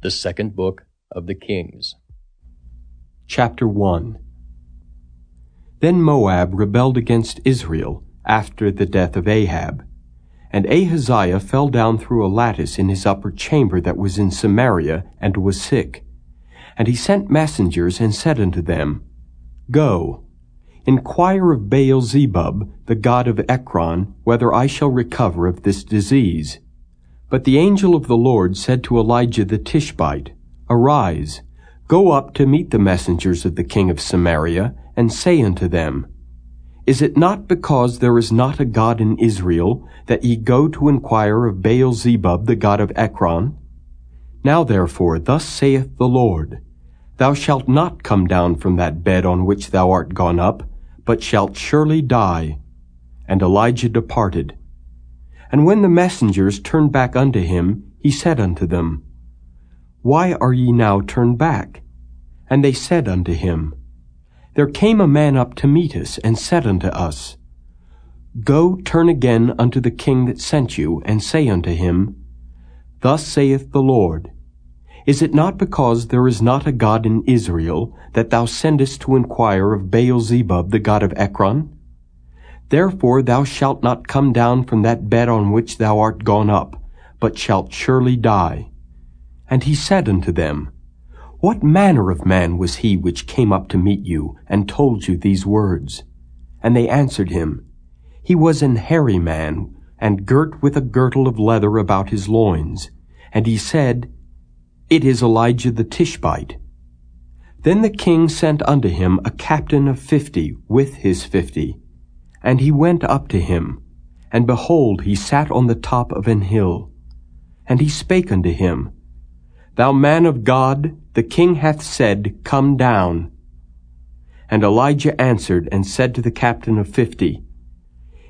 The Second Book of the Kings. Chapter 1. Then Moab rebelled against Israel after the death of Ahab. And Ahaziah fell down through a lattice in his upper chamber that was in Samaria, and was sick. And he sent messengers, and said unto them, Go, inquire of Baal-zebub, the god of Ekron, whether I shall recover of this disease. But the angel of the Lord said to Elijah the Tishbite, Arise, go up to meet the messengers of the king of Samaria, and say unto them, Is it not because there is not a God in Israel, that ye go to inquire of Baal-zebub, the god of Ekron? Now therefore, thus saith the Lord, Thou shalt not come down from that bed on which thou art gone up, but shalt surely die. And Elijah departed. And when the messengers turned back unto him, he said unto them, Why are ye now turned back? And they said unto him, There came a man up to meet us, and said unto us, Go, turn again unto the king that sent you, and say unto him, Thus saith the Lord, Is it not because there is not a God in Israel, that thou sendest to inquire of Baal-zebub, the god of Ekron? Therefore thou shalt not come down from that bed on which thou art gone up, but shalt surely die. And he said unto them, What manner of man was he which came up to meet you, and told you these words? And they answered him, He was an hairy man, and girt with a girdle of leather about his loins. And he said, It is Elijah the Tishbite. Then the king sent unto him a captain of 50 with his 50. And he went up to him, and behold, he sat on the top of an hill. And he spake unto him, Thou man of God, the king hath said, Come down. And Elijah answered and said to the captain of 50,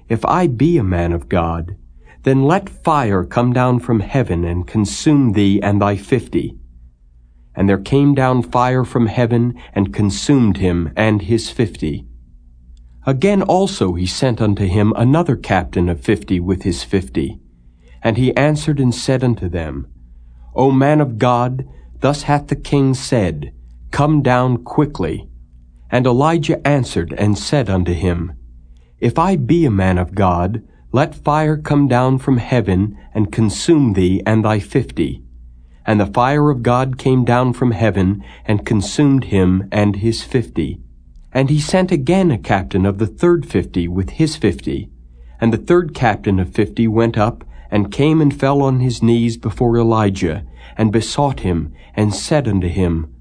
If I be a man of God, then let fire come down from heaven and consume thee and thy 50. And there came down fire from heaven and consumed him and his 50. Again also he sent unto him another captain of 50 with his 50. And he answered and said unto them, O man of God, thus hath the king said, Come down quickly. And Elijah answered and said unto him, If I be a man of God, let fire come down from heaven and consume thee and thy 50. And the fire of God came down from heaven and consumed him and his 50. And he sent again a captain of the third 50 with his 50. And the third captain of 50 went up, and came and fell on his knees before Elijah, and besought him, and said unto him,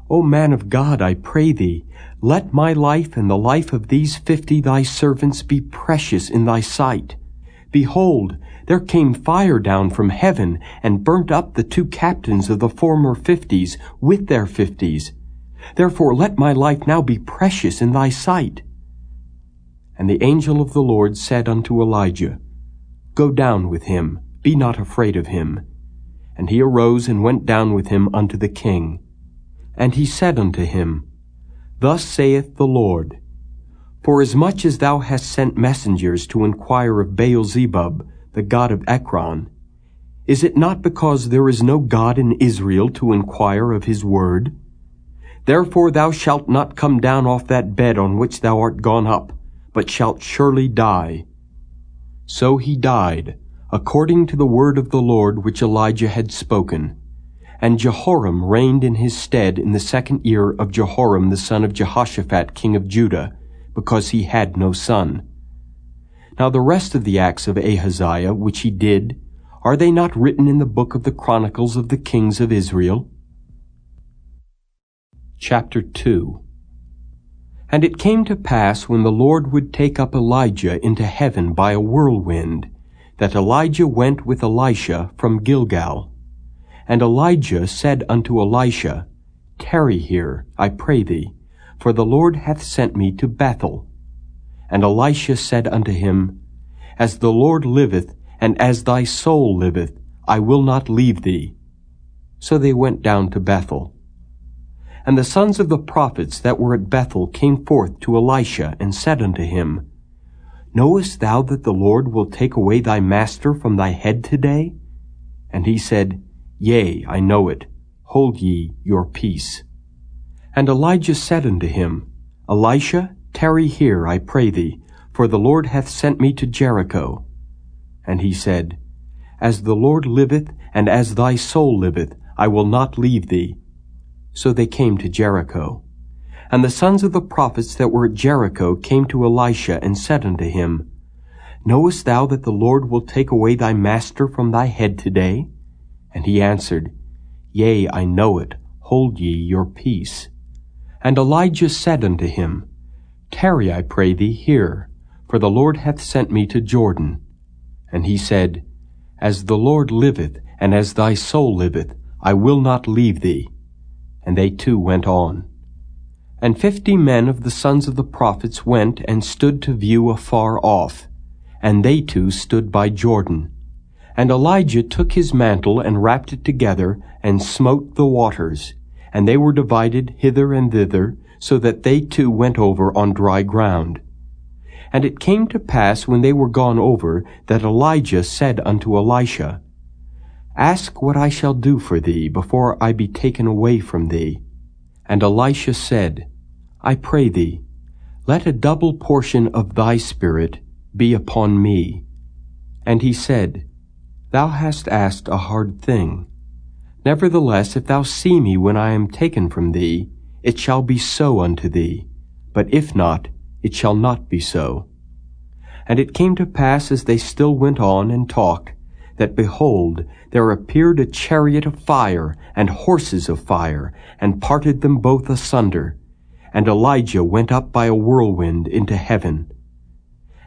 O man of God, I pray thee, let my life and the life of these 50 thy servants be precious in thy sight. Behold, there came fire down from heaven, and burnt up the 2 captains of the former 50s with their 50s. Therefore let my life now be precious in thy sight. And the angel of the Lord said unto Elijah, Go down with him, be not afraid of him. And he arose and went down with him unto the king. And he said unto him, Thus saith the Lord, Forasmuch as thou hast sent messengers to inquire of Baal-zebub, the god of Ekron, is it not because there is no God in Israel to inquire of his word? Therefore thou shalt not come down off that bed on which thou art gone up, but shalt surely die. So he died, according to the word of the Lord which Elijah had spoken. And Jehoram reigned in his stead in the 2nd year of Jehoram the son of Jehoshaphat king of Judah, because he had no son. Now the rest of the acts of Ahaziah which he did, are they not written in the book of the Chronicles of the kings of Israel? Chapter 2. And it came to pass, when the Lord would take up Elijah into heaven by a whirlwind, that Elijah went with Elisha from Gilgal. And Elijah said unto Elisha, Tarry here, I pray thee, for the Lord hath sent me to Bethel. And Elisha said unto him, As the Lord liveth, and as thy soul liveth, I will not leave thee. So they went down to Bethel. And the sons of the prophets that were at Bethel came forth to Elisha, and said unto him, Knowest thou that the Lord will take away thy master from thy head today? And he said, Yea, I know it. hold ye your peace. And Elijah said unto him, Elisha, tarry here, I pray thee, for the Lord hath sent me to Jericho. And he said, As the Lord liveth, and as thy soul liveth, I will not leave thee. So they came to Jericho. And the sons of the prophets that were at Jericho came to Elisha, and said unto him, Knowest thou that the Lord will take away thy master from thy head today? And he answered, Yea, I know it. Hold ye your peace. And Elijah said unto him, Tarry, I pray thee, here, for the Lord hath sent me to Jordan. And he said, As the Lord liveth, and as thy soul liveth, I will not leave thee. And they two went on. And 50 men of the sons of the prophets went and stood to view afar off, and they two stood by Jordan. And Elijah took his mantle and wrapped it together, and smote the waters, and they were divided hither and thither, so that they two went over on dry ground. And it came to pass, when they were gone over, that Elijah said unto Elisha, Ask what I shall do for thee before I be taken away from thee. And Elisha said, I pray thee, let a double portion of thy spirit be upon me. And he said, Thou hast asked a hard thing. Nevertheless, if thou see me when I am taken from thee, it shall be so unto thee. But if not, it shall not be so. And it came to pass, as they still went on and talked, that, behold, there appeared a chariot of fire and horses of fire, and parted them both asunder. And Elijah went up by a whirlwind into heaven.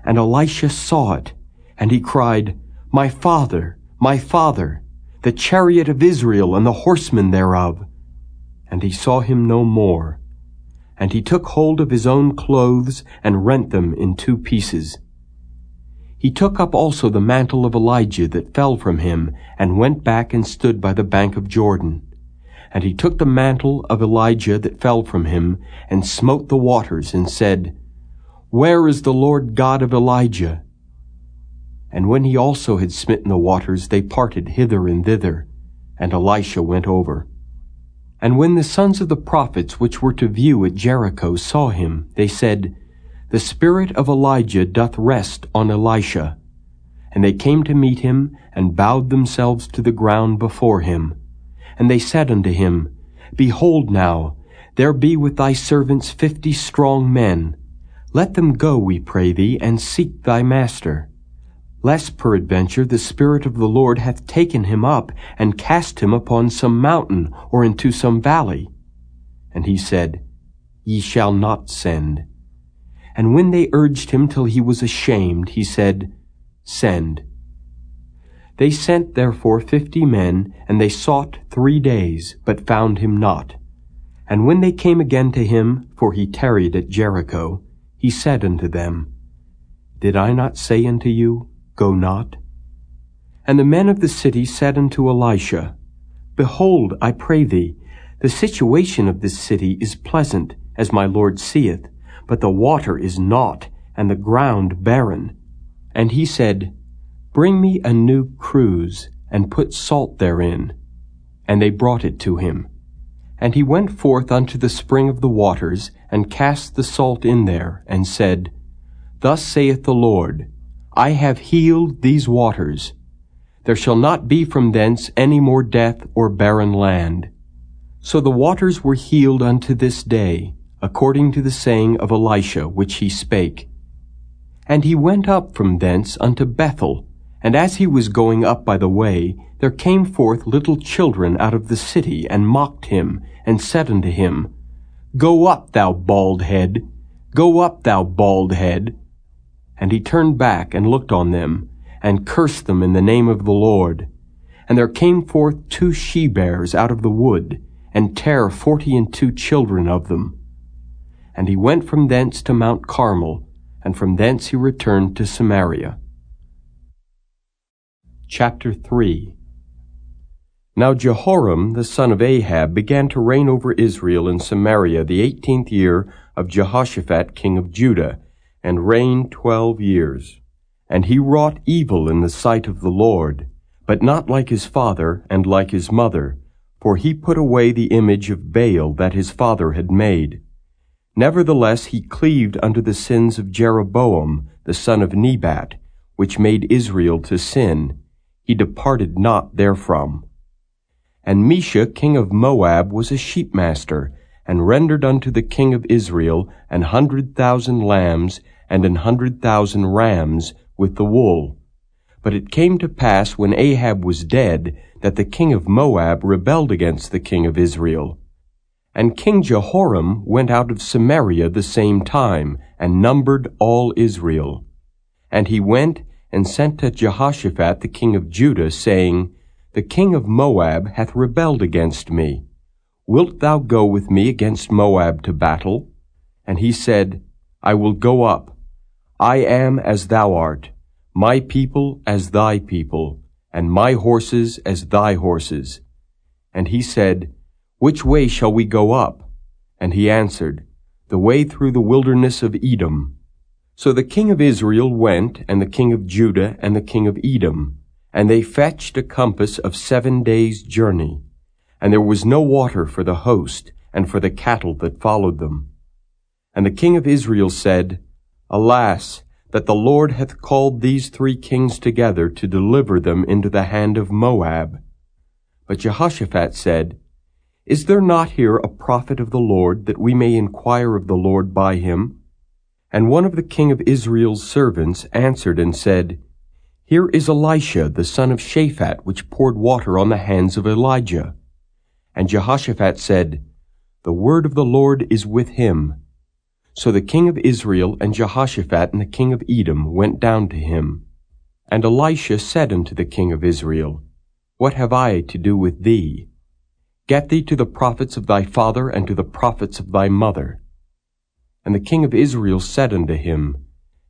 And Elisha saw it, and he cried, My father, the chariot of Israel and the horsemen thereof. And he saw him no more. And he took hold of his own clothes, and rent them in 2 pieces. He took up also the mantle of Elijah that fell from him, and went back and stood by the bank of Jordan. And he took the mantle of Elijah that fell from him, and smote the waters, and said, Where is the Lord God of Elijah? And when he also had smitten the waters, they parted hither and thither, and Elisha went over. And when the sons of the prophets which were to view at Jericho saw him, they said, The spirit of Elijah doth rest on Elisha. And they came to meet him, and bowed themselves to the ground before him. And they said unto him, Behold now, there be with thy servants 50 strong men. Let them go, we pray thee, and seek thy master. Lest peradventure the Spirit of the Lord hath taken him up, and cast him upon some mountain, or into some valley. And he said, Ye shall not send. And when they urged him till he was ashamed, he said, Send. They sent therefore 50 men, and they sought 3 days, but found him not. And when they came again to him, for he tarried at Jericho, he said unto them, Did I not say unto you, Go not? And the men of the city said unto Elisha, Behold, I pray thee, the situation of this city is pleasant, as my Lord seeth, but the water is naught, and the ground barren. And he said, Bring me a new cruse, and put salt therein. And they brought it to him. And he went forth unto the spring of the waters, and cast the salt in there, and said, Thus saith the Lord, I have healed these waters. There shall not be from thence any more death or barren land. So the waters were healed unto this day, according to the saying of Elisha which he spake. And he went up from thence unto Bethel, and as he was going up by the way, there came forth little children out of the city, and mocked him, and said unto him, Go up, thou bald head! Go up, thou bald head! And he turned back and looked on them, and cursed them in the name of the Lord. And there came forth 2 she-bears out of the wood, and tare 42 children of them. And he went from thence to Mount Carmel, and from thence he returned to Samaria. Chapter 3. Now Jehoram the son of Ahab began to reign over Israel in Samaria the 18th year of Jehoshaphat king of Judah, and reigned 12 years. And he wrought evil in the sight of the Lord, but not like his father and like his mother, for he put away the image of Baal that his father had made. Nevertheless he cleaved unto the sins of Jeroboam the son of Nebat, which made Israel to sin. He departed not therefrom. And Mesha king of Moab was a sheepmaster, and rendered unto the king of Israel 100,000 lambs and 100,000 rams with the wool. But it came to pass, when Ahab was dead, that the king of Moab rebelled against the king of Israel. And King Jehoram went out of Samaria the same time, and numbered all Israel. And he went and sent to Jehoshaphat the king of Judah, saying, The king of Moab hath rebelled against me. Wilt thou go with me against Moab to battle? And he said, I will go up. I am as thou art, my people as thy people, and my horses as thy horses. And he said, Which way shall we go up? And he answered, The way through the wilderness of Edom. So the king of Israel went, and the king of Judah, and the king of Edom, and they fetched a compass of 7 days' journey. And there was no water for the host, and for the cattle that followed them. And the king of Israel said, Alas, that the Lord hath called these 3 kings together to deliver them into the hand of Moab. But Jehoshaphat said, Is there not here a prophet of the Lord, that we may inquire of the Lord by him? And one of the king of Israel's servants answered and said, Here is Elisha the son of Shaphat, which poured water on the hands of Elijah. And Jehoshaphat said, The word of the Lord is with him. So the king of Israel and Jehoshaphat and the king of Edom went down to him. And Elisha said unto the king of Israel, What have I to do with thee? Get thee to the prophets of thy father and to the prophets of thy mother. And the king of Israel said unto him,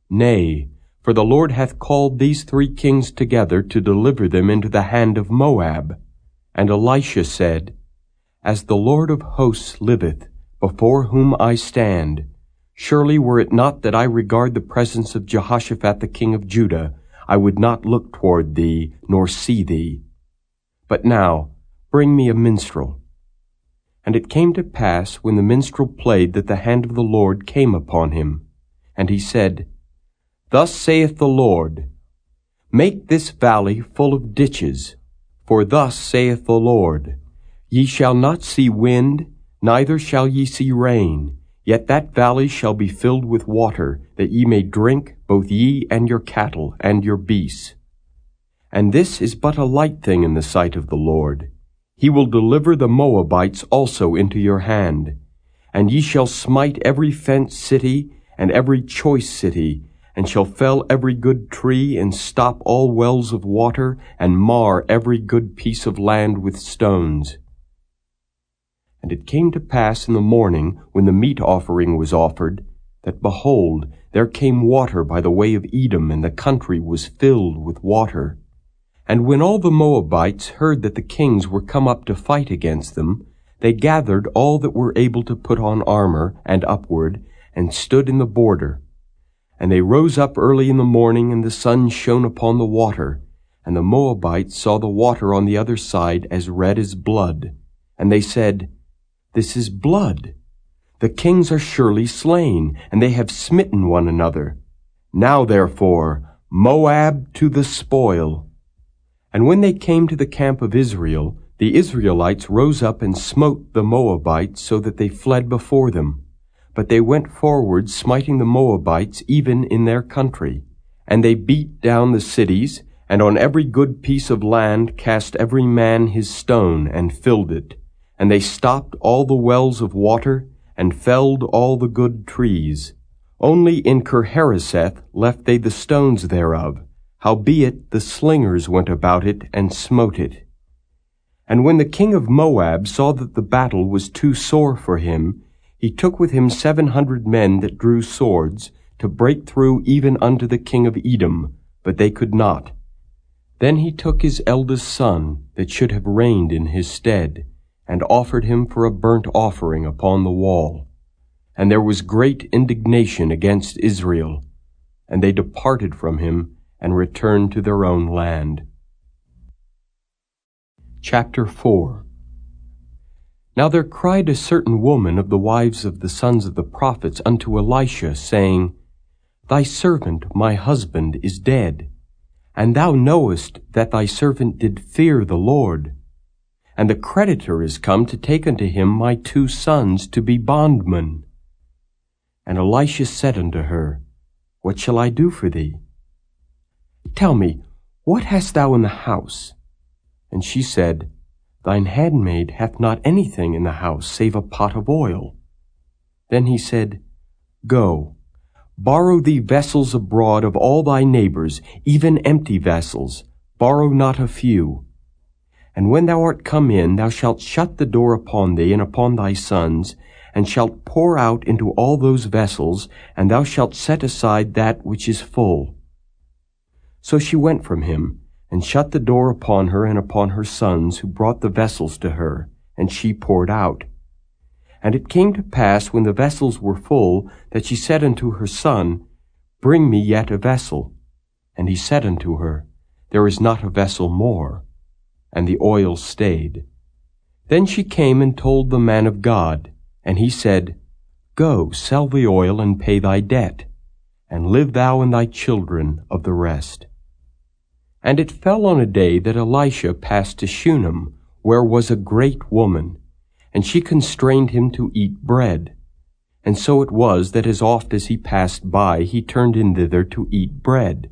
Nay, for the Lord hath called these 3 kings together to deliver them into the hand of Moab. And Elisha said, As the Lord of hosts liveth, before whom I stand, surely were it not that I regard the presence of Jehoshaphat the king of Judah, I would not look toward thee, nor see thee. But now, bring me a minstrel. And it came to pass, when the minstrel played, that the hand of the Lord came upon him. And he said, Thus saith the Lord, Make this valley full of ditches. For thus saith the Lord, Ye shall not see wind, neither shall ye see rain, yet that valley shall be filled with water, that ye may drink, both ye and your cattle and your beasts. And this is but a light thing in the sight of the Lord. He will deliver the Moabites also into your hand. And ye shall smite every fenced city, and every choice city, and shall fell every good tree, and stop all wells of water, and mar every good piece of land with stones. And it came to pass in the morning, when the meat offering was offered, that, behold, there came water by the way of Edom, and the country was filled with water. And when all the Moabites heard that the kings were come up to fight against them, they gathered all that were able to put on armor, and upward, and stood in the border. And they rose up early in the morning, and the sun shone upon the water. And the Moabites saw the water on the other side as red as blood. And they said, This is blood. The kings are surely slain, and they have smitten one another. Now therefore, Moab to the spoil. And when they came to the camp of Israel, the Israelites rose up and smote the Moabites, so that they fled before them. But they went forward, smiting the Moabites even in their country. And they beat down the cities, and on every good piece of land cast every man his stone, and filled it. And they stopped all the wells of water, and felled all the good trees. Only in Kirhareseth left they the stones thereof. Howbeit the slingers went about it, and smote it. And when the king of Moab saw that the battle was too sore for him, he took with him 700 men that drew swords, to break through even unto the king of Edom, but they could not. Then he took his eldest son, that should have reigned in his stead, and offered him for a burnt offering upon the wall. And there was great indignation against Israel, and they departed from him, and returned to their own land. Chapter 4. Now there cried a certain woman of the wives of the sons of the prophets unto Elisha, saying, Thy servant, my husband, is dead, and thou knowest that thy servant did fear the Lord. And the creditor is come to take unto him my 2 sons to be bondmen. And Elisha said unto her, What shall I do for thee? Tell me, what hast thou in the house? And she said, Thine handmaid hath not anything in the house save a pot of oil. Then he said, Go, borrow thee vessels abroad of all thy neighbors, even empty vessels, borrow not a few. And when thou art come in, thou shalt shut the door upon thee and upon thy sons, and shalt pour out into all those vessels, and thou shalt set aside that which is full. So she went from him, and shut the door upon her and upon her sons, who brought the vessels to her, and she poured out. And it came to pass, when the vessels were full, that she said unto her son, Bring me yet a vessel. And he said unto her, There is not a vessel more. And the oil stayed. Then she came and told the man of God, and he said, Go, sell the oil, and pay thy debt, and live thou and thy children of the rest. And it fell on a day that Elisha passed to Shunem, where was a great woman, and she constrained him to eat bread. And so it was that as oft as he passed by, he turned in thither to eat bread.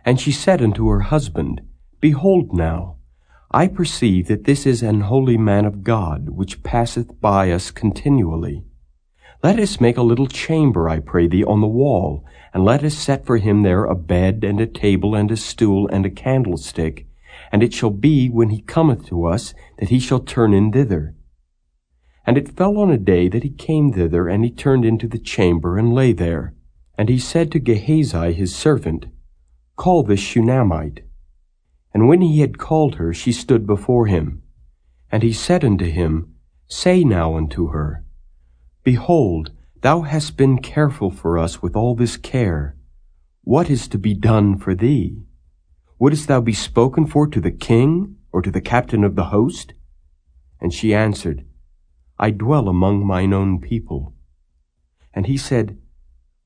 And she said unto her husband, Behold now, I perceive that this is an holy man of God, which passeth by us continually. Let us make a little chamber, I pray thee, on the wall, and let us set for him there a bed, and a table, and a stool, and a candlestick. And it shall be, when he cometh to us, that he shall turn in thither. And it fell on a day that he came thither, and he turned into the chamber, and lay there. And he said to Gehazi his servant, Call this Shunammite. And when he had called her, she stood before him. And he said unto him, Say now unto her, Behold, thou hast been careful for us with all this care. What is to be done for thee? Wouldest thou be spoken for to the king, or to the captain of the host? And she answered, I dwell among mine own people. And he said,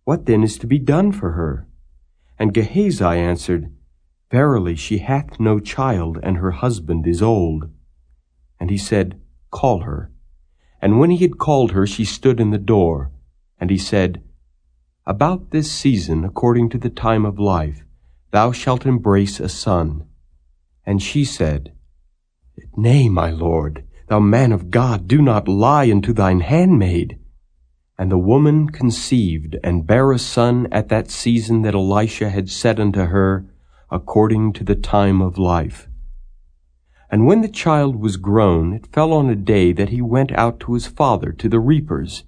What then is to be done for her? And Gehazi answered, Verily she hath no child, and her husband is old. And he said, Call her. And when he had called her, she stood in the door. And he said, About this season, according to the time of life, thou shalt embrace a son. And she said, Nay, my lord, thou man of God, do not lie unto thine handmaid. And the woman conceived, and bare a son at that season that Elisha had said unto her, according to the time of life. And when the child was grown, it fell on a day that he went out to his father to the reapers.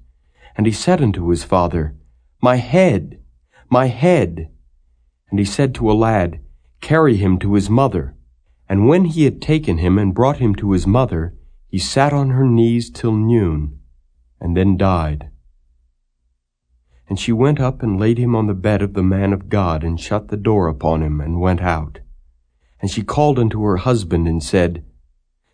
And he said unto his father, My head, my head. And he said to a lad, Carry him to his mother. And when he had taken him and brought him to his mother, he sat on her knees till noon, and then died. And she went up and laid him on the bed of the man of God, and shut the door upon him, and went out. And she called unto her husband, and said,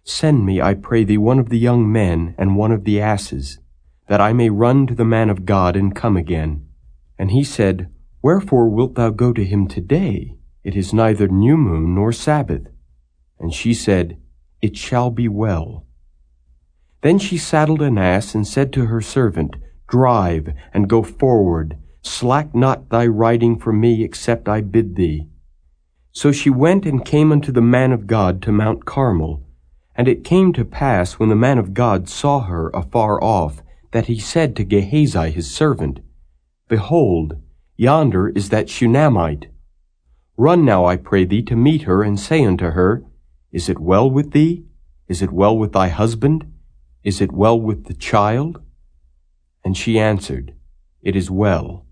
Send me, I pray thee, one of the young men, and one of the asses, that I may run to the man of God, and come again. And he said, Wherefore wilt thou go to him today? It is neither new moon nor Sabbath. And she said, It shall be well. Then she saddled an ass, and said to her servant, Drive, and go forward. Slack not thy riding from me, except I bid thee. So she went and came unto the man of God to Mount Carmel. And it came to pass, when the man of God saw her afar off, that he said to Gehazi his servant, Behold, yonder is that Shunammite. Run now, I pray thee, to meet her, and say unto her, Is it well with thee? Is it well with thy husband? Is it well with the child? And she answered, It is well.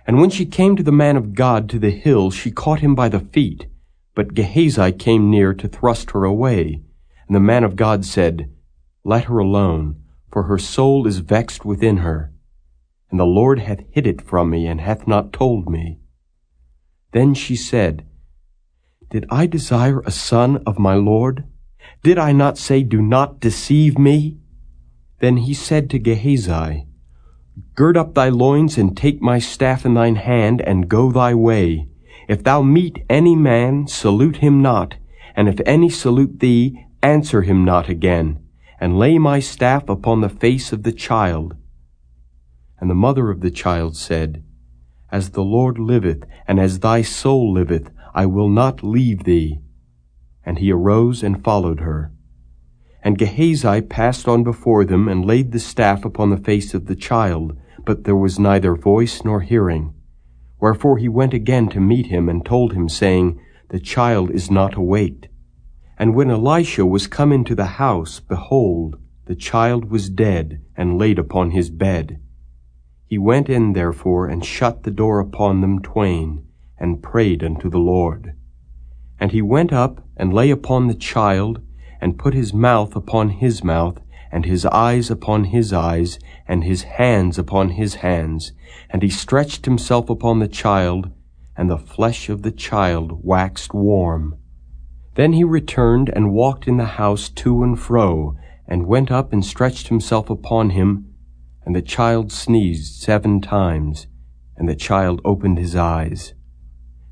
And when she came to the man of God to the hill, she caught him by the feet. But Gehazi came near to thrust her away. And the man of God said, Let her alone, for her soul is vexed within her. And the Lord hath hid it from me, and hath not told me. Then she said, Did I desire a son of my Lord? Did I not say, Do not deceive me? Then he said to Gehazi, Gird up thy loins, and take my staff in thine hand, and go thy way. If thou meet any man, salute him not, and if any salute thee, answer him not again, and lay my staff upon the face of the child. And the mother of the child said, As the Lord liveth, and as thy soul liveth, I will not leave thee. And he arose and followed her. And Gehazi passed on before them, and laid the staff upon the face of the child, but there was neither voice nor hearing. Wherefore he went again to meet him, and told him, saying, The child is not awaked. And when Elisha was come into the house, behold, the child was dead, and laid upon his bed. He went in therefore, and shut the door upon them twain, and prayed unto the Lord. And he went up, and lay upon the child, and put his mouth upon his mouth, and his eyes upon his eyes, and his hands upon his hands. And he stretched himself upon the child, and the flesh of the child waxed warm. Then he returned, and walked in the house to and fro, and went up and stretched himself upon him. And the child sneezed 7 times, and the child opened his eyes.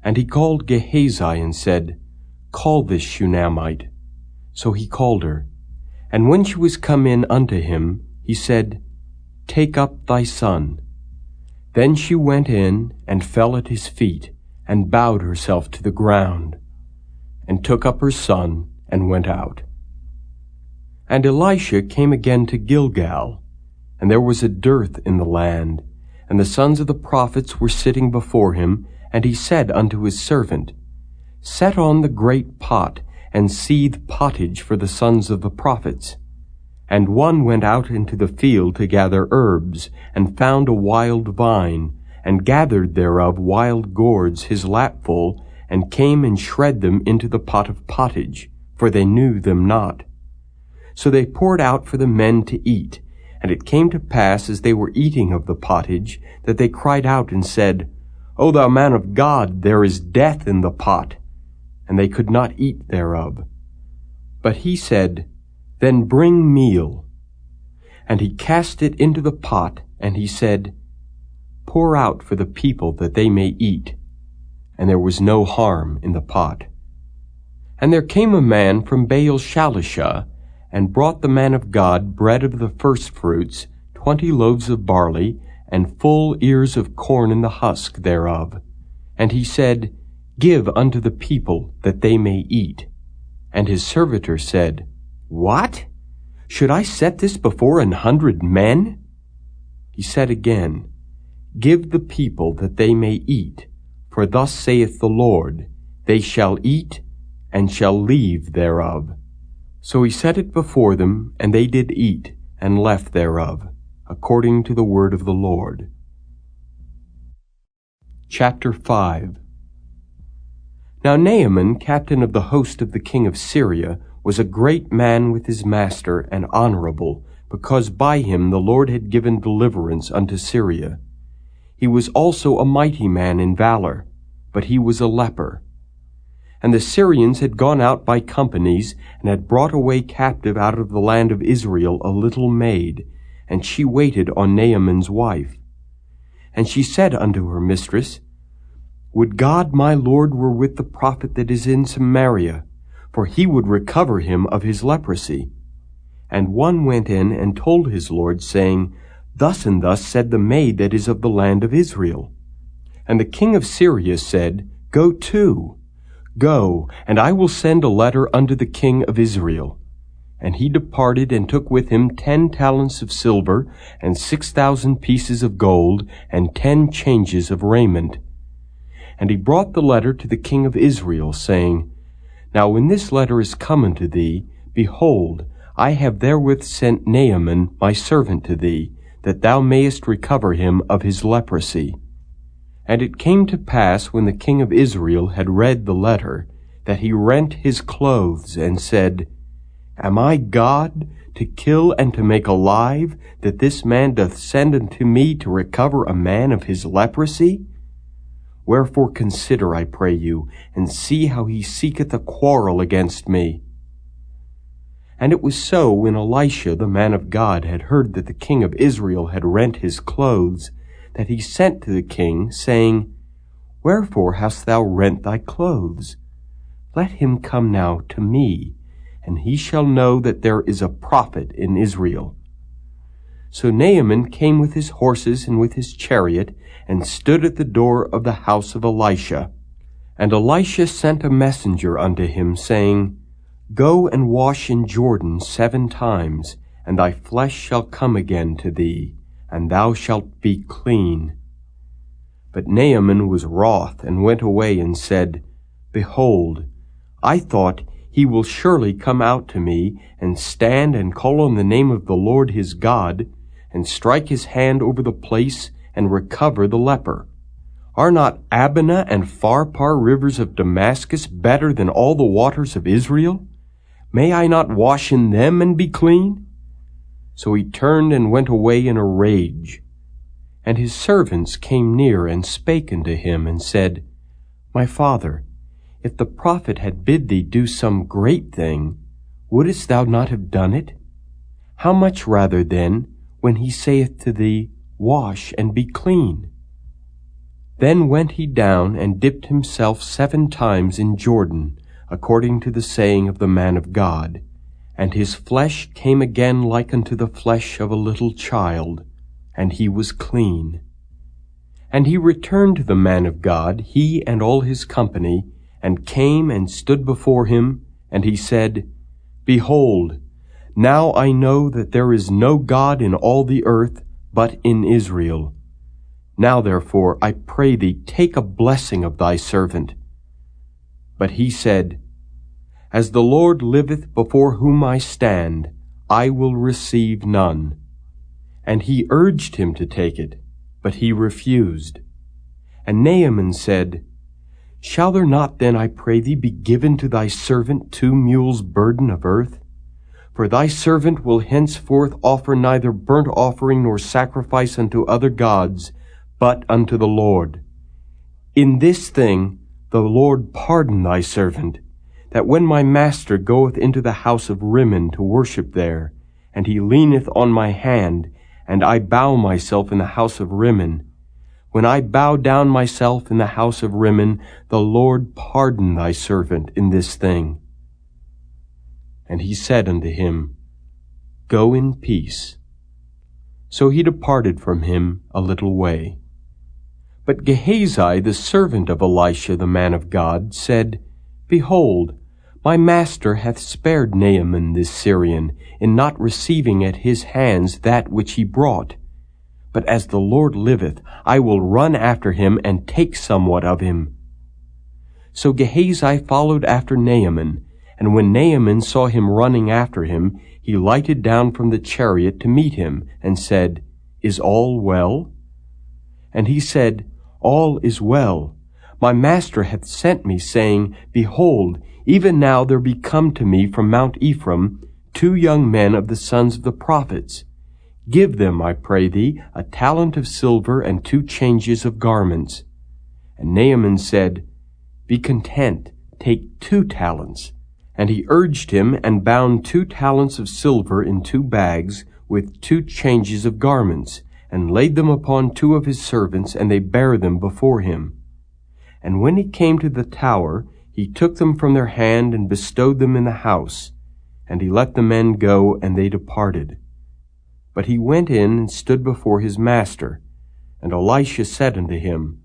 And he called Gehazi, and said, Call this Shunammite. So he called her. And when she was come in unto him, he said, Take up thy son. Then she went in, and fell at his feet, and bowed herself to the ground, and took up her son, and went out. And Elisha came again to Gilgal, and there was a dearth in the land, and the sons of the prophets were sitting before him, and he said unto his servant, Set on the great pot, and seethe pottage for the sons of the prophets. And one went out into the field to gather herbs, and found a wild vine, and gathered thereof wild gourds his lapful, and came and shred them into the pot of pottage, for they knew them not. So they poured out for the men to eat, and it came to pass, as they were eating of the pottage, that they cried out and said, O thou man of God, there is death in the pot. And they could not eat thereof. But he said, Then bring meal. And he cast it into the pot, and he said, Pour out for the people that they may eat. And there was no harm in the pot. And there came a man from Baal-Shalishah, and brought the man of God bread of the firstfruits, 20 loaves of barley, and full ears of corn in the husk thereof. And he said, Give unto the people that they may eat. And his servitor said, What? Should I set this before 100 men? He said again, Give the people that they may eat, for thus saith the Lord, They shall eat, and shall leave thereof. So he set it before them, and they did eat, and left thereof, according to the word of the Lord. Chapter 5. Now Naaman, captain of the host of the king of Syria, was a great man with his master, and honorable, because by him the Lord had given deliverance unto Syria. He was also a mighty man in valor, but he was a leper. And the Syrians had gone out by companies, and had brought away captive out of the land of Israel a little maid, and she waited on Naaman's wife. And she said unto her mistress, Would God my Lord were with the prophet that is in Samaria, for he would recover him of his leprosy. And one went in and told his Lord, saying, Thus and thus said the maid that is of the land of Israel. And the king of Syria said, Go to. Go, and I will send a letter unto the king of Israel. And he departed, and took with him 10 talents of silver, and 6,000 pieces of gold, and 10 changes of raiment. And he brought the letter to the king of Israel, saying, Now when this letter is come unto thee, behold, I have therewith sent Naaman my servant to thee, that thou mayest recover him of his leprosy. And it came to pass, when the king of Israel had read the letter, that he rent his clothes, and said, Am I God, to kill and to make alive, that this man doth send unto me to recover a man of his leprosy? Wherefore consider, I pray you, and see how he seeketh a quarrel against me. And it was so, when Elisha the man of God had heard that the king of Israel had rent his clothes, that he sent to the king, saying, Wherefore hast thou rent thy clothes? Let him come now to me, and he shall know that there is a prophet in Israel. So Naaman came with his horses and with his chariot, and stood at the door of the house of Elisha. And Elisha sent a messenger unto him, saying, Go and wash in Jordan 7 times, and thy flesh shall come again to thee, and thou shalt be clean. But Naaman was wroth, and went away, and said, Behold, I thought, he will surely come out to me, and stand and call on the name of the Lord his God, and strike his hand over the place, and recover the leper. Are not Abana and Pharpar rivers of Damascus better than all the waters of Israel? May I not wash in them and be clean? So he turned and went away in a rage. And his servants came near and spake unto him, and said, My father, if the prophet had bid thee do some great thing, wouldest thou not have done it? How much rather then, when he saith to thee, Wash and be clean? Then went he down and dipped himself 7 times in Jordan, according to the saying of the man of God, and his flesh came again like unto the flesh of a little child, and he was clean. And he returned to the man of God, he and all his company, and came and stood before him, and he said, Behold, now I know that there is no God in all the earth but in Israel. Now therefore, I pray thee, take a blessing of thy servant. But he said, As the Lord liveth before whom I stand, I will receive none. And he urged him to take it, but he refused. And Naaman said, Shall there not then, I pray thee, be given to thy servant 2 mules' burden of earth? For thy servant will henceforth offer neither burnt offering nor sacrifice unto other gods, but unto the Lord. In this thing the Lord pardon thy servant, that when my master goeth into the house of Rimmon to worship there, and he leaneth on my hand, and I bow myself in the house of Rimmon, when I bow down myself in the house of Rimmon, the Lord pardon thy servant in this thing. And he said unto him, Go in peace. So he departed from him a little way. But Gehazi, the servant of Elisha the man of God, said, Behold, my master hath spared Naaman this Syrian, in not receiving at his hands that which he brought. But as the Lord liveth, I will run after him, and take somewhat of him. So Gehazi followed after Naaman, and when Naaman saw him running after him, he lighted down from the chariot to meet him, and said, Is all well? And he said, All is well. My master hath sent me, saying, Behold, even now there be come to me from Mount Ephraim 2 young men of the sons of the prophets. Give them, I pray thee, a talent of silver and 2 changes of garments. And Naaman said, Be content, take 2 talents. And he urged him, and bound 2 talents of silver in 2 bags, with 2 changes of garments, and laid them upon 2 of his servants, and they bare them before him. And when he came to the tower, he took them from their hand, and bestowed them in the house. And he let the men go, and they departed. But he went in and stood before his master. And Elisha said unto him,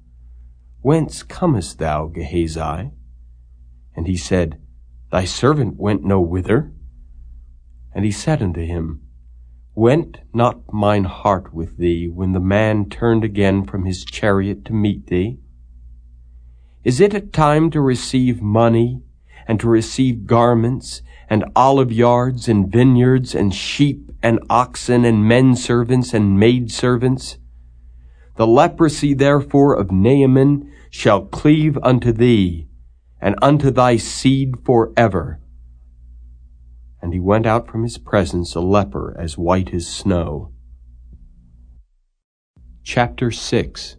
Whence comest thou, Gehazi? And he said, Thy servant went no whither. And he said unto him, Went not mine heart with thee, when the man turned again from his chariot to meet thee? Is it a time to receive money, and to receive garments, and olive yards, and vineyards, and sheep, and oxen, and men servants, and maid servants? The leprosy therefore of Naaman shall cleave unto thee, and unto thy seed forever. And he went out from his presence a leper as white as snow. Chapter 6.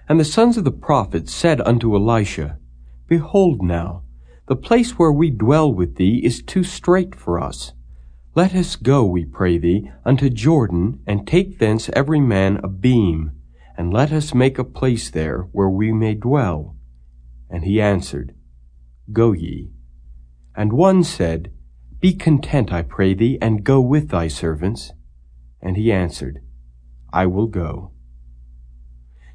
And the sons of the prophets said unto Elisha, Behold now, The place where we dwell with thee is too strait for us. Let us go, we pray thee, unto Jordan, and take thence every man a beam, and let us make a place there where we may dwell. And he answered, Go ye. And one said, Be content, I pray thee, and go with thy servants. And he answered, I will go.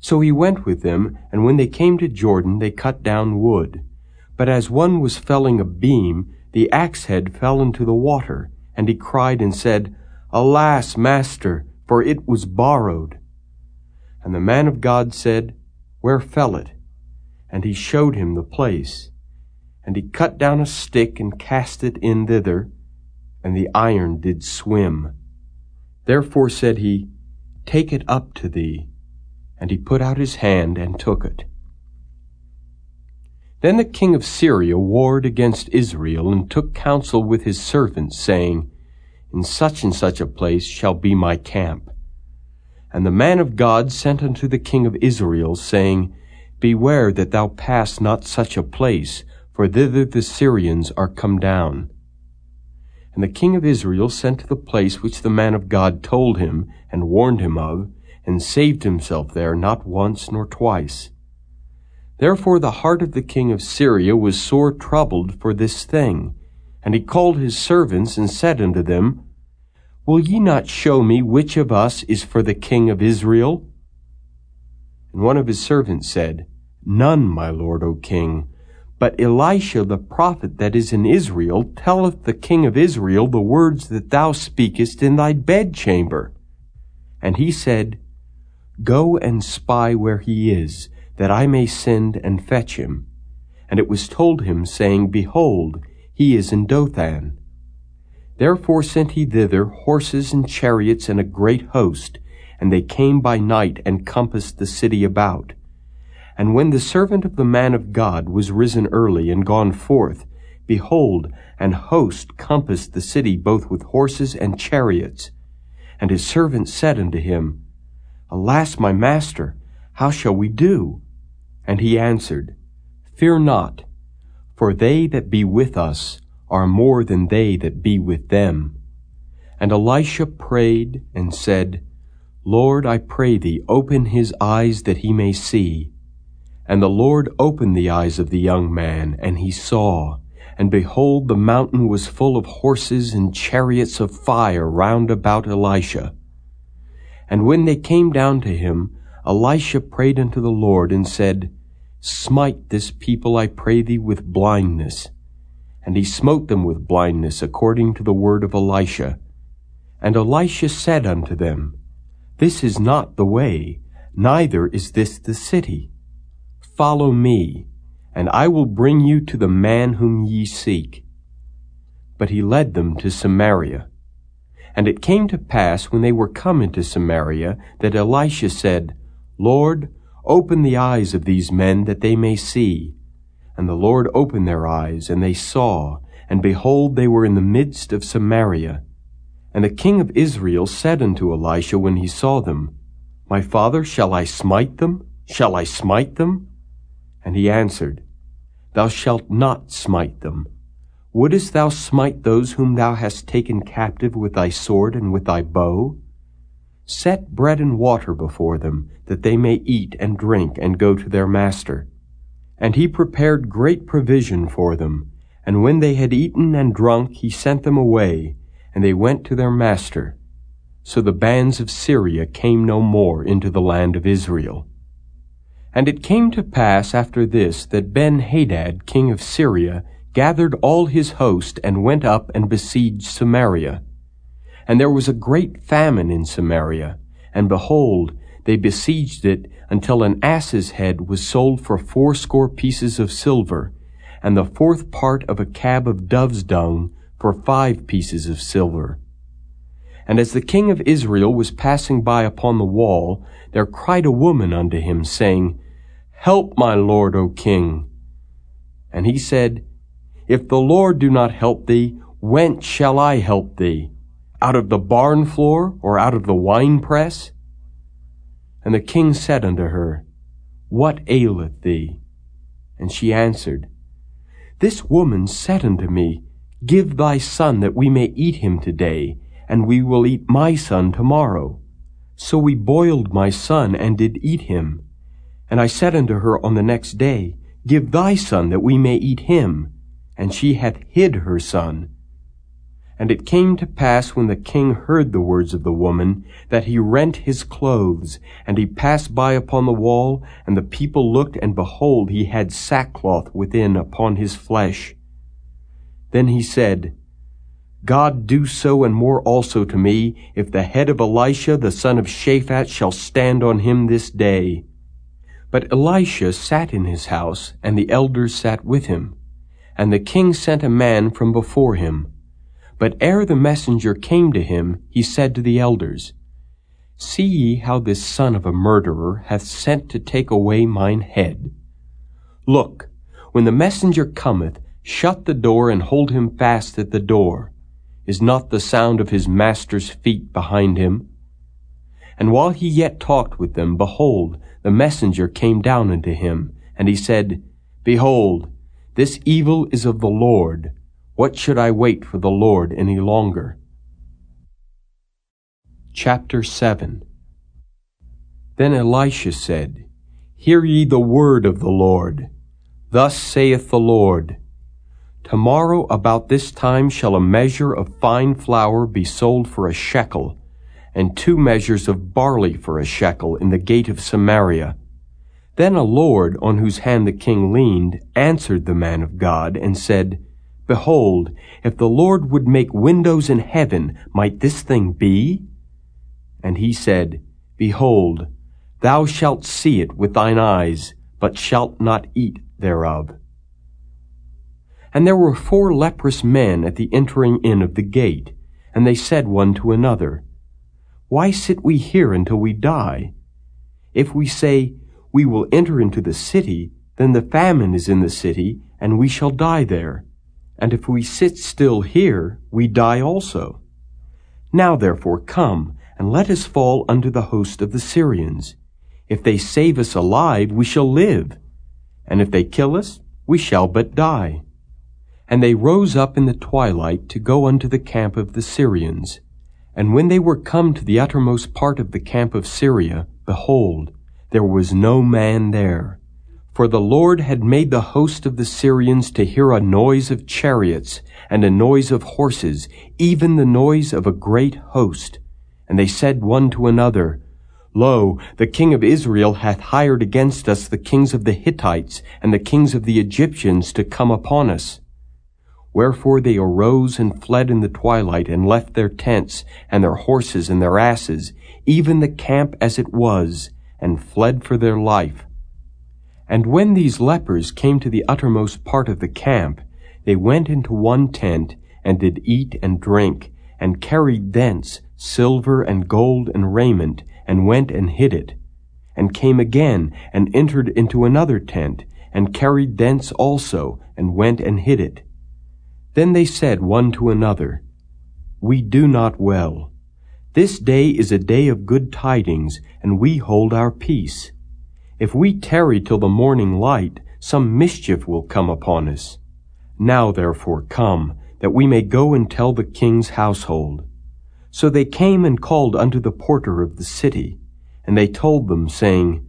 So he went with them, and when they came to Jordan, they cut down wood. But as one was felling a beam, the axe head fell into the water, and he cried and said, Alas, master, for it was borrowed. And the man of God said, Where fell it? And he showed him the place. And he cut down a stick and cast it in thither, and the iron did swim. Therefore said he, Take it up to thee. And he put out his hand and took it. Then the king of Syria warred against Israel, and took counsel with his servants, saying, In such and such a place shall be my camp. And the man of God sent unto the king of Israel, saying, Beware that thou pass not such a place, for thither the Syrians are come down. And the king of Israel sent to the place which the man of God told him, and warned him of, and saved himself there not once nor twice. Therefore the heart of the king of Syria was sore troubled for this thing. And he called his servants, and said unto them, Will ye not show me which of us is for the king of Israel? And one of his servants said, None, my lord, O king. But Elisha the prophet that is in Israel telleth the king of Israel the words that thou speakest in thy bedchamber. And he said, Go and spy where he is, that I may send and fetch him. And it was told him, saying, Behold, he is in Dothan. Therefore sent he thither horses and chariots and a great host, and they came by night and compassed the city about. And when the servant of the man of God was risen early and gone forth, behold, an host compassed the city both with horses and chariots. And his servant said unto him, Alas, my master, how shall we do? And he answered, Fear not, for they that be with us are more than they that be with them. And Elisha prayed and said, Lord, I pray thee, open his eyes that he may see. And the Lord opened the eyes of the young man, and he saw. And behold, the mountain was full of horses and chariots of fire round about Elisha. And when they came down to him, Elisha prayed unto the Lord, and said, Smite this people, I pray thee, with blindness. And he smote them with blindness, according to the word of Elisha. And Elisha said unto them, This is not the way, neither is this the city. Follow me, and I will bring you to the man whom ye seek. But he led them to Samaria. And it came to pass, when they were come into Samaria, that Elisha said, Lord, open the eyes of these men, that they may see. And the Lord opened their eyes, and they saw, and behold, they were in the midst of Samaria. And the king of Israel said unto Elisha when he saw them, My father, shall I smite them? Shall I smite them? And he answered, Thou shalt not smite them. Wouldest thou smite those whom thou hast taken captive with thy sword and with thy bow? Set bread and water before them, that they may eat and drink and go to their master. And he prepared great provision for them. And when they had eaten and drunk, he sent them away, and they went to their master. So the bands of Syria came no more into the land of Israel. And it came to pass after this that Ben-Hadad, king of Syria, gathered all his host, and went up and besieged Samaria. And there was a great famine in Samaria, and behold, they besieged it until an ass's head was sold for 80 pieces of silver, and the 4th part of a cab of dove's dung for 5 pieces of silver. And as the king of Israel was passing by upon the wall, there cried a woman unto him, saying, Help, my lord, O king. And he said, If the Lord do not help thee, whence shall I help thee? Out of the barn floor, or out of the winepress? And the king said unto her, What aileth thee? And she answered, This woman said unto me, Give thy son that we may eat him today, and we will eat my son tomorrow. So we boiled my son, and did eat him. And I said unto her on the next day, Give thy son that we may eat him. And she hath hid her son. And it came to pass, when the king heard the words of the woman, that he rent his clothes, and he passed by upon the wall, and the people looked, and behold, he had sackcloth within upon his flesh. Then he said, God do so and more also to me, if the head of Elisha the son of Shaphat shall stand on him this day. But Elisha sat in his house, and the elders sat with him. And the king sent a man from before him. But ere the messenger came to him, he said to the elders, See ye how this son of a murderer hath sent to take away mine head? Look, when the messenger cometh, shut the door, and hold him fast at the door. Is not the sound of his master's feet behind him? And while he yet talked with them, behold, the messenger came down unto him, and he said, Behold, this evil is of the Lord. What should I wait for the Lord any longer? Chapter 7. Then Elisha said, Hear ye the word of the Lord. Thus saith the Lord, Tomorrow about this time shall a measure of fine flour be sold for a shekel, and 2 measures of barley for a shekel in the gate of Samaria. Then a lord, on whose hand the king leaned, answered the man of God, and said, Behold, if the Lord would make windows in heaven, might this thing be? And he said, Behold, thou shalt see it with thine eyes, but shalt not eat thereof. And there were 4 leprous men at the entering in of the gate, and they said one to another, Why sit we here until we die? If we say, We will enter into the city, then the famine is in the city, and we shall die there. And if we sit still here, we die also. Now therefore come, and let us fall unto the host of the Syrians. If they save us alive, we shall live. And if they kill us, we shall but die. And they rose up in the twilight to go unto the camp of the Syrians. And when they were come to the uttermost part of the camp of Syria, behold, there was no man there. For the Lord had made the host of the Syrians to hear a noise of chariots, and a noise of horses, even the noise of a great host. And they said one to another, Lo, the king of Israel hath hired against us the kings of the Hittites, and the kings of the Egyptians to come upon us. Wherefore they arose and fled in the twilight, and left their tents, and their horses, and their asses, even the camp as it was, and fled for their life. And when these lepers came to the uttermost part of the camp, they went into one tent, and did eat and drink, and carried thence silver and gold and raiment, and went and hid it, and came again, and entered into another tent, and carried thence also, and went and hid it. Then they said one to another, We do not well. This day is a day of good tidings, and we hold our peace. If we tarry till the morning light, some mischief will come upon us. Now therefore come, that we may go and tell the king's household. So they came and called unto the porter of the city, and they told them, saying,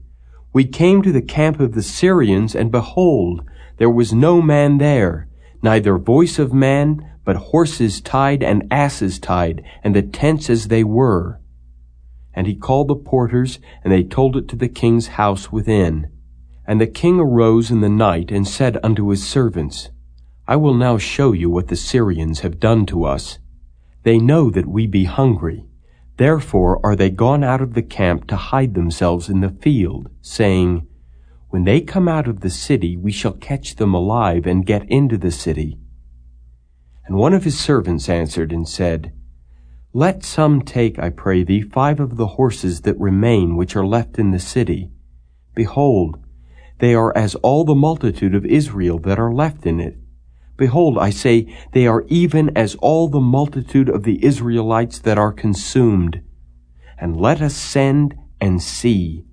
We came to the camp of the Syrians, and behold, there was no man there, neither voice of man, but horses tied and asses tied, and the tents as they were. And he called the porters, and they told it to the king's house within. And the king arose in the night, and said unto his servants, I will now show you what the Syrians have done to us. They know that we be hungry. Therefore are they gone out of the camp to hide themselves in the field, saying, When they come out of the city, we shall catch them alive, and get into the city. And one of his servants answered and said, Let some take, I pray thee, 5 of the horses that remain, which are left in the city. Behold, they are as all the multitude of Israel that are left in it. Behold, I say, they are even as all the multitude of the Israelites that are consumed. And let us send and see.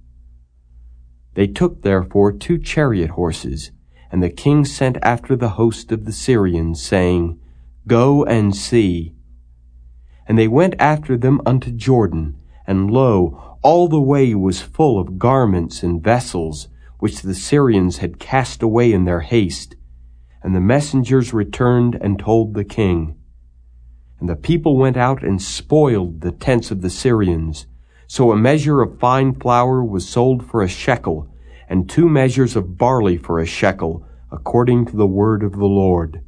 They took therefore 2 chariot horses, And the king sent after the host of the Syrians, saying, Go and see. And they went after them unto Jordan, and lo, all the way was full of garments and vessels, which the Syrians had cast away in their haste. And the messengers returned and told the king. And the people went out and spoiled the tents of the Syrians. So a measure of fine flour was sold for a shekel, and 2 measures of barley for a shekel, according to the word of the Lord.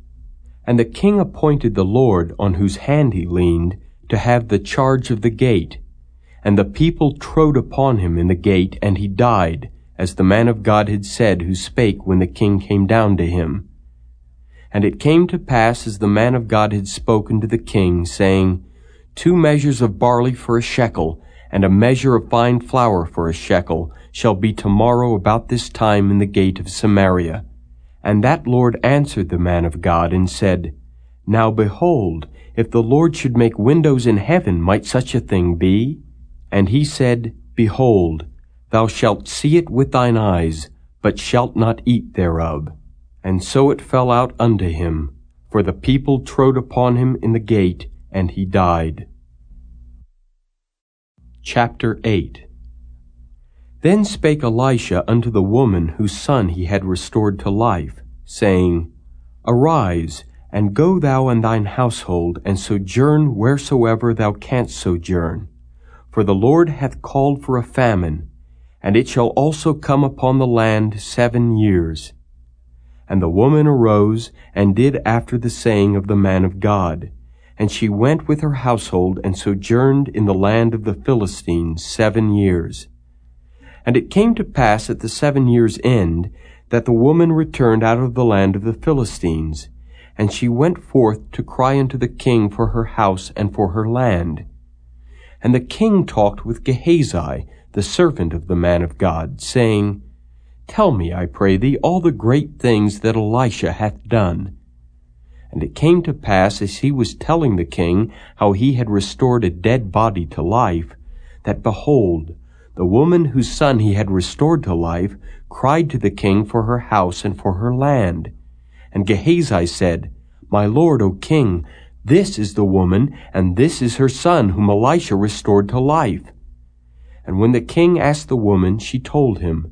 And the king appointed the Lord, on whose hand he leaned, to have the charge of the gate. And the people trode upon him in the gate, and he died, as the man of God had said, who spake when the king came down to him. And it came to pass, as the man of God had spoken to the king, saying, 2 measures of barley for a shekel, and a measure of fine flour for a shekel, shall be tomorrow about this time in the gate of Samaria. And that Lord answered the man of God, and said, Now behold, if the Lord should make windows in heaven, might such a thing be? And he said, Behold, thou shalt see it with thine eyes, but shalt not eat thereof. And so it fell out unto him, for the people trode upon him in the gate, and he died. Chapter 8. Then spake Elisha unto the woman whose son he had restored to life, saying, Arise, and go thou and thine household, and sojourn wheresoever thou canst sojourn. For the Lord hath called for a famine, and it shall also come upon the land 7 years. And the woman arose, and did after the saying of the man of God. And she went with her household, and sojourned in the land of the Philistines 7 years. And it came to pass at the 7 years' end, that the woman returned out of the land of the Philistines. And she went forth to cry unto the king for her house and for her land. And the king talked with Gehazi, the servant of the man of God, saying, Tell me, I pray thee, all the great things that Elisha hath done. And it came to pass, as he was telling the king how he had restored a dead body to life, that behold, the woman whose son he had restored to life cried to the king for her house and for her land. And Gehazi said, My lord, O king, this is the woman, and this is her son, whom Elisha restored to life. And when the king asked the woman, she told him.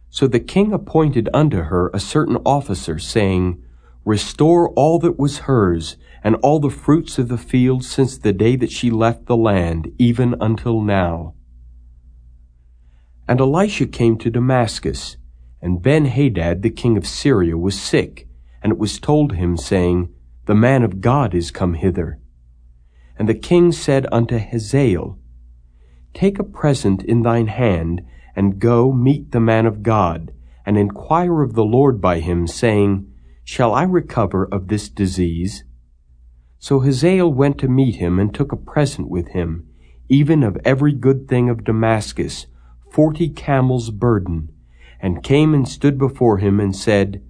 So the king appointed unto her a certain officer, saying, Restore all that was hers, and all the fruits of the field since the day that she left the land, even until now. And Elisha came to Damascus, and Ben-Hadad the king of Syria was sick, and it was told him, saying, The man of God is come hither. And the king said unto Hazael, Take a present in thine hand, and go meet the man of God, and inquire of the Lord by him, saying, Shall I recover of this disease? So Hazael went to meet him, and took a present with him, even of every good thing of Damascus, 40 camels' burden, and came and stood before him, and said,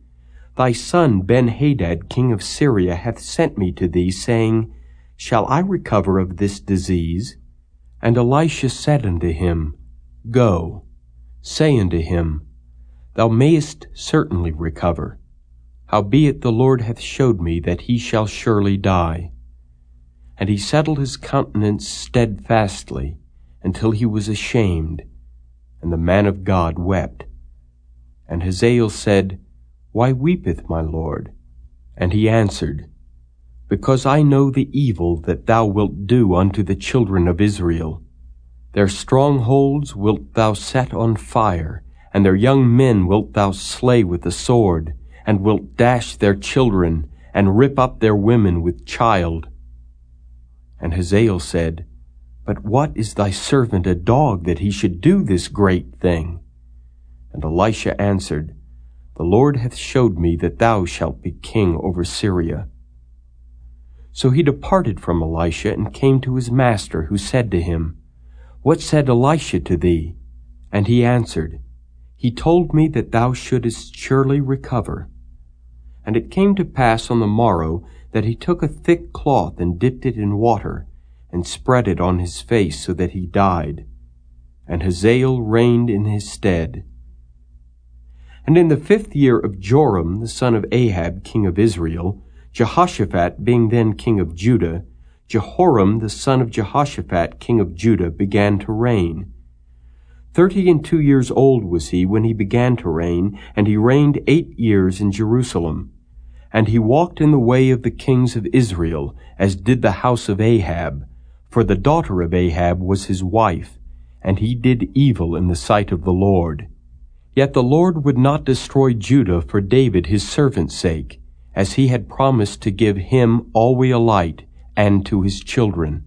Thy son Ben-Hadad king of Syria hath sent me to thee, saying, Shall I recover of this disease? And Elisha said unto him, Go, say unto him, Thou mayest certainly recover. Howbeit the Lord hath showed me that he shall surely die. And he settled his countenance steadfastly, until he was ashamed, and the man of God wept. And Hazael said, Why weepeth my lord? And he answered, Because I know the evil that thou wilt do unto the children of Israel. Their strongholds wilt thou set on fire, and their young men wilt thou slay with the sword, and wilt dash their children, and rip up their women with child. And Hazael said, But what is thy servant a dog, that he should do this great thing? And Elisha answered, The Lord hath showed me that thou shalt be king over Syria. So he departed from Elisha, and came to his master, who said to him, What said Elisha to thee? And he answered, He told me that thou shouldest surely recover. And it came to pass on the morrow that he took a thick cloth and dipped it in water, and spread it on his face, so that he died. And Hazael reigned in his stead. And in the 5th year of Joram the son of Ahab king of Israel, Jehoshaphat being then king of Judah, Jehoram the son of Jehoshaphat king of Judah began to reign. 32 years old was he when he began to reign, and he reigned 8 years in Jerusalem. And he walked in the way of the kings of Israel, as did the house of Ahab, for the daughter of Ahab was his wife, and he did evil in the sight of the Lord. Yet the Lord would not destroy Judah for David his servant's sake, as he had promised to give him always a light, and to his children.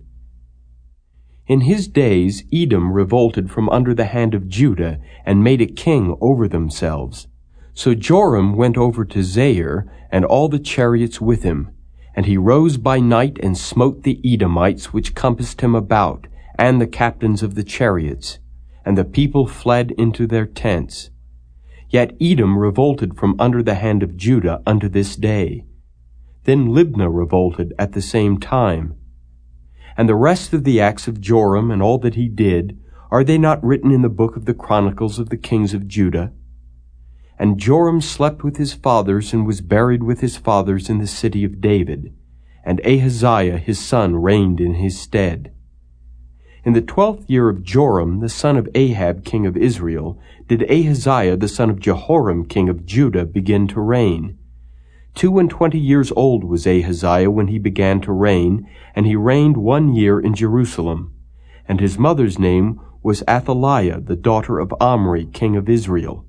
In his days Edom revolted from under the hand of Judah, and made a king over themselves. So Joram went over to Zair, and all the chariots with him. And he rose by night, and smote the Edomites which compassed him about, and the captains of the chariots. And the people fled into their tents. Yet Edom revolted from under the hand of Judah unto this day. Then Libnah revolted at the same time. And the rest of the acts of Joram and all that he did, are they not written in the book of the Chronicles of the kings of Judah? And Joram slept with his fathers, and was buried with his fathers in the city of David. And Ahaziah his son reigned in his stead. In the 12th year of Joram the son of Ahab king of Israel, did Ahaziah the son of Jehoram king of Judah begin to reign. 22 years old was Ahaziah when he began to reign, and he reigned 1 year in Jerusalem. And his mother's name was Athaliah, the daughter of Omri, king of Israel.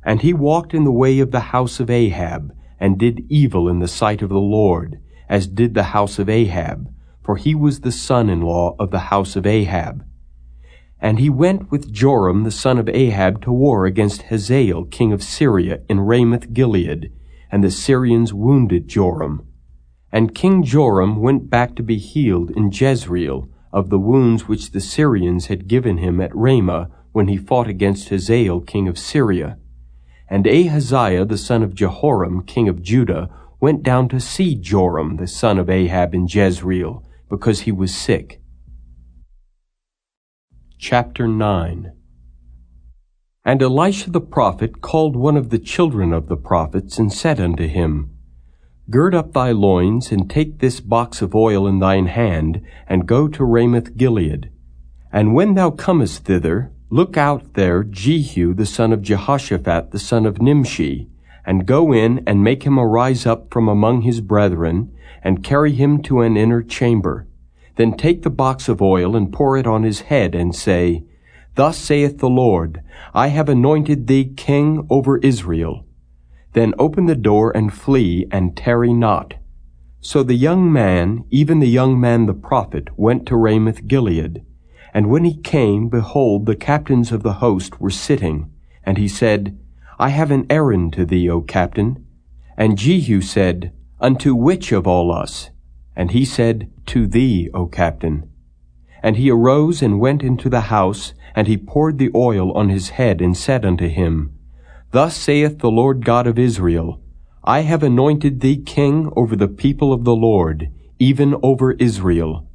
And he walked in the way of the house of Ahab, and did evil in the sight of the Lord, as did the house of Ahab, for he was the son-in-law of the house of Ahab. And he went with Joram the son of Ahab to war against Hazael, king of Syria, in Ramoth-Gilead, and the Syrians wounded Joram. And King Joram went back to be healed in Jezreel of the wounds which the Syrians had given him at Ramah, when he fought against Hazael, king of Syria. And Ahaziah the son of Jehoram, king of Judah, went down to see Joram the son of Ahab in Jezreel, because he was sick. Chapter 9. And Elisha the prophet called one of the children of the prophets, and said unto him, Gird up thy loins, and take this box of oil in thine hand, and go to Ramoth-Gilead. And when thou comest thither, look out there Jehu the son of Jehoshaphat the son of Nimshi, and go in, and make him arise up from among his brethren, and carry him to an inner chamber. Then take the box of oil, and pour it on his head, and say, Thus saith the Lord, I have anointed thee king over Israel. Then open the door, and flee, and tarry not. So the young man, even the young man the prophet, went to Ramoth-Gilead. And when he came, behold, the captains of the host were sitting. And he said, I have an errand to thee, O captain. And Jehu said, Unto which of all us? And he said, To thee, O captain. And he arose and went into the house, and he poured the oil on his head, and said unto him, Thus saith the Lord God of Israel, I have anointed thee king over the people of the Lord, even over Israel.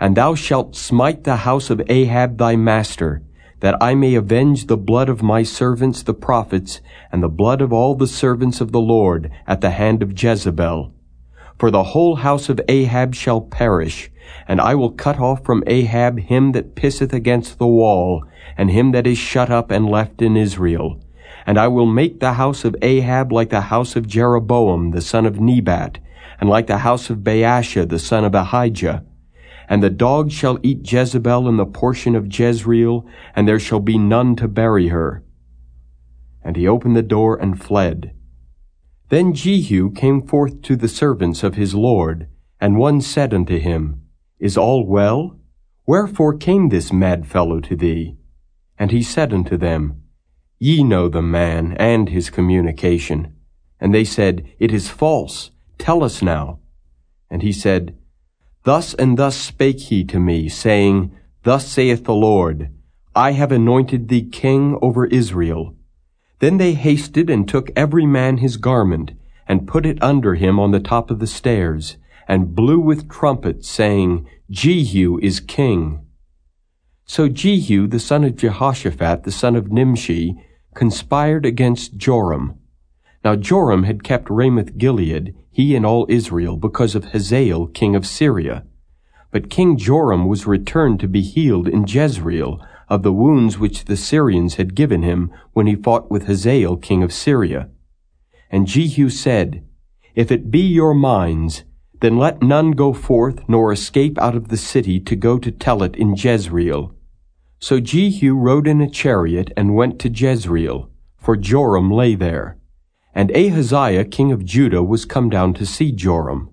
And thou shalt smite the house of Ahab thy master, that I may avenge the blood of my servants the prophets, and the blood of all the servants of the Lord at the hand of Jezebel. For the whole house of Ahab shall perish, and I will cut off from Ahab him that pisseth against the wall, and him that is shut up and left in Israel. And I will make the house of Ahab like the house of Jeroboam the son of Nebat, and like the house of Baasha the son of Ahijah. And the dog shall eat Jezebel in the portion of Jezreel, and there shall be none to bury her. And he opened the door and fled. Then Jehu came forth to the servants of his Lord, and one said unto him, Is all well? Wherefore came this mad fellow to thee? And he said unto them, Ye know the man and his communication. And they said, It is false. Tell us now. And he said, Thus and thus spake he to me, saying, Thus saith the Lord, I have anointed thee king over Israel. Then they hasted and took every man his garment, and put it under him on the top of the stairs, and blew with trumpets, saying, Jehu is king. So Jehu the son of Jehoshaphat the son of Nimshi conspired against Joram. Now Joram had kept Ramoth-Gilead, he and all Israel, because of Hazael king of Syria. But King Joram was returned to be healed in Jezreel of the wounds which the Syrians had given him when he fought with Hazael king of Syria. And Jehu said, If it be your minds, then let none go forth nor escape out of the city to go to tell it in Jezreel. So Jehu rode in a chariot and went to Jezreel, for Joram lay there. And Ahaziah king of Judah was come down to see Joram.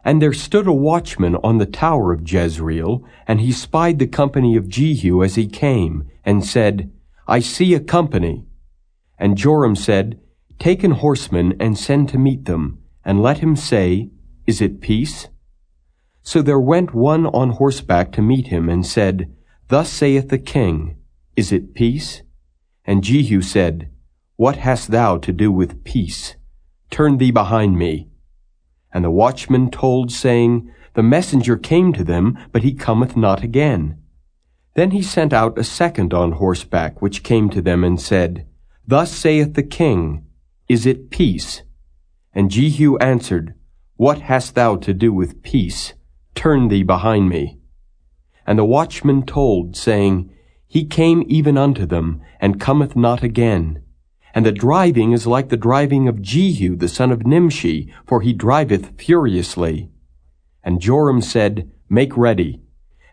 And there stood a watchman on the tower of Jezreel, and he spied the company of Jehu as he came, and said, I see a company. And Joram said, Take an horseman and send to meet them, and let him say, Is it peace? So there went one on horseback to meet him, and said, Thus saith the king, Is it peace? And Jehu said, What hast thou to do with peace? Turn thee behind me. And the watchman told, saying, The messenger came to them, but he cometh not again. Then he sent out a second on horseback, which came to them, and said, Thus saith the king, Is it peace? And Jehu answered, What hast thou to do with peace? Turn thee behind me. And the watchman told, saying, He came even unto them, and cometh not again. And the driving is like the driving of Jehu the son of Nimshi, for he driveth furiously. And Joram said, Make ready.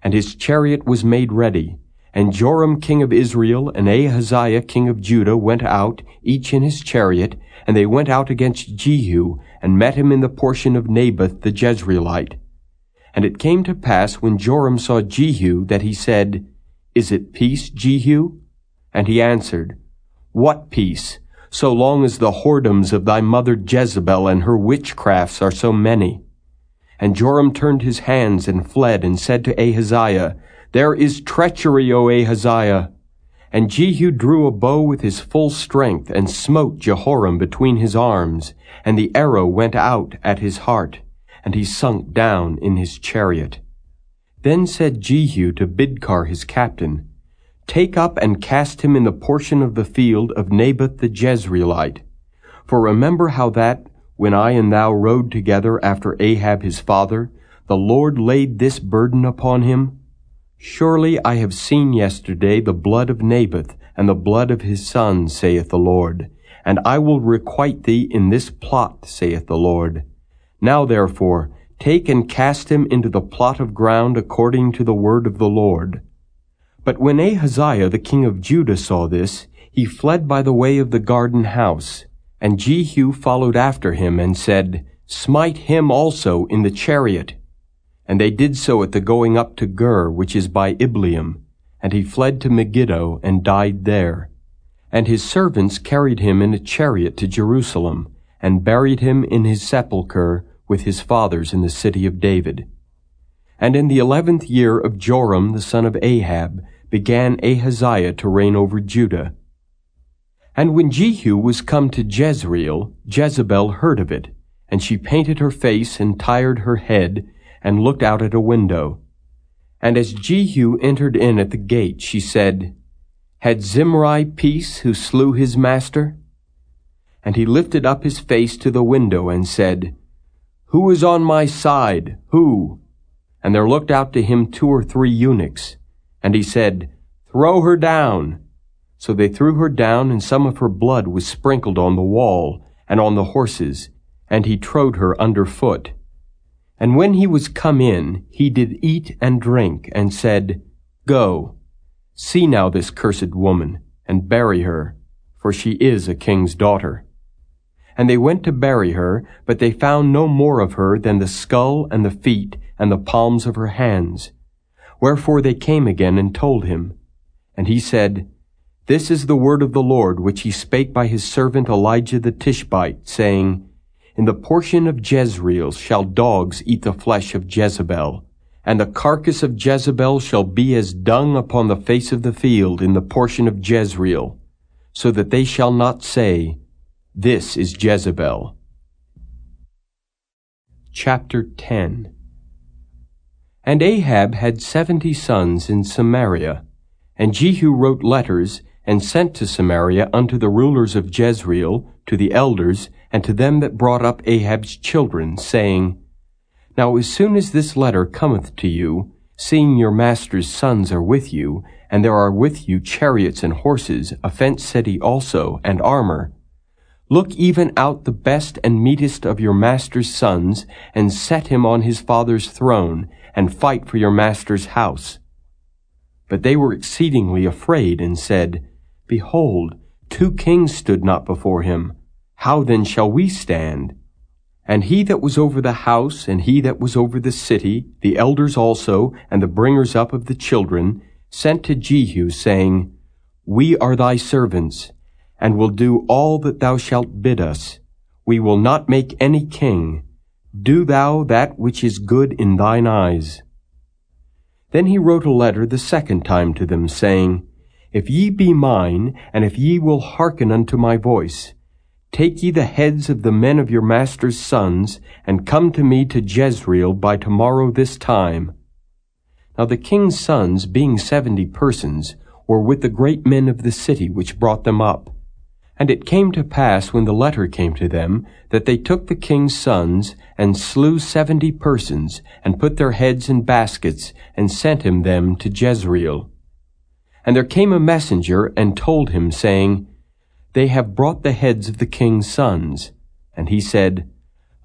And his chariot was made ready. And Joram king of Israel and Ahaziah king of Judah went out, each in his chariot, and they went out against Jehu, and met him in the portion of Naboth the Jezreelite. And it came to pass, when Joram saw Jehu, that he said, Is it peace, Jehu? And he answered, What peace, so long as the whoredoms of thy mother Jezebel and her witchcrafts are so many? And Joram turned his hands and fled, and said to Ahaziah, There is treachery, O Ahaziah. And Jehu drew a bow with his full strength, and smote Jehoram between his arms, and the arrow went out at his heart, and he sunk down in his chariot. Then said Jehu to Bidkar his captain, Take up and cast him in the portion of the field of Naboth the Jezreelite. For remember how that, when I and thou rode together after Ahab his father, the Lord laid this burden upon him. Surely I have seen yesterday the blood of Naboth and the blood of his sons, saith the Lord, and I will requite thee in this plot, saith the Lord. Now therefore, take and cast him into the plot of ground according to the word of the Lord. But when Ahaziah the king of Judah saw this, he fled by the way of the garden house. And Jehu followed after him, and said, Smite him also in the chariot. And they did so at the going up to Gur, which is by Ibleam. And he fled to Megiddo, and died there. And his servants carried him in a chariot to Jerusalem, and buried him in his sepulchre with his fathers in the city of David. And in the 11th year of Joram the son of Ahab began Ahaziah to reign over Judah. And when Jehu was come to Jezreel, Jezebel heard of it, and she painted her face and tired her head, and looked out at a window. And as Jehu entered in at the gate, she said, Had Zimri peace who slew his master? And he lifted up his face to the window and said, Who is on my side? Who? And there looked out to him 2 or 3 eunuchs. And he said, Throw her down. So they threw her down, and some of her blood was sprinkled on the wall, and on the horses, and he trode her under foot. And when he was come in, he did eat and drink, and said, Go, see now this cursed woman, and bury her, for she is a king's daughter. And they went to bury her, but they found no more of her than the skull and the feet and the palms of her hands. Wherefore they came again and told him. And he said, This is the word of the Lord, which he spake by his servant Elijah the Tishbite, saying, In the portion of Jezreel shall dogs eat the flesh of Jezebel, and the carcass of Jezebel shall be as dung upon the face of the field in the portion of Jezreel, so that they shall not say, This is Jezebel. Chapter 10. And Ahab had 70 sons in Samaria, and Jehu wrote letters, and sent to Samaria unto the rulers of Jezreel, to the elders, and to them that brought up Ahab's children, saying, Now as soon as this letter cometh to you, seeing your master's sons are with you, and there are with you chariots and horses, a fenced city also, and armor, look even out the best and meetest of your master's sons, and set him on his father's throne, and fight for your master's house. But they were exceedingly afraid, and said, Behold, 2 kings stood not before him. How then shall we stand? And he that was over the house, and he that was over the city, the elders also, and the bringers up of the children, sent to Jehu, saying, We are thy servants, and will do all that thou shalt bid us. We will not make any king. Do thou that which is good in thine eyes. Then he wrote a letter the second time to them, saying, If ye be mine, and if ye will hearken unto my voice, take ye the heads of the men of your master's sons, and come to me to Jezreel by tomorrow this time. Now the king's sons, being 70 persons, were with the great men of the city which brought them up. And it came to pass, when the letter came to them, that they took the king's sons, and slew 70 persons, and put their heads in baskets, and sent him them to Jezreel. And there came a messenger, and told him, saying, They have brought the heads of the king's sons. And he said,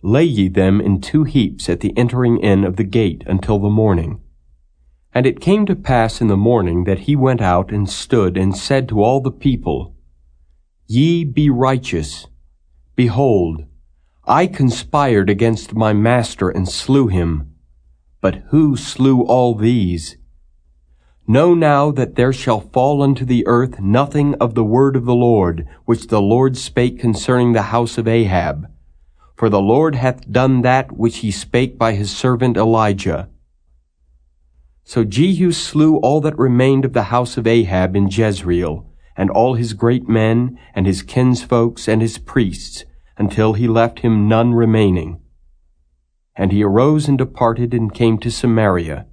Lay ye them in 2 heaps at the entering in of the gate until the morning. And it came to pass in the morning that he went out and stood, and said to all the people, Ye be righteous. Behold, I conspired against my master and slew him. But who slew all these? Know now that there shall fall unto the earth nothing of the word of the Lord, which the Lord spake concerning the house of Ahab. For the Lord hath done that which he spake by his servant Elijah. So Jehu slew all that remained of the house of Ahab in Jezreel, and all his great men, and his kinsfolks, and his priests, until he left him none remaining. And he arose and departed, and came to Samaria.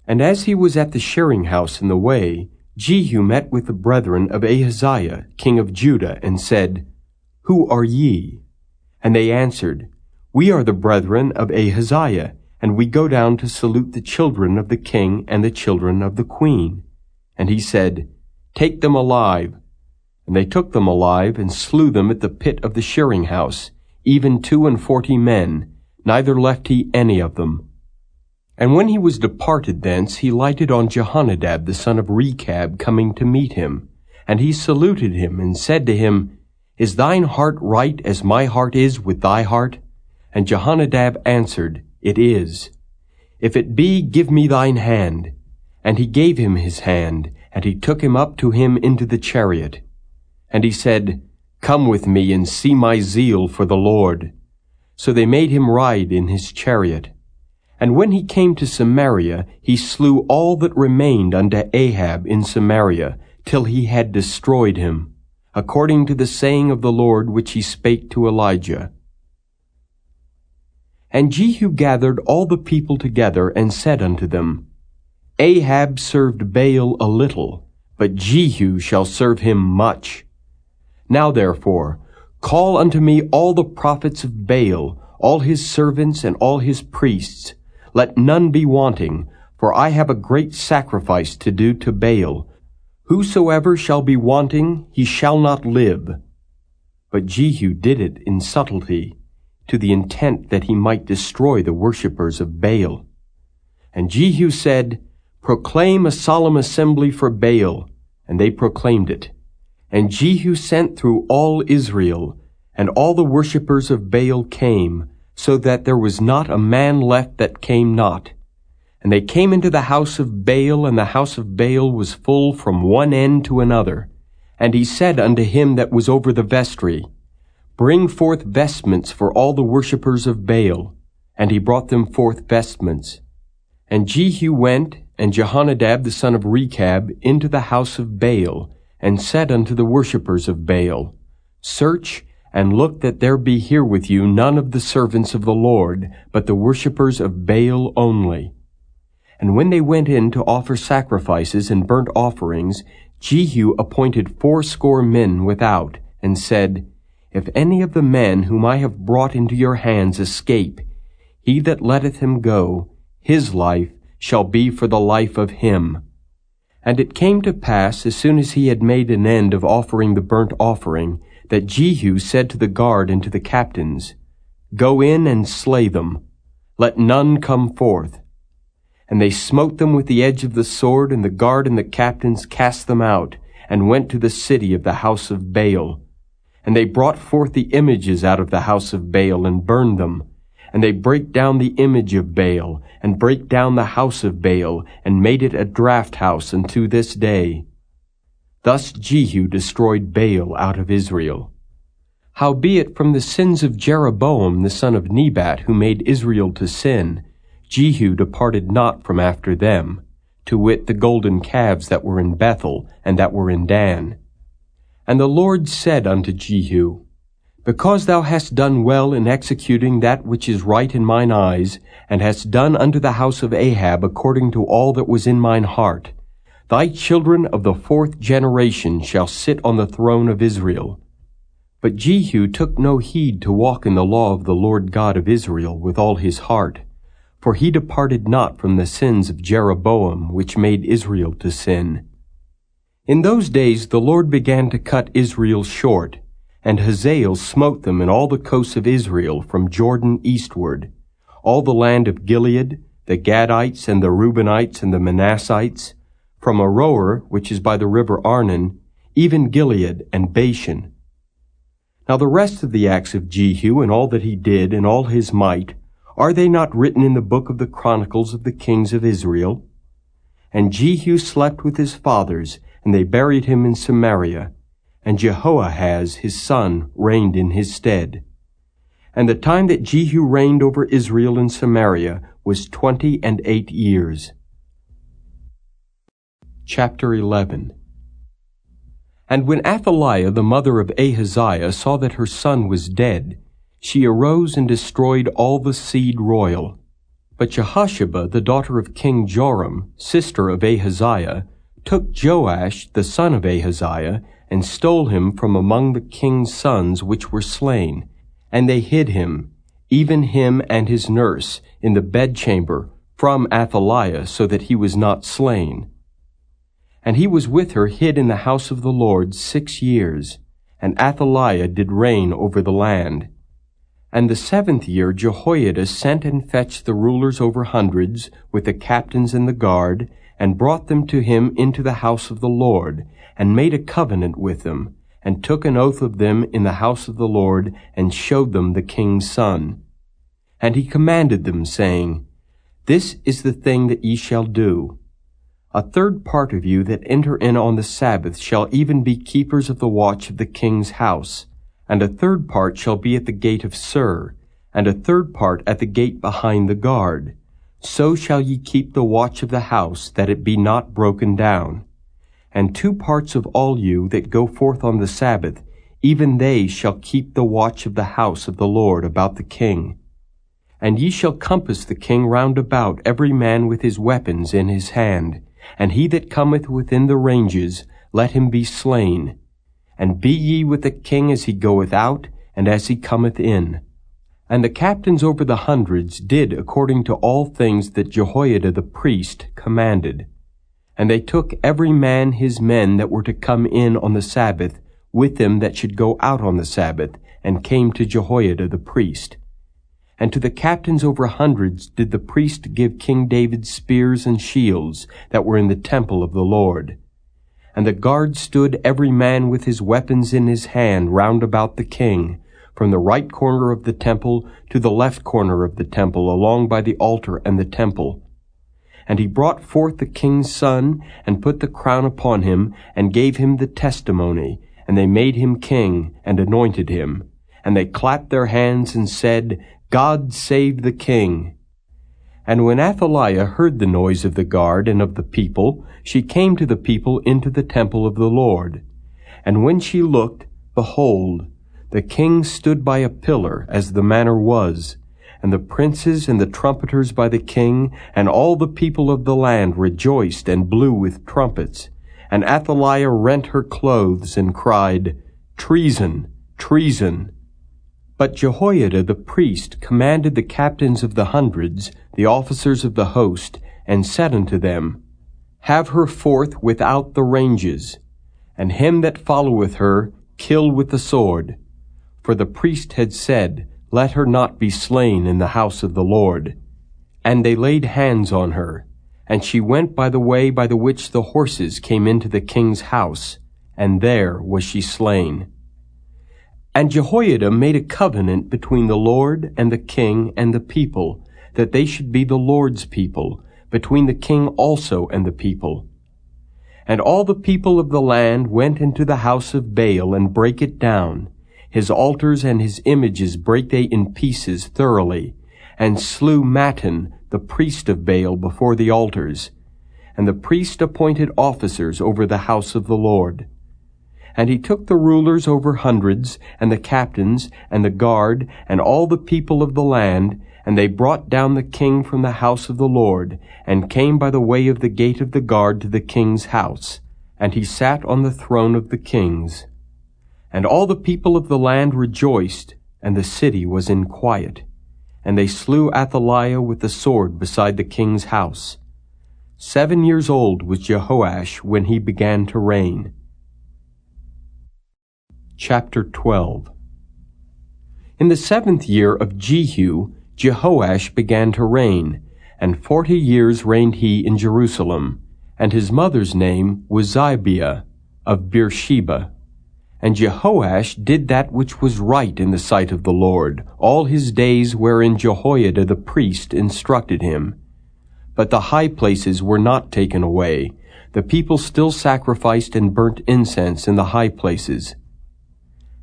And as he was at the shearing house in the way, Jehu met with the brethren of Ahaziah, king of Judah, and said, Who are ye? And they answered, We are the brethren of Ahaziah, and we go down to salute the children of the king and the children of the queen. And he said, Take them alive. And they took them alive, and slew them at the pit of the shearing house, even 42 men, neither left he any of them. And when he was departed thence, he lighted on Jehonadab the son of Rechab, coming to meet him. And he saluted him, and said to him, Is thine heart right as my heart is with thy heart? And Jehonadab answered, It is. If it be, give me thine hand. And he gave him his hand, and he took him up to him into the chariot. And he said, Come with me, and see my zeal for the Lord. So they made him ride in his chariot. And when he came to Samaria, he slew all that remained unto Ahab in Samaria, till he had destroyed him, according to the saying of the Lord which he spake to Elijah. And Jehu gathered all the people together, and said unto them, Ahab served Baal a little, but Jehu shall serve him much. Now therefore, call unto me all the prophets of Baal, all his servants and all his priests. Let none be wanting, for I have a great sacrifice to do to Baal. Whosoever shall be wanting, he shall not live. But Jehu did it in subtlety, to the intent that he might destroy the worshippers of Baal. And Jehu said, Proclaim a solemn assembly for Baal. And they proclaimed it. And Jehu sent through all Israel, and all the worshippers of Baal came, so that there was not a man left that came not. And they came into the house of Baal, and the house of Baal was full from one end to another. And he said unto him that was over the vestry, Bring forth vestments for all the worshippers of Baal. And he brought them forth vestments. And Jehu went, and Jehonadab the son of Rechab, into the house of Baal, and said unto the worshippers of Baal, Search, and look that there be here with you none of the servants of the Lord, but the worshippers of Baal only. And when they went in to offer sacrifices and burnt offerings, Jehu appointed 80 men without, and said, If any of the men whom I have brought into your hands escape, he that letteth him go, his life shall be for the life of him. And it came to pass, as soon as he had made an end of offering the burnt offering, that Jehu said to the guard and to the captains, Go in and slay them. Let none come forth. And they smote them with the edge of the sword, and the guard and the captains cast them out, and went to the city of the house of Baal. And they brought forth the images out of the house of Baal, and burned them. And they brake down the image of Baal, and brake down the house of Baal, and made it a draught house unto this day. Thus Jehu destroyed Baal out of Israel. Howbeit from the sins of Jeroboam the son of Nebat, who made Israel to sin, Jehu departed not from after them, to wit the golden calves that were in Bethel, and that were in Dan. And the Lord said unto Jehu, Because thou hast done well in executing that which is right in mine eyes, and hast done unto the house of Ahab according to all that was in mine heart, thy children of the 4th generation shall sit on the throne of Israel. But Jehu took no heed to walk in the law of the Lord God of Israel with all his heart, for he departed not from the sins of Jeroboam, which made Israel to sin. In those days the Lord began to cut Israel short, and Hazael smote them in all the coasts of Israel from Jordan eastward, all the land of Gilead, the Gadites and the Reubenites and the Manassites, from Aroer, which is by the river Arnon, even Gilead and Bashan. Now the rest of the acts of Jehu, and all that he did, and all his might, are they not written in the book of the Chronicles of the kings of Israel? And Jehu slept with his fathers, and they buried him in Samaria, and Jehoahaz his son reigned in his stead. And the time that Jehu reigned over Israel in Samaria was 28 years. Chapter 11. And when Athaliah the mother of Ahaziah saw that her son was dead, she arose and destroyed all the seed royal. But Jehosheba, the daughter of King Joram, sister of Ahaziah, took Joash the son of Ahaziah, and stole him from among the king's sons which were slain. And they hid him, even him and his nurse, in the bedchamber, from Athaliah, so that he was not slain. And he was with her hid in the house of the Lord 6 years, and Athaliah did reign over the land. And the 7th year Jehoiada sent and fetched the rulers over hundreds, with the captains and the guard, and brought them to him into the house of the Lord, and made a covenant with them, and took an oath of them in the house of the Lord, and showed them the king's son. And he commanded them, saying, This is the thing that ye shall do. A 1/3 part of you that enter in on the Sabbath shall even be keepers of the watch of the king's house, and a 1/3 part shall be at the gate of Sur, and a 1/3 part at the gate behind the guard. So shall ye keep the watch of the house, that it be not broken down. And 2 parts of all you that go forth on the Sabbath, even they shall keep the watch of the house of the Lord about the king. And ye shall compass the king round about, every man with his weapons in his hand, and he that cometh within the ranges, let him be slain. And be ye with the king as he goeth out, and as he cometh in. And the captains over the hundreds did according to all things that Jehoiada the priest commanded. And they took every man his men that were to come in on the Sabbath, with them that should go out on the Sabbath, and came to Jehoiada the priest. And to the captains over hundreds did the priest give King David spears and shields that were in the temple of the Lord. And the guard stood every man with his weapons in his hand round about the king, from the right corner of the temple to the left corner of the temple, along by the altar and the temple. And he brought forth the king's son, and put the crown upon him, and gave him the testimony, and they made him king, and anointed him. And they clapped their hands, and said, God save the king. And when Athaliah heard the noise of the guard and of the people, she came to the people into the temple of the Lord. And when she looked, behold, the king stood by a pillar, as the manner was, and the princes and the trumpeters by the king, and all the people of the land rejoiced and blew with trumpets. And Athaliah rent her clothes and cried, "Treason! Treason!" But Jehoiada the priest commanded the captains of the hundreds, the officers of the host, and said unto them, Have her forth without the ranges, and him that followeth her kill with the sword. For the priest had said, Let her not be slain in the house of the Lord. And they laid hands on her, and she went by the way by the which the horses came into the king's house, and there was she slain. And Jehoiada made a covenant between the Lord and the king and the people, that they should be the Lord's people, between the king also and the people. And all the people of the land went into the house of Baal and brake it down. His altars and his images brake they in pieces thoroughly, and slew Mattan, the priest of Baal, before the altars. And the priest appointed officers over the house of the Lord. And he took the rulers over hundreds, and the captains, and the guard, and all the people of the land, and they brought down the king from the house of the Lord, and came by the way of the gate of the guard to the king's house. And he sat on the throne of the kings. And all the people of the land rejoiced, and the city was in quiet. And they slew Athaliah with the sword beside the king's house. 7 years old was Jehoash when he began to reign. Chapter 12. In the 7th year of Jehu, Jehoash began to reign, and 40 years reigned he in Jerusalem, and his mother's name was Zibiah of Beersheba. And Jehoash did that which was right in the sight of the Lord, all his days wherein Jehoiada the priest instructed him. But the high places were not taken away. The people still sacrificed and burnt incense in the high places.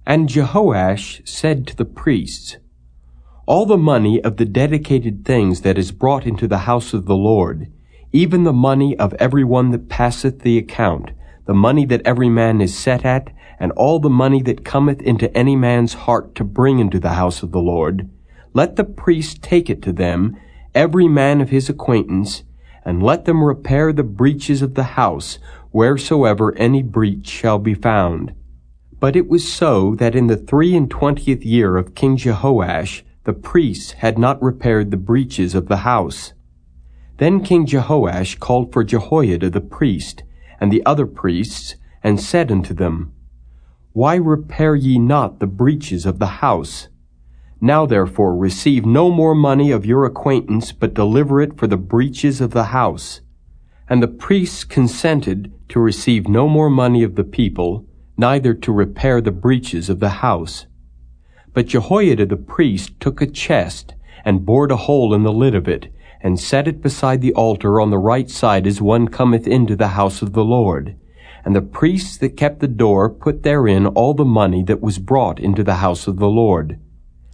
And Jehoash said to the priests, All the money of the dedicated things that is brought into the house of the Lord, even the money of every one that passeth the account, the money that every man is set at, and all the money that cometh into any man's heart to bring into the house of the Lord, let the priest take it to them, every man of his acquaintance, and let them repair the breaches of the house, wheresoever any breach shall be found. But it was so that in the 23 year of King Jehoash, the priests had not repaired the breaches of the house. Then King Jehoash called for Jehoiada the priest, and the other priests, and said unto them, Why repair ye not the breaches of the house? Now therefore receive no more money of your acquaintance, but deliver it for the breaches of the house. And the priests consented to receive no more money of the people, neither to repair the breaches of the house. But Jehoiada the priest took a chest, and bored a hole in the lid of it, and set it beside the altar on the right side as one cometh into the house of the Lord. And the priests that kept the door put therein all the money that was brought into the house of the Lord.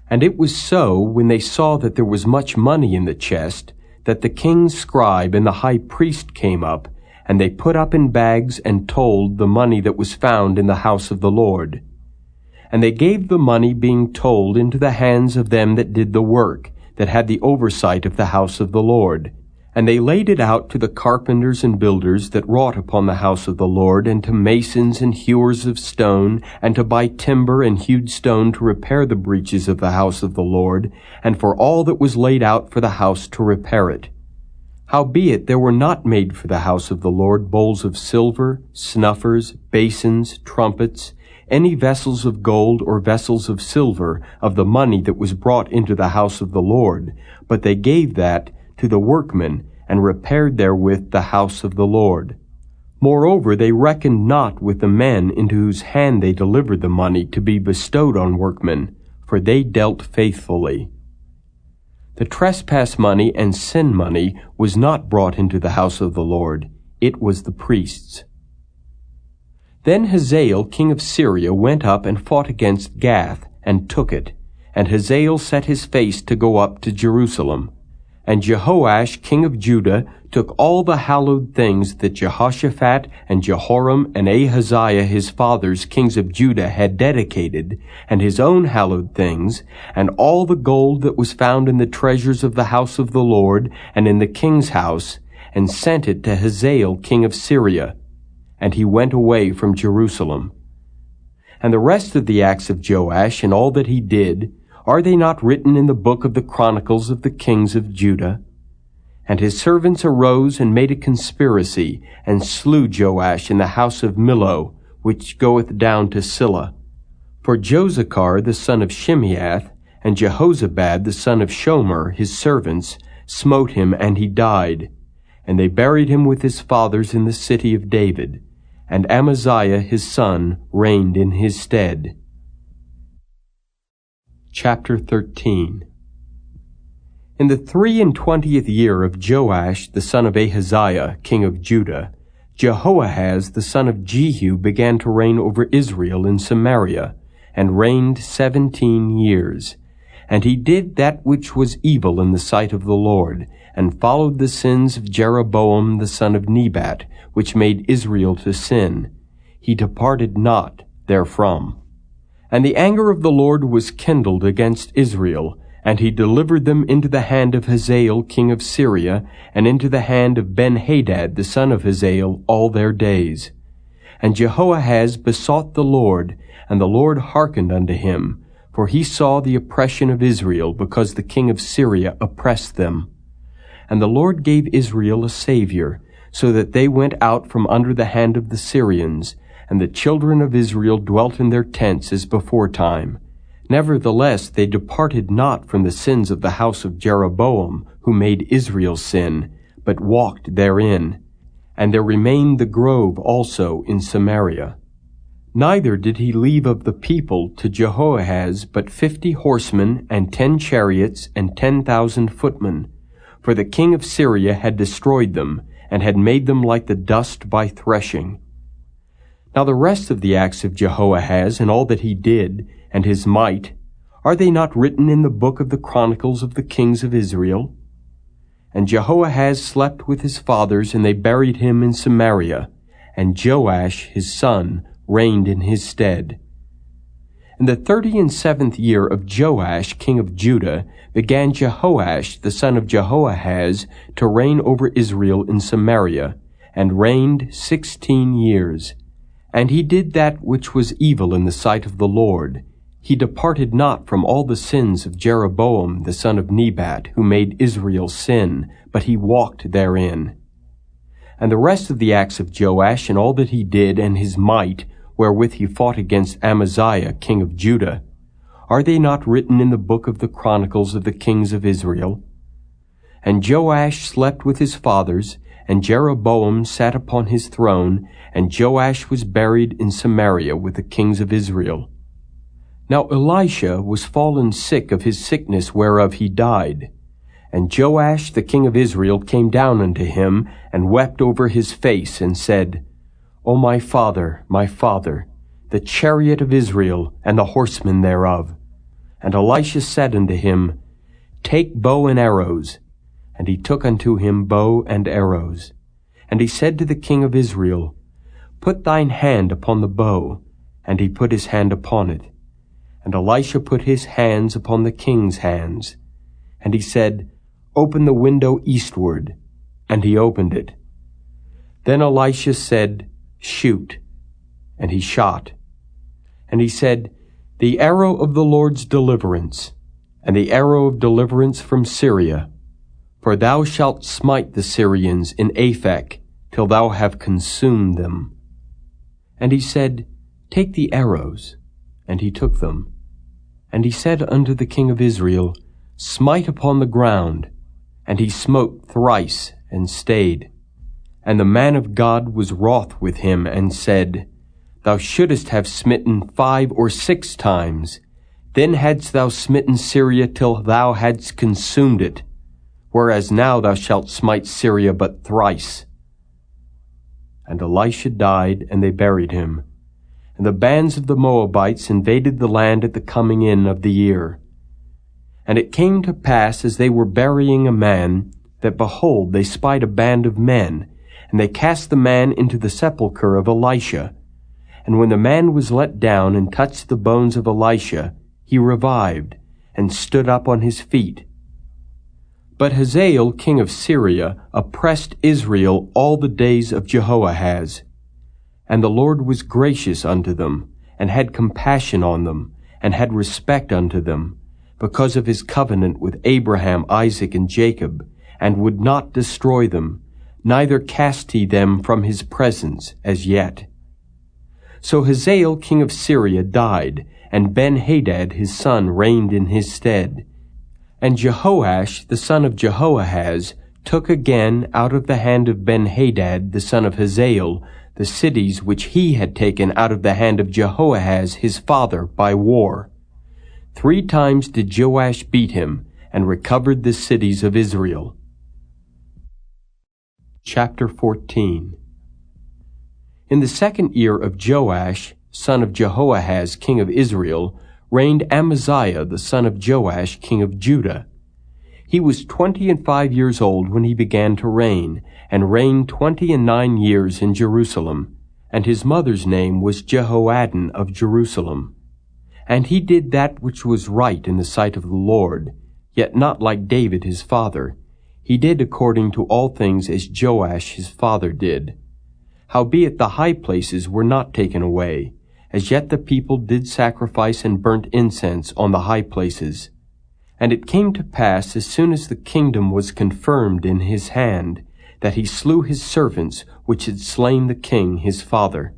And it was so, when they saw that there was much money in the chest, that the king's scribe and the high priest came up, and they put up in bags and told the money that was found in the house of the Lord. And they gave the money being told into the hands of them that did the work, that had the oversight of the house of the Lord. And they laid it out to the carpenters and builders that wrought upon the house of the Lord, and to masons and hewers of stone, and to buy timber and hewed stone to repair the breaches of the house of the Lord, and for all that was laid out for the house to repair it. Howbeit there were not made for the house of the Lord bowls of silver, snuffers, basins, trumpets, any vessels of gold or vessels of silver of the money that was brought into the house of the Lord, but they gave that to the workmen, and repaired therewith the house of the Lord. Moreover, they reckoned not with the men into whose hand they delivered the money to be bestowed on workmen, for they dealt faithfully. The trespass money and sin money was not brought into the house of the Lord. It was the priests. Then Hazael king of Syria went up and fought against Gath, and took it. And Hazael set his face to go up to Jerusalem. And Jehoash king of Judah took all the hallowed things that Jehoshaphat and Jehoram and Ahaziah his fathers kings of Judah had dedicated, and his own hallowed things, and all the gold that was found in the treasures of the house of the Lord and in the king's house, and sent it to Hazael king of Syria. and he went away from Jerusalem. And the rest of the acts of Joash and all that he did, are they not written in the book of the Chronicles of the kings of Judah? And his servants arose and made a conspiracy, and slew Joash in the house of Millo, which goeth down to Silla. For Josachar the son of Shimeath, and Jehozabad the son of Shomer, his servants, smote him, and he died. And they buried him with his fathers in the city of David. And Amaziah his son reigned in his stead. Chapter 13. In the 23 year of Joash the son of Ahaziah, king of Judah, Jehoahaz the son of Jehu began to reign over Israel in Samaria, and reigned 17 years. And he did that which was evil in the sight of the Lord, and followed the sins of Jeroboam the son of Nebat, which made Israel to sin. He departed not therefrom. And the anger of the Lord was kindled against Israel, and he delivered them into the hand of Hazael king of Syria, and into the hand of Ben-Hadad the son of Hazael all their days. And Jehoahaz besought the Lord, and the Lord hearkened unto him, for he saw the oppression of Israel, because the king of Syria oppressed them. And the Lord gave Israel a Savior, so that they went out from under the hand of the Syrians, and the children of Israel dwelt in their tents as beforetime. Nevertheless they departed not from the sins of the house of Jeroboam, who made Israel sin, but walked therein. And there remained the grove also in Samaria. Neither did he leave of the people to Jehoahaz but 50 horsemen, and 10 chariots, and 10,000 footmen. For the king of Syria had destroyed them, and had made them like the dust by threshing. Now the rest of the acts of Jehoahaz, and all that he did, and his might, are they not written in the book of the Chronicles of the kings of Israel? And Jehoahaz slept with his fathers, and they buried him in Samaria, and Joash his son reigned in his stead. In the 37th year of Joash king of Judah began Jehoash the son of Jehoahaz to reign over Israel in Samaria, and reigned 16 years. And he did that which was evil in the sight of the Lord. He departed not from all the sins of Jeroboam the son of Nebat, who made Israel sin, but he walked therein. And the rest of the acts of Joash, and all that he did, and his might, wherewith he fought against Amaziah king of Judah, are they not written in the book of the Chronicles of the kings of Israel? And Joash slept with his fathers, and Jeroboam sat upon his throne, and Joash was buried in Samaria with the kings of Israel. Now Elisha was fallen sick of his sickness whereof he died. And Joash the king of Israel came down unto him, and wept over his face, and said, O my father, the chariot of Israel, and the horsemen thereof. And Elisha said unto him, Take bow and arrows. And he took unto him bow and arrows. And he said to the king of Israel, Put thine hand upon the bow. And he put his hand upon it. And Elisha put his hands upon the king's hands. And he said, Open the window eastward. And he opened it. Then Elisha said, Shoot. And he shot. And he said, The arrow of the Lord's deliverance, and the arrow of deliverance from Syria. For thou shalt smite the Syrians in Aphek, till thou have consumed them. And he said, Take the arrows. And he took them. And he said unto the king of Israel, Smite upon the ground. And he smote thrice, and stayed. And the man of God was wroth with him, and said, Thou shouldest have smitten 5 or 6 times. Then hadst thou smitten Syria till thou hadst consumed it. Whereas now thou shalt smite Syria but thrice. And Elisha died, and they buried him. And the bands of the Moabites invaded the land at the coming in of the year. And it came to pass, as they were burying a man, that behold, they spied a band of men, and they cast the man into the sepulchre of Elisha. And when the man was let down and touched the bones of Elisha, he revived, and stood up on his feet. But Hazael king of Syria oppressed Israel all the days of Jehoahaz. And the Lord was gracious unto them, and had compassion on them, and had respect unto them, because of his covenant with Abraham, Isaac, and Jacob, and would not destroy them, neither cast he them from his presence as yet. So Hazael king of Syria died, and Ben-Hadad his son reigned in his stead. And Jehoash the son of Jehoahaz took again out of the hand of Ben-Hadad the son of Hazael the cities which he had taken out of the hand of Jehoahaz his father by war. 3 times did Joash beat him, and recovered the cities of Israel. Chapter 14. In the 2nd year of Joash, son of Jehoahaz, king of Israel, reigned Amaziah the son of Joash, king of Judah. He was 25 years old when he began to reign, and reigned 29 years in Jerusalem. And his mother's name was Jehoaddan of Jerusalem. And he did that which was right in the sight of the Lord, yet not like David his father. He did according to all things as Joash his father did. Howbeit the high places were not taken away. As yet the people did sacrifice and burnt incense on the high places. And it came to pass, as soon as the kingdom was confirmed in his hand, that he slew his servants which had slain the king his father.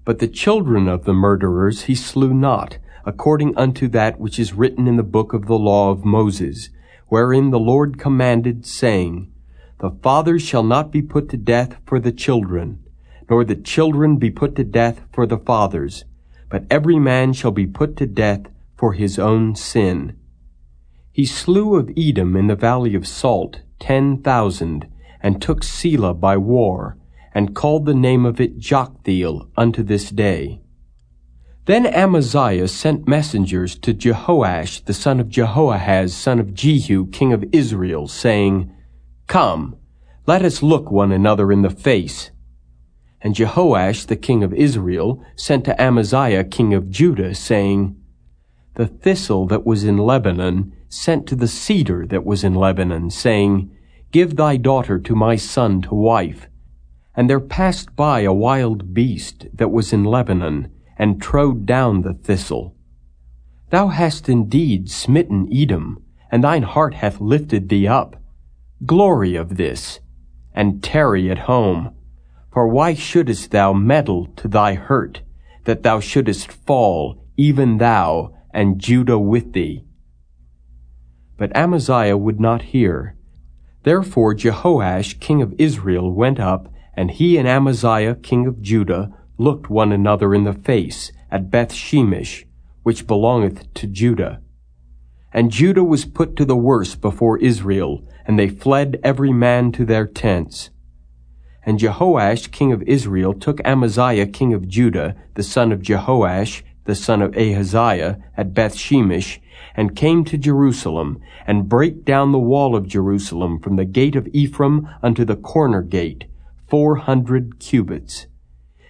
But the children of the murderers he slew not, according unto that which is written in the book of the law of Moses, wherein the Lord commanded, saying, The fathers shall not be put to death for the children, nor the children be put to death for the fathers, but every man shall be put to death for his own sin. He slew of Edom in the valley of Salt 10,000, and took Selah by war, and called the name of it Joktheel unto this day. Then Amaziah sent messengers to Jehoash the son of Jehoahaz, son of Jehu, king of Israel, saying, Come, let us look one another in the face. And Jehoash the king of Israel sent to Amaziah king of Judah, saying, The thistle that was in Lebanon sent to the cedar that was in Lebanon, saying, Give thy daughter to my son to wife. And there passed by a wild beast that was in Lebanon, and trode down the thistle. Thou hast indeed smitten Edom, and thine heart hath lifted thee up. Glory of this, and tarry at home. For why shouldest thou meddle to thy hurt, that thou shouldest fall, even thou, and Judah with thee? But Amaziah would not hear. Therefore Jehoash king of Israel went up, and he and Amaziah king of Judah looked one another in the face at Beth-shemesh, which belongeth to Judah. And Judah was put to the worse before Israel, and they fled every man to their tents. And Jehoash king of Israel took Amaziah king of Judah, the son of Jehoash, the son of Ahaziah, at Beth-shemesh, and came to Jerusalem, and brake down the wall of Jerusalem from the gate of Ephraim unto the corner gate, 400 cubits.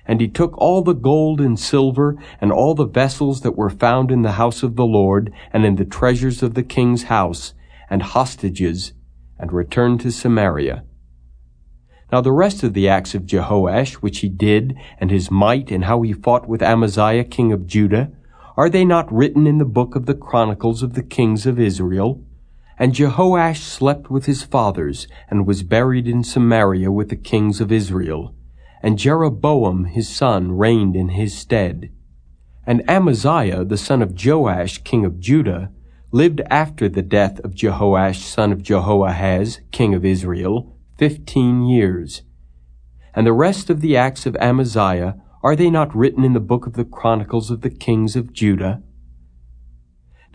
And he took all the gold and silver, and all the vessels that were found in the house of the Lord, and in the treasures of the king's house, and hostages, and returned to Samaria. Now the rest of the acts of Jehoash, which he did, and his might, and how he fought with Amaziah king of Judah, are they not written in the book of the Chronicles of the kings of Israel? And Jehoash slept with his fathers, and was buried in Samaria with the kings of Israel. And Jeroboam his son reigned in his stead. And Amaziah the son of Joash king of Judah lived after the death of Jehoash son of Jehoahaz king of Israel 15 years. And the rest of the acts of Amaziah, are they not written in the book of the Chronicles of the kings of Judah?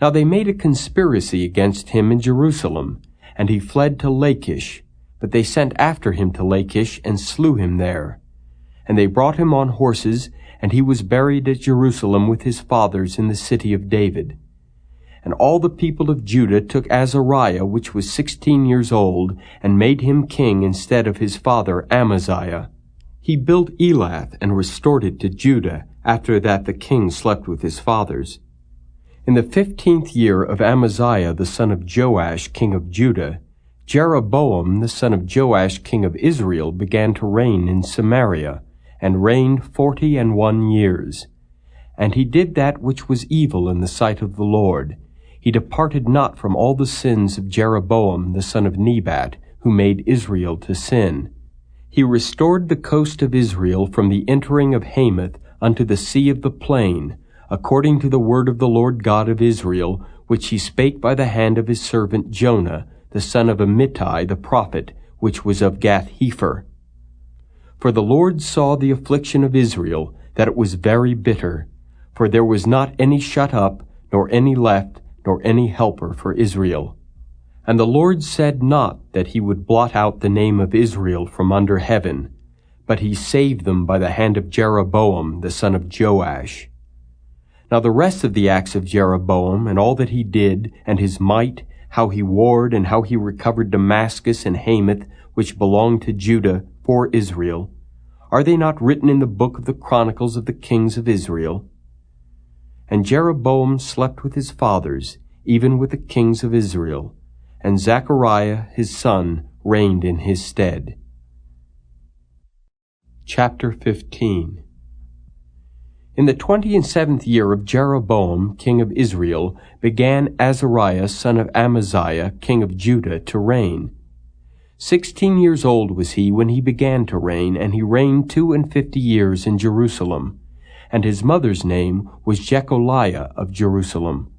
Now they made a conspiracy against him in Jerusalem, and he fled to Lachish, but they sent after him to Lachish, and slew him there. And they brought him on horses, and he was buried at Jerusalem with his fathers in the city of David. And all the people of Judah took Azariah, which was 16 years old, and made him king instead of his father Amaziah. He built Elath, and restored it to Judah, after that the king slept with his fathers. In the 15th year of Amaziah the son of Joash king of Judah, Jeroboam the son of Joash king of Israel began to reign in Samaria, and reigned 41 years. And he did that which was evil in the sight of the Lord. He departed not from all the sins of Jeroboam the son of Nebat, who made Israel to sin. He restored the coast of Israel from the entering of Hamath unto the sea of the plain, according to the word of the Lord God of Israel, which he spake by the hand of his servant Jonah, the son of Amittai the prophet, which was of Gath-hepher. For the Lord saw the affliction of Israel, that it was very bitter, for there was not any shut up, nor any left, nor any helper for Israel. And the Lord said not that he would blot out the name of Israel from under heaven, but he saved them by the hand of Jeroboam the son of Joash. Now the rest of the acts of Jeroboam, and all that he did, and his might, how he warred, and how he recovered Damascus and Hamath, which belonged to Judah, for Israel, are they not written in the book of the Chronicles of the kings of Israel? And Jeroboam slept with his fathers, even with the kings of Israel, and Zechariah his son reigned in his stead. Chapter 15. In the 27th year of Jeroboam king of Israel began Azariah son of Amaziah king of Judah to reign. 16 years old was he when he began to reign, and he reigned 52 years in Jerusalem. And his mother's name was Jecholiah of Jerusalem.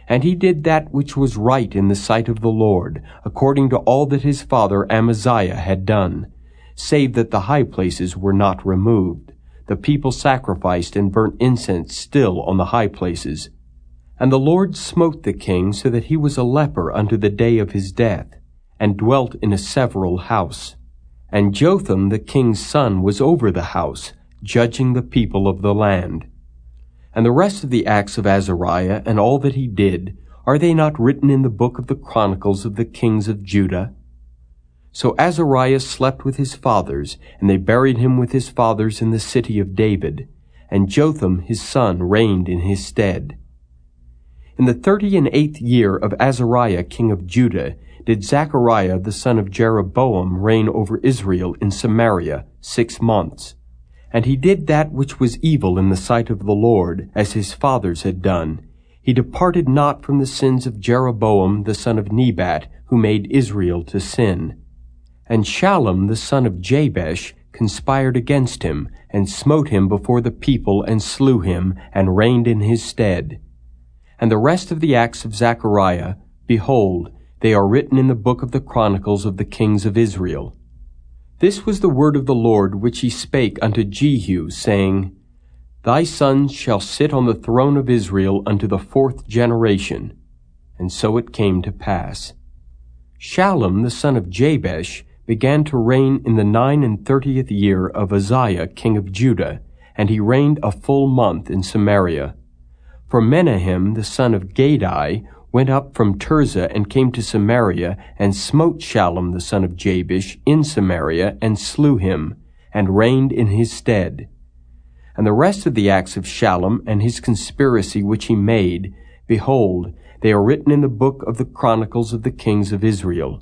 And he did that which was right in the sight of the Lord, according to all that his father Amaziah had done, save that the high places were not removed. The people sacrificed and burnt incense still on the high places. And the Lord smote the king so that he was a leper unto the day of his death, and dwelt in a several house. And Jotham the king's son was over the house, judging the people of the land. And the rest of the acts of Azariah, and all that he did, are they not written in the book of the Chronicles of the kings of Judah? So Azariah slept with his fathers, and they buried him with his fathers in the city of David, and Jotham his son reigned in his stead. In the 38th year of Azariah king of Judah did Zechariah the son of Jeroboam reign over Israel in Samaria 6 months. And he did that which was evil in the sight of the Lord, as his fathers had done. He departed not from the sins of Jeroboam the son of Nebat, who made Israel to sin. And Shallum the son of Jabesh conspired against him, and smote him before the people, and slew him, and reigned in his stead. And the rest of the acts of Zechariah, behold, they are written in the book of the Chronicles of the kings of Israel. This was the word of the Lord which he spake unto Jehu, saying, Thy sons shall sit on the throne of Israel unto the 4th generation. And so it came to pass. Shallum the son of Jabesh began to reign in the 39th year of Uzziah king of Judah, and he reigned a full month in Samaria. For Menahem the son of Gadai went up from Tirzah and came to Samaria, and smote Shallum the son of Jabesh in Samaria, and slew him, and reigned in his stead. And the rest of the acts of Shallum, and his conspiracy which he made, behold, they are written in the book of the Chronicles of the kings of Israel.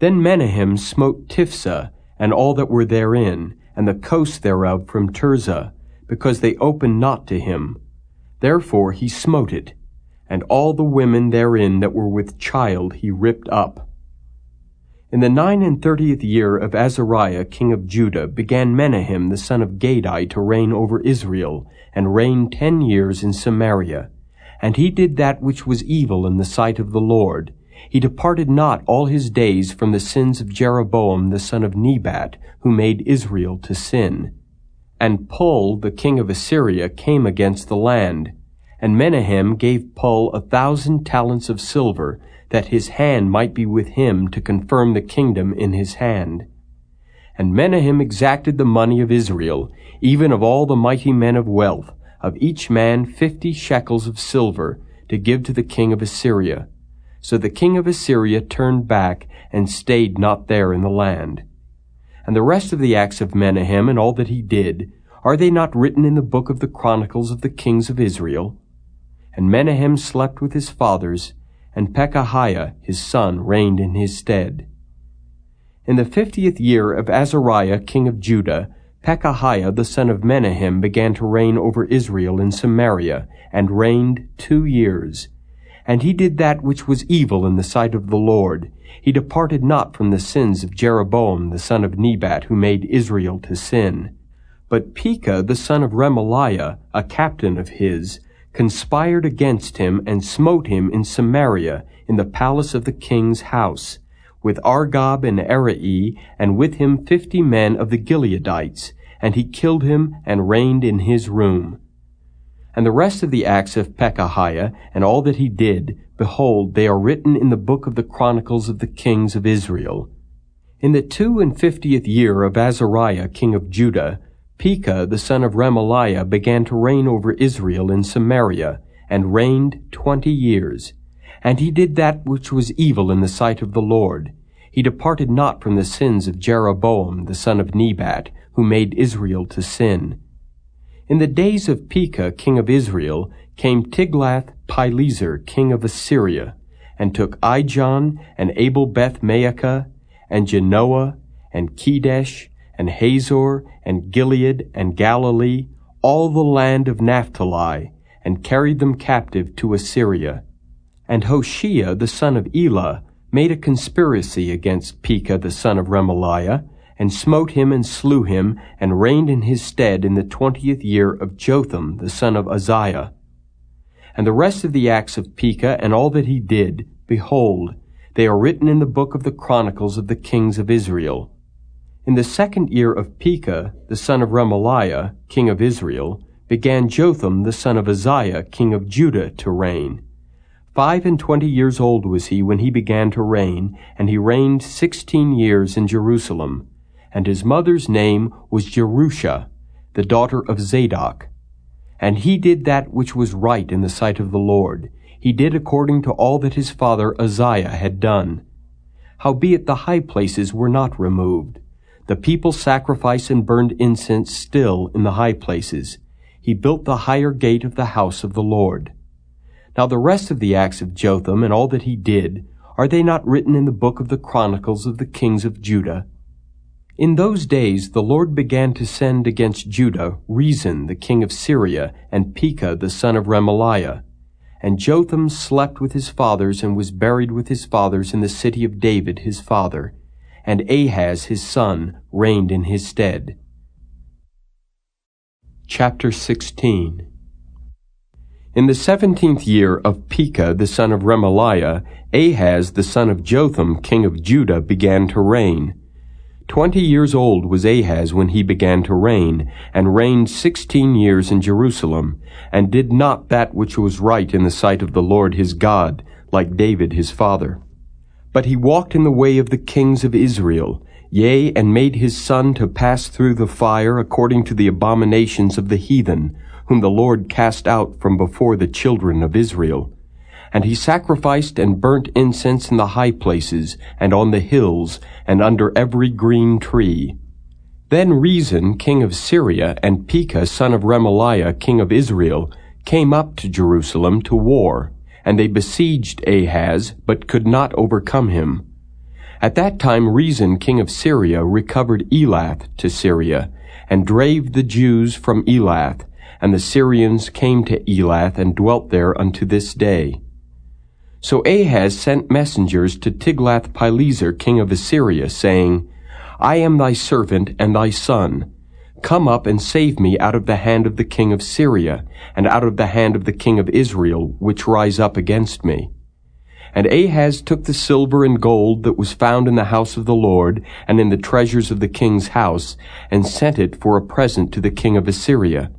Then Menahem smote Tiphsah, and all that were therein, and the coast thereof from Tirzah, because they opened not to him. Therefore he smote it, and all the women therein that were with child he ripped up. In the 39th year of Azariah king of Judah began Menahem the son of Gadai to reign over Israel, and reigned 10 years in Samaria. And he did that which was evil in the sight of the Lord. He departed not all his days from the sins of Jeroboam the son of Nebat, who made Israel to sin. And Pul the king of Assyria came against the land. And Menahem gave Pul 1,000 talents of silver, that his hand might be with him to confirm the kingdom in his hand. And Menahem exacted the money of Israel, even of all the mighty men of wealth, of each man 50 shekels of silver, to give to the king of Assyria. So the king of Assyria turned back, and stayed not there in the land. And the rest of the acts of Menahem, and all that he did, are they not written in the book of the Chronicles of the kings of Israel? And Menahem slept with his fathers, and Pekahiah his son reigned in his stead. In the 50th year of Azariah king of Judah Pekahiah the son of Menahem began to reign over Israel in Samaria, and reigned 2 years. And he did that which was evil in the sight of the Lord. He departed not from the sins of Jeroboam the son of Nebat, who made Israel to sin. But Pekah the son of Remaliah, a captain of his, conspired against him, and smote him in Samaria, in the palace of the king's house, with Argob and Arai, and with him 50 men of the Gileadites, and he killed him, and reigned in his room. And the rest of the acts of Pekahiah, and all that he did, behold, they are written in the book of the Chronicles of the kings of Israel. In the 52nd year of Azariah king of Judah, Pekah the son of Remaliah began to reign over Israel in Samaria, and reigned 20 years. And he did that which was evil in the sight of the Lord. He departed not from the sins of Jeroboam the son of Nebat, who made Israel to sin. In the days of Pekah king of Israel came Tiglath-Pileser king of Assyria, and took Ijon, and Abel-Beth-Maacah, and Genoa, and Kedesh, and Hazor, and Gilead, and Galilee, all the land of Naphtali, and carried them captive to Assyria. And Hoshea the son of Elah made a conspiracy against Pekah the son of Remaliah, and smote him and slew him, and reigned in his stead in the 20th year of Jotham the son of Uzziah. And the rest of the acts of Pekah, and all that he did, behold, they are written in the book of the Chronicles of the kings of Israel. In the 2nd year of Pekah the son of Remaliah, king of Israel, began Jotham the son of Uzziah, king of Judah, to reign. 25 years old was he when he began to reign, and he reigned 16 years in Jerusalem. And his mother's name was Jerusha, the daughter of Zadok. And he did that which was right in the sight of the Lord. He did according to all that his father Uzziah had done. Howbeit the high places were not removed. The people sacrificed and burned incense still in the high places. He built the higher gate of the house of the Lord. Now the rest of the acts of Jotham, and all that he did, are they not written in the book of the Chronicles of the kings of Judah? In those days the Lord began to send against Judah Rezin the king of Syria, and Pekah the son of Remaliah. And Jotham slept with his fathers, and was buried with his fathers in the city of David his father. And Ahaz his son reigned in his stead. Chapter 16. In the 17th year of Pekah the son of Remaliah, Ahaz the son of Jotham king of Judah began to reign. 20 years old was Ahaz when he began to reign, and reigned 16 years in Jerusalem, and did not that which was right in the sight of the Lord his God, like David his father. But he walked in the way of the kings of Israel, yea, and made his son to pass through the fire according to the abominations of the heathen, whom the Lord cast out from before the children of Israel. And he sacrificed and burnt incense in the high places, and on the hills, and under every green tree. Then Rezin king of Syria, and Pekah son of Remaliah king of Israel, came up to Jerusalem to war, and they besieged Ahaz, but could not overcome him. At that time Rezin king of Syria recovered Elath to Syria, and drave the Jews from Elath, and the Syrians came to Elath, and dwelt there unto this day. So Ahaz sent messengers to Tiglath-Pileser king of Assyria, saying, I am thy servant and thy son. Come up and save me out of the hand of the king of Syria, and out of the hand of the king of Israel, which rise up against me. And Ahaz took the silver and gold that was found in the house of the Lord, and in the treasures of the king's house, and sent it for a present to the king of Assyria.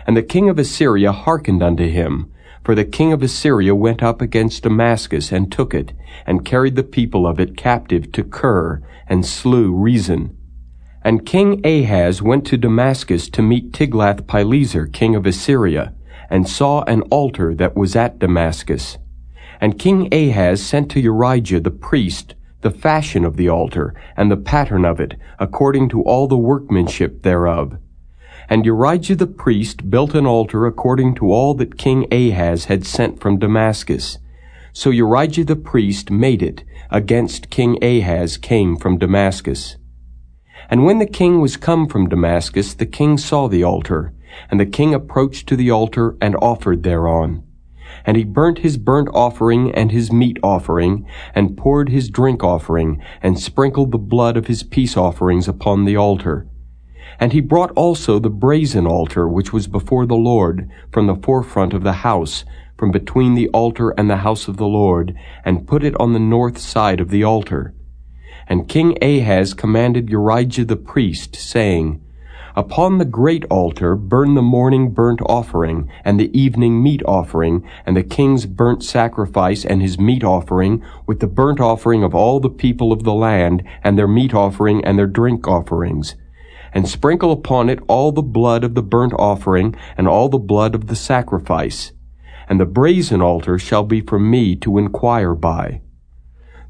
And the king of Assyria hearkened unto him, for the king of Assyria went up against Damascus, and took it, and carried the people of it captive to Kir, and slew Rezin. And King Ahaz went to Damascus to meet Tiglath-Pileser king of Assyria, and saw an altar that was at Damascus. And King Ahaz sent to Urijah the priest the fashion of the altar, and the pattern of it, according to all the workmanship thereof. And Urijah the priest built an altar according to all that King Ahaz had sent from Damascus. So Urijah the priest made it, against King Ahaz came from Damascus. And when the king was come from Damascus, the king saw the altar, and the king approached to the altar and offered thereon. And he burnt his burnt offering and his meat offering, and poured his drink offering, and sprinkled the blood of his peace offerings upon the altar. And he brought also the brazen altar which was before the Lord, from the forefront of the house, from between the altar and the house of the Lord, and put it on the north side of the altar. And King Ahaz commanded Urijah the priest, saying, Upon the great altar burn the morning burnt offering, and the evening meat offering, and the king's burnt sacrifice and his meat offering, with the burnt offering of all the people of the land, and their meat offering and their drink offerings. And sprinkle upon it all the blood of the burnt offering, and all the blood of the sacrifice. And the brazen altar shall be for me to inquire by.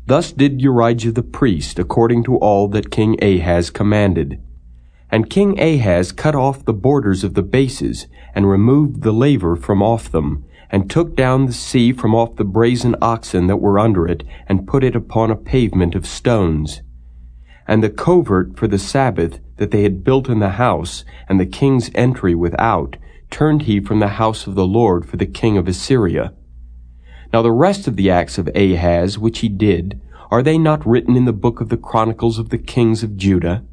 Thus did Urijah the priest, according to all that King Ahaz commanded. And King Ahaz cut off the borders of the bases, and removed the laver from off them, and took down the sea from off the brazen oxen that were under it, and put it upon a pavement of stones. And the covert for the Sabbath that they had built in the house, and the king's entry without, turned he from the house of the Lord for the king of Assyria. Now the rest of the acts of Ahaz which he did, are they not written in the book of the Chronicles of the kings of Judah?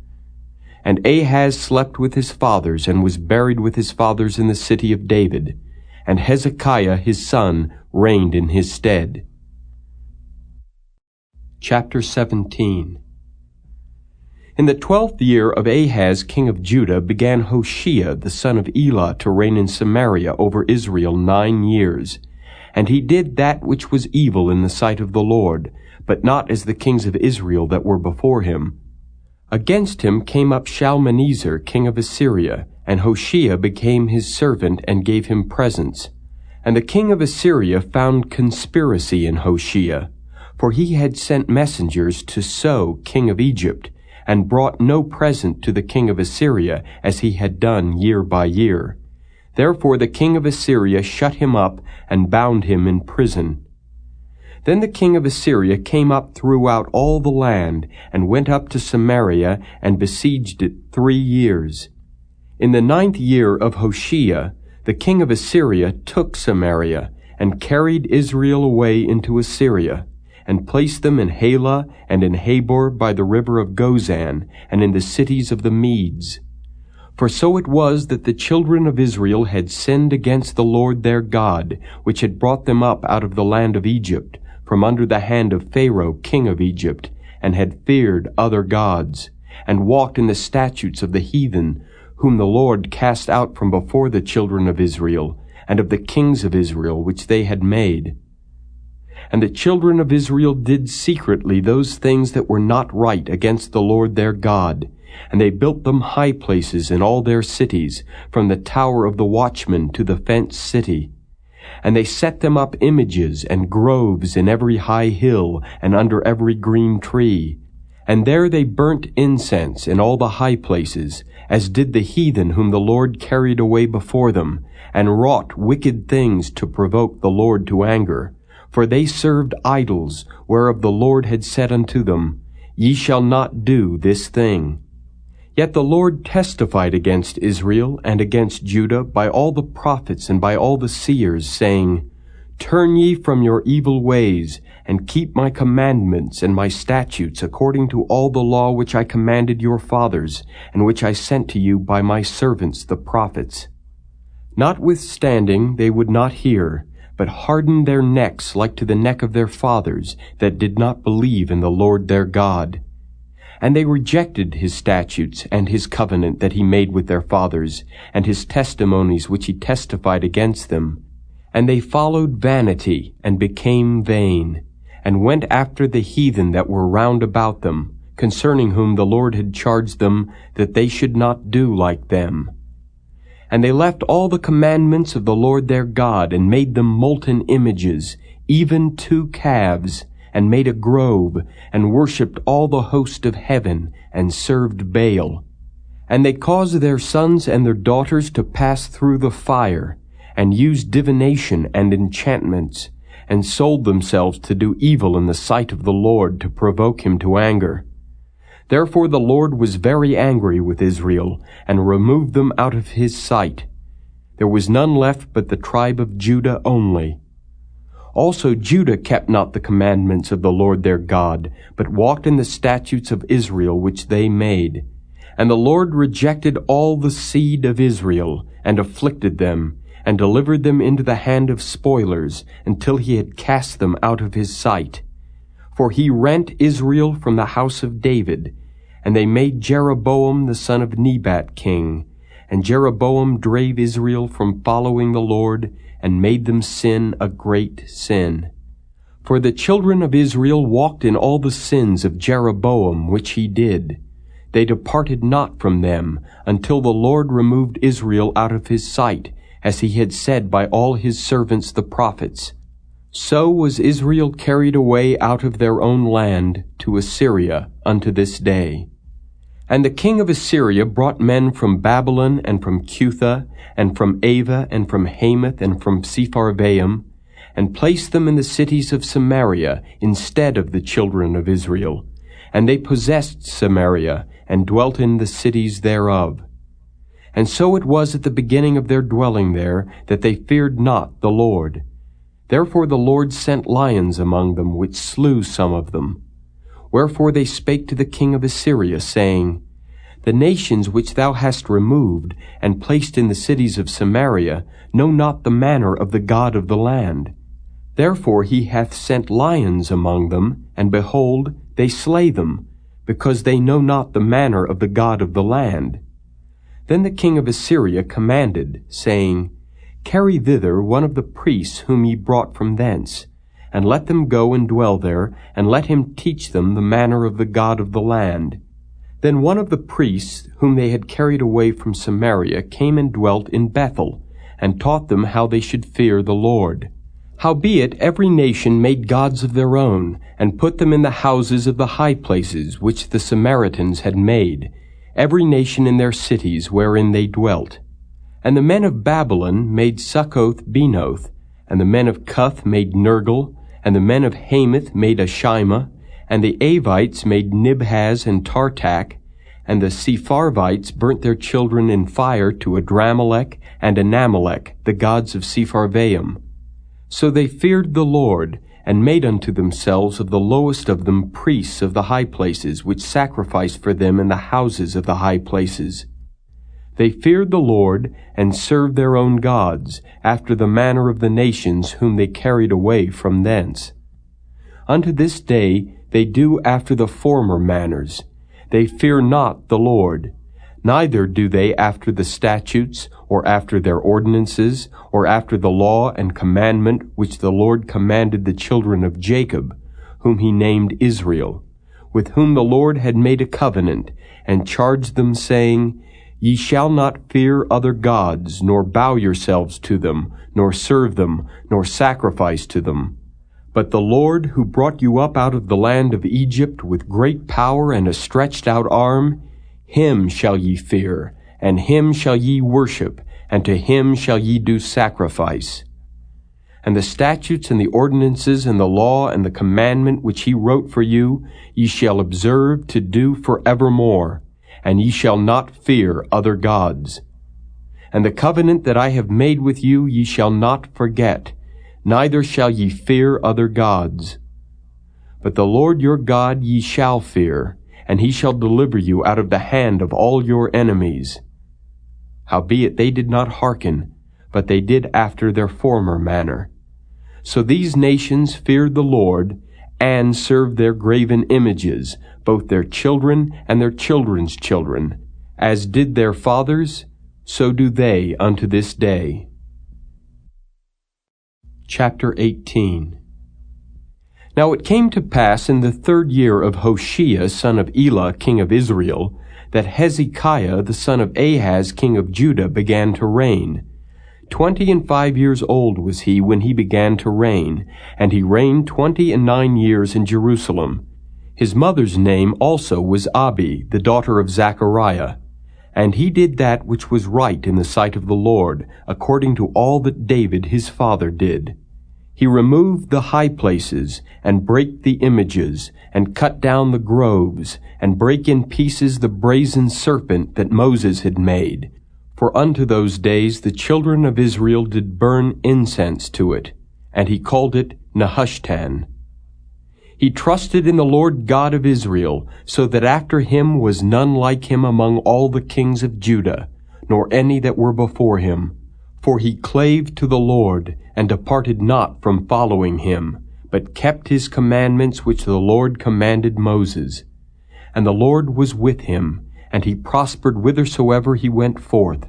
And Ahaz slept with his fathers, and was buried with his fathers in the city of David. And Hezekiah his son reigned in his stead. Chapter 17. In the 12th year of Ahaz king of Judah began Hoshea the son of Elah to reign in Samaria over Israel 9 years. And he did that which was evil in the sight of the Lord, but not as the kings of Israel that were before him. Against him came up Shalmaneser king of Assyria, and Hoshea became his servant and gave him presents. And the king of Assyria found conspiracy in Hoshea, for he had sent messengers to So king of Egypt, and brought no present to the king of Assyria, as he had done year by year. Therefore the king of Assyria shut him up, and bound him in prison. Then the king of Assyria came up throughout all the land, and went up to Samaria, and besieged it 3 years. In the 9th year of Hoshea, the king of Assyria took Samaria, and carried Israel away into Assyria, and placed them in Halah, and in Habor by the river of Gozan, and in the cities of the Medes. For so it was that the children of Israel had sinned against the Lord their God, which had brought them up out of the land of Egypt, from under the hand of Pharaoh king of Egypt, and had feared other gods, and walked in the statutes of the heathen, whom the Lord cast out from before the children of Israel, and of the kings of Israel which they had made. And the children of Israel did secretly those things that were not right against the Lord their God, and they built them high places in all their cities, from the tower of the watchman to the fenced city. And they set them up images and groves in every high hill, and under every green tree. And there they burnt incense in all the high places, as did the heathen whom the Lord carried away before them, and wrought wicked things to provoke the Lord to anger. For they served idols, whereof the Lord had said unto them, Ye shall not do this thing. Yet the Lord testified against Israel and against Judah by all the prophets and by all the seers, saying, Turn ye from your evil ways, and keep my commandments and my statutes according to all the law which I commanded your fathers, and which I sent to you by my servants the prophets. Notwithstanding they would not hear, but hardened their necks like to the neck of their fathers, that did not believe in the Lord their God. And they rejected his statutes and his covenant that he made with their fathers, and his testimonies which he testified against them. And they followed vanity, and became vain, and went after the heathen that were round about them, concerning whom the Lord had charged them that they should not do like them. And they left all the commandments of the Lord their God, and made them molten images, even 2 calves, and made a grove, and worshipped all the host of heaven, and served Baal. And they caused their sons and their daughters to pass through the fire, and used divination and enchantments, and sold themselves to do evil in the sight of the Lord to provoke him to anger. Therefore the Lord was very angry with Israel, and removed them out of his sight. There was none left but the tribe of Judah only. Also Judah kept not the commandments of the Lord their God, but walked in the statutes of Israel which they made. And the Lord rejected all the seed of Israel, and afflicted them, and delivered them into the hand of spoilers, until he had cast them out of his sight. For he rent Israel from the house of David, and they made Jeroboam the son of Nebat king. And Jeroboam drave Israel from following the Lord, and made them sin a great sin. For the children of Israel walked in all the sins of Jeroboam which he did. They departed not from them, until the Lord removed Israel out of his sight, as he had said by all his servants the prophets. So was Israel carried away out of their own land to Assyria unto this day. And the king of Assyria brought men from Babylon, and from Cutha, and from Ava, and from Hamath, and from Sepharvaim, and placed them in the cities of Samaria instead of the children of Israel. And they possessed Samaria, and dwelt in the cities thereof. And so it was at the beginning of their dwelling there, that they feared not the Lord. Therefore the Lord sent lions among them, which slew some of them. Wherefore they spake to the king of Assyria, saying, The nations which thou hast removed, and placed in the cities of Samaria, know not the manner of the God of the land. Therefore he hath sent lions among them, and behold, they slay them, because they know not the manner of the God of the land. Then the king of Assyria commanded, saying, Carry thither one of the priests whom ye brought from thence, and let them go and dwell there, and let him teach them the manner of the God of the land. Then one of the priests whom they had carried away from Samaria came and dwelt in Bethel, and taught them how they should fear the Lord. Howbeit every nation made gods of their own, and put them in the houses of the high places which the Samaritans had made, every nation in their cities wherein they dwelt. And the men of Babylon made Succoth-Benoth, and the men of Cuth made Nergal, and the men of Hamath made Ashima, and the Avites made Nibhaz and Tartak, and the Sepharvites burnt their children in fire to Adramelech and Anamelech, the gods of Sepharvaim. So they feared the Lord, and made unto themselves of the lowest of them priests of the high places, which sacrificed for them in the houses of the high places. They feared the Lord, and served their own gods, after the manner of the nations whom they carried away from thence. Unto this day they do after the former manners. They fear not the Lord, neither do they after the statutes, or after their ordinances, or after the law and commandment which the Lord commanded the children of Jacob, whom he named Israel, with whom the Lord had made a covenant, and charged them, saying, Ye shall not fear other gods, nor bow yourselves to them, nor serve them, nor sacrifice to them. But the Lord, who brought you up out of the land of Egypt with great power and a stretched out arm, him shall ye fear, and him shall ye worship, and to him shall ye do sacrifice. And the statutes and the ordinances and the law and the commandment which he wrote for you, ye shall observe to do forevermore, and ye shall not fear other gods. And the covenant that I have made with you ye shall not forget, neither shall ye fear other gods. But the Lord your God ye shall fear, and he shall deliver you out of the hand of all your enemies. Howbeit they did not hearken, but they did after their former manner. So these nations feared the Lord, and served their graven images, both their children and their children's children. As did their fathers, so do they unto this day. Chapter 18. Now it came to pass in the 3rd year of Hoshea son of Elah king of Israel, that Hezekiah the son of Ahaz king of Judah began to reign. 25 years old was he when he began to reign, and he reigned 29 years in Jerusalem. His mother's name also was Abi, the daughter of Zechariah. And he did that which was right in the sight of the Lord, according to all that David his father did. He removed the high places, and brake the images, and cut down the groves, and brake in pieces the brazen serpent that Moses had made. For unto those days the children of Israel did burn incense to it, and he called it Nehushtan. He trusted in the Lord God of Israel, so that after him was none like him among all the kings of Judah, nor any that were before him. For he clave to the Lord, and departed not from following him, but kept his commandments which the Lord commanded Moses. And the Lord was with him, and he prospered whithersoever he went forth.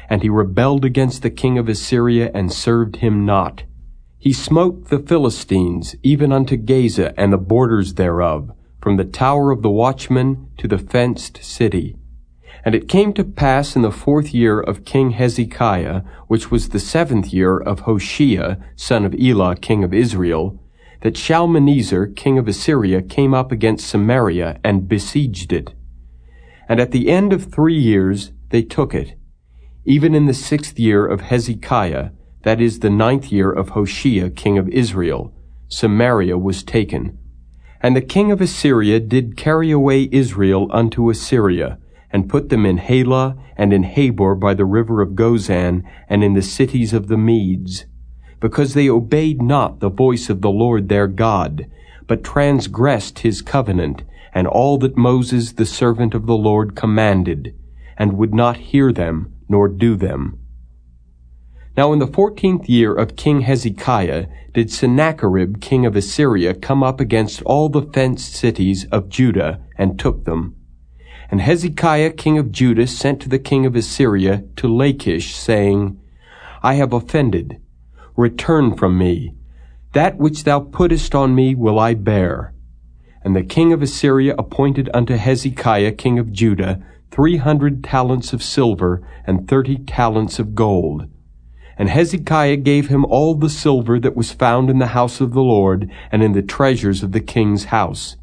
And he rebelled against the king of Assyria, and served him not. He smote the Philistines, even unto Gaza and the borders thereof, from the tower of the watchman to the fenced city. And it came to pass in the 4th year of King Hezekiah, which was the 7th year of Hoshea, son of Elah, king of Israel, that Shalmaneser, king of Assyria, came up against Samaria and besieged it. And at the end of 3 years they took it. Even in the 6th year of Hezekiah, that is the 9th year of Hoshea, king of Israel, Samaria was taken. And the king of Assyria did carry away Israel unto Assyria, and put them in Halah, and in Habor by the river of Gozan, and in the cities of the Medes, because they obeyed not the voice of the Lord their God, but transgressed his covenant, and all that Moses the servant of the Lord commanded, and would not hear them, nor do them. Now in the 14th year of King Hezekiah did Sennacherib king of Assyria come up against all the fenced cities of Judah, and took them. And Hezekiah king of Judah sent to the king of Assyria to Lachish, saying, I have offended. Return from me. That which thou puttest on me will I bear. And the king of Assyria appointed unto Hezekiah king of Judah 300 talents of silver and 30 talents of gold. And Hezekiah gave him all the silver that was found in the house of the Lord, and in the treasures of the king's house.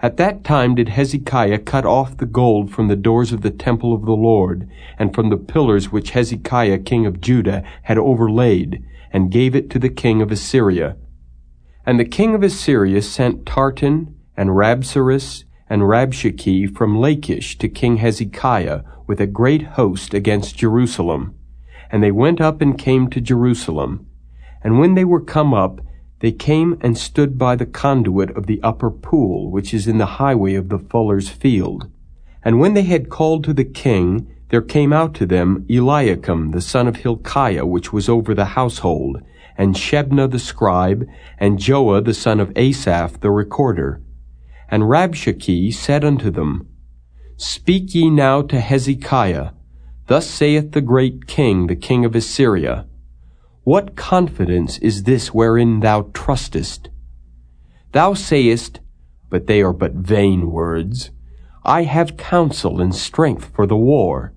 At that time did Hezekiah cut off the gold from the doors of the temple of the Lord, and from the pillars which Hezekiah king of Judah had overlaid, and gave it to the king of Assyria. And the king of Assyria sent Tartan, and Rabsaris, and Rabshakeh from Lachish to King Hezekiah with a great host against Jerusalem. And they went up and came to Jerusalem. And when they were come up, they came and stood by the conduit of the upper pool, which is in the highway of the fuller's field. And when they had called to the king, there came out to them Eliakim the son of Hilkiah, which was over the household, and Shebna the scribe, and Joah the son of Asaph the recorder. And Rabshakeh said unto them, Speak ye now to Hezekiah, Thus saith the great king, the king of Assyria, What confidence is this wherein thou trustest? Thou sayest, but they are but vain words, I have counsel and strength for the war.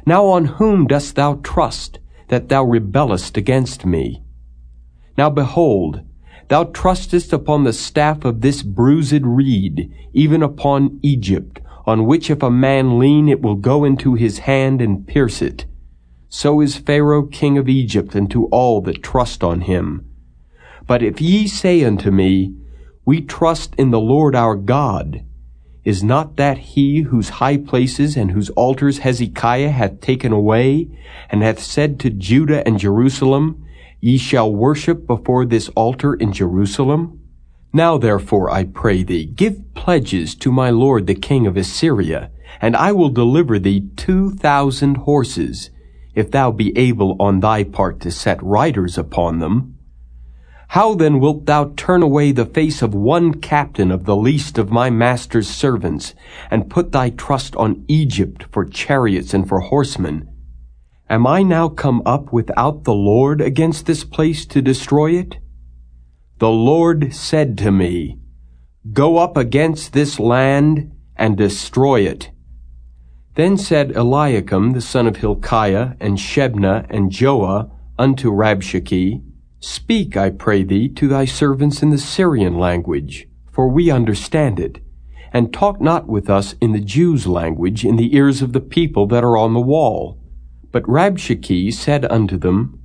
Now on whom dost thou trust, that thou rebellest against me? Now behold, thou trustest upon the staff of this bruised reed, even upon Egypt, on which if a man lean it will go into his hand and pierce it. So is Pharaoh king of Egypt unto all that trust on him. But if ye say unto me, We trust in the Lord our God, is not that he whose high places and whose altars Hezekiah hath taken away, and hath said to Judah and Jerusalem, Ye shall worship before this altar in Jerusalem? Now therefore, I pray thee, give pledges to my lord the king of Assyria, and I will deliver thee 2,000 horses, if thou be able on thy part to set riders upon them. How then wilt thou turn away the face of one captain of the least of my master's servants, and put thy trust on Egypt for chariots and for horsemen? Am I now come up without the Lord against this place to destroy it? The Lord said to me, Go up against this land and destroy it. Then said Eliakim the son of Hilkiah, and Shebna, and Joah, unto Rabshakeh, Speak, I pray thee, to thy servants in the Syrian language, for we understand it, and talk not with us in the Jews' language in the ears of the people that are on the wall. But Rabshakeh said unto them,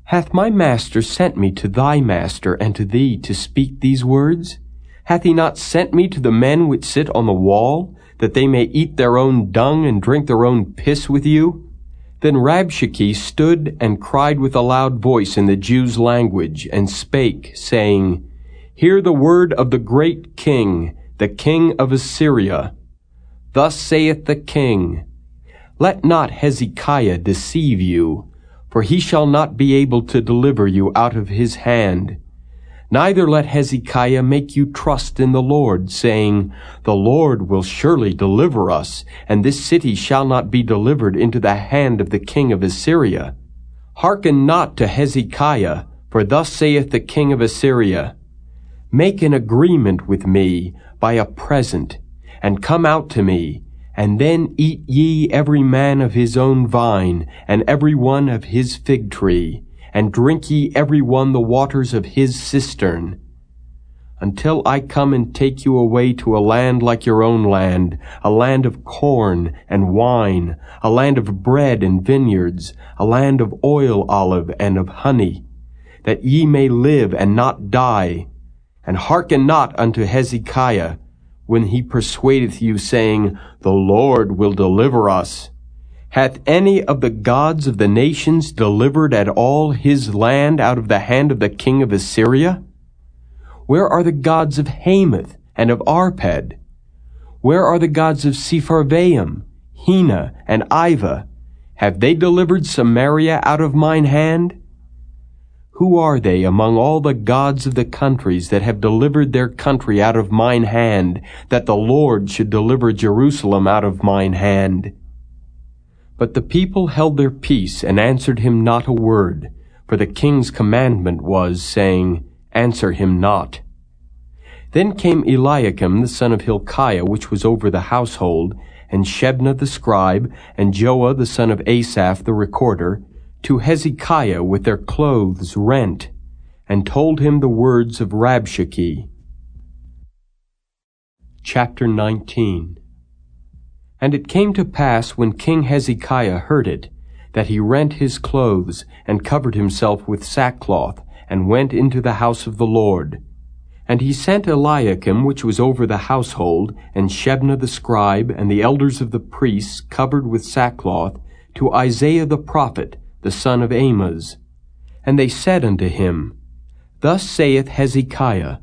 Hath my master sent me to thy master and to thee to speak these words? Hath he not sent me to the men which sit on the wall, that they may eat their own dung and drink their own piss with you? Then Rabshakeh stood and cried with a loud voice in the Jews' language, and spake, saying, Hear the word of the great king, the king of Assyria. Thus saith the king, Let not Hezekiah deceive you, for he shall not be able to deliver you out of his hand. Neither let Hezekiah make you trust in the Lord, saying, The Lord will surely deliver us, and this city shall not be delivered into the hand of the king of Assyria. Hearken not to Hezekiah, for thus saith the king of Assyria, Make an agreement with me by a present, and come out to me, and then eat ye every man of his own vine, and every one of his fig tree, and drink ye every one the waters of his cistern, until I come and take you away to a land like your own land, a land of corn and wine, a land of bread and vineyards, a land of oil olive and of honey, that ye may live and not die. And hearken not unto Hezekiah, when he persuadeth you, saying, The Lord will deliver us. Hath any of the gods of the nations delivered at all his land out of the hand of the king of Assyria? Where are the gods of Hamath and of Arpad? Where are the gods of Sepharvaim, Hena, and Ivah? Have they delivered Samaria out of mine hand? Who are they among all the gods of the countries that have delivered their country out of mine hand, that the Lord should deliver Jerusalem out of mine hand? But the people held their peace, and answered him not a word, for the king's commandment was, saying, Answer him not. Then came Eliakim the son of Hilkiah, which was over the household, and Shebna the scribe, and Joah the son of Asaph the recorder, to Hezekiah with their clothes rent, and told him the words of Rabshakeh. Chapter 19. And it came to pass, when King Hezekiah heard it, that he rent his clothes, and covered himself with sackcloth, and went into the house of the Lord. And he sent Eliakim, which was over the household, and Shebna the scribe, and the elders of the priests, covered with sackcloth, to Isaiah the prophet, the son of Amoz. And they said unto him, Thus saith Hezekiah,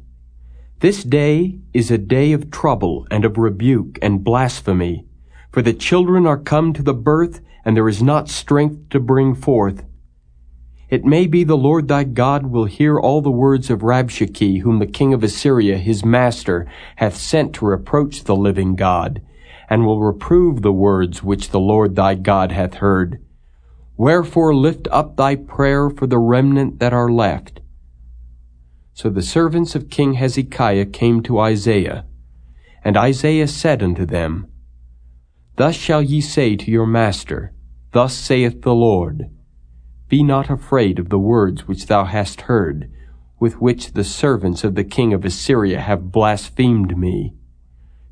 This day is a day of trouble, and of rebuke, and blasphemy, for the children are come to the birth, and there is not strength to bring forth. It may be the Lord thy God will hear all the words of Rabshakeh, whom the king of Assyria his master hath sent to reproach the living God, and will reprove the words which the Lord thy God hath heard. Wherefore lift up thy prayer for the remnant that are left. So the servants of King Hezekiah came to Isaiah, and Isaiah said unto them, Thus shall ye say to your master, Thus saith the Lord, Be not afraid of the words which thou hast heard, with which the servants of the king of Assyria have blasphemed me.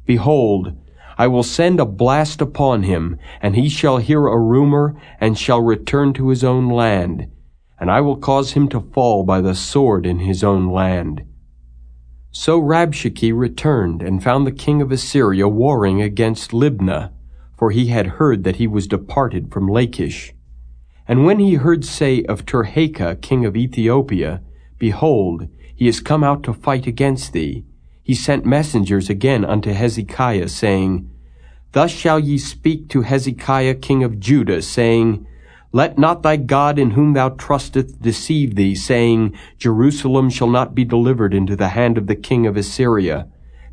Behold, I will send a blast upon him, and he shall hear a rumor, and shall return to his own land, and I will cause him to fall by the sword in his own land. So Rabshakeh returned, and found the king of Assyria warring against Libnah, for he had heard that he was departed from Lachish. And when he heard say of Tirhakah, king of Ethiopia, Behold, he is come out to fight against thee, he sent messengers again unto Hezekiah, saying, Thus shall ye speak to Hezekiah king of Judah, saying, Let not thy God in whom thou trustest deceive thee, saying, Jerusalem shall not be delivered into the hand of the king of Assyria.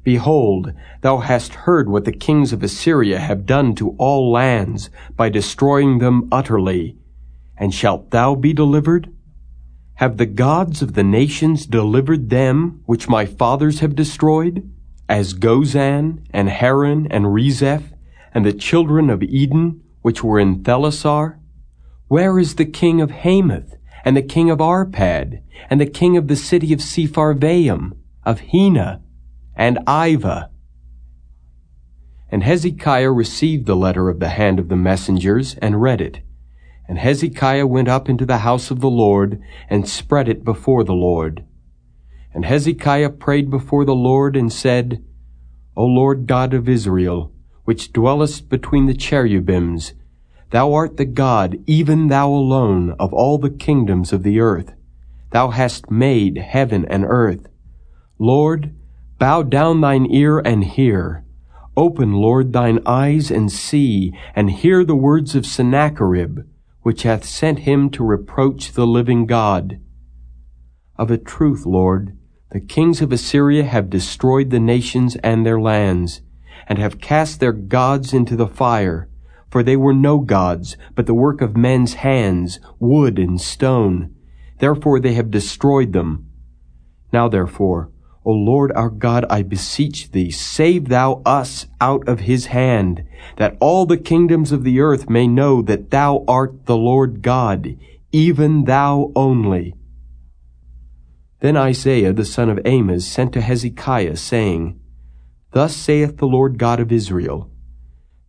Behold, thou hast heard what the kings of Assyria have done to all lands, by destroying them utterly. And shalt thou be delivered? Have the gods of the nations delivered them which my fathers have destroyed, as Gozan, and Haran, and Rezeph, and the children of Eden, which were in Thelasar? Where is the king of Hamath, and the king of Arpad, and the king of the city of Sepharvaim, of Hena, and Ivah? And Hezekiah received the letter of the hand of the messengers, and read it. And Hezekiah went up into the house of the Lord, and spread it before the Lord. And Hezekiah prayed before the Lord, and said, O Lord God of Israel, which dwellest between the cherubims, Thou art the God, even Thou alone, of all the kingdoms of the earth. Thou hast made heaven and earth. Lord, bow down thine ear and hear. Open, Lord, thine eyes and see, and hear the words of Sennacherib, which hath sent him to reproach the living God. Of a truth, Lord, the kings of Assyria have destroyed the nations and their lands, and have cast their gods into the fire. For they were no gods, but the work of men's hands, wood and stone. Therefore they have destroyed them. Now therefore, O Lord our God, I beseech thee, save thou us out of his hand, that all the kingdoms of the earth may know that thou art the Lord God, even thou only. Then Isaiah the son of Amoz sent to Hezekiah, saying, Thus saith the Lord God of Israel,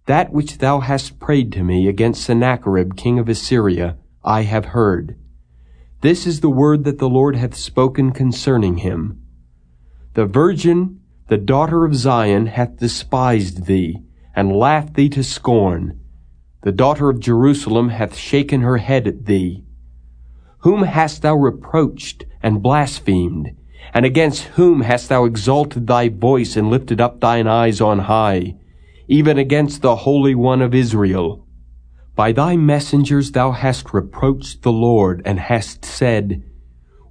That which thou hast prayed to me against Sennacherib king of Assyria, I have heard. This is the word that the Lord hath spoken concerning him. The virgin, the daughter of Zion, hath despised thee, and laughed thee to scorn. The daughter of Jerusalem hath shaken her head at thee. Whom hast thou reproached and blasphemed? And against whom hast thou exalted thy voice and lifted up thine eyes on high? Even against the Holy One of Israel. By thy messengers thou hast reproached the Lord, and hast said,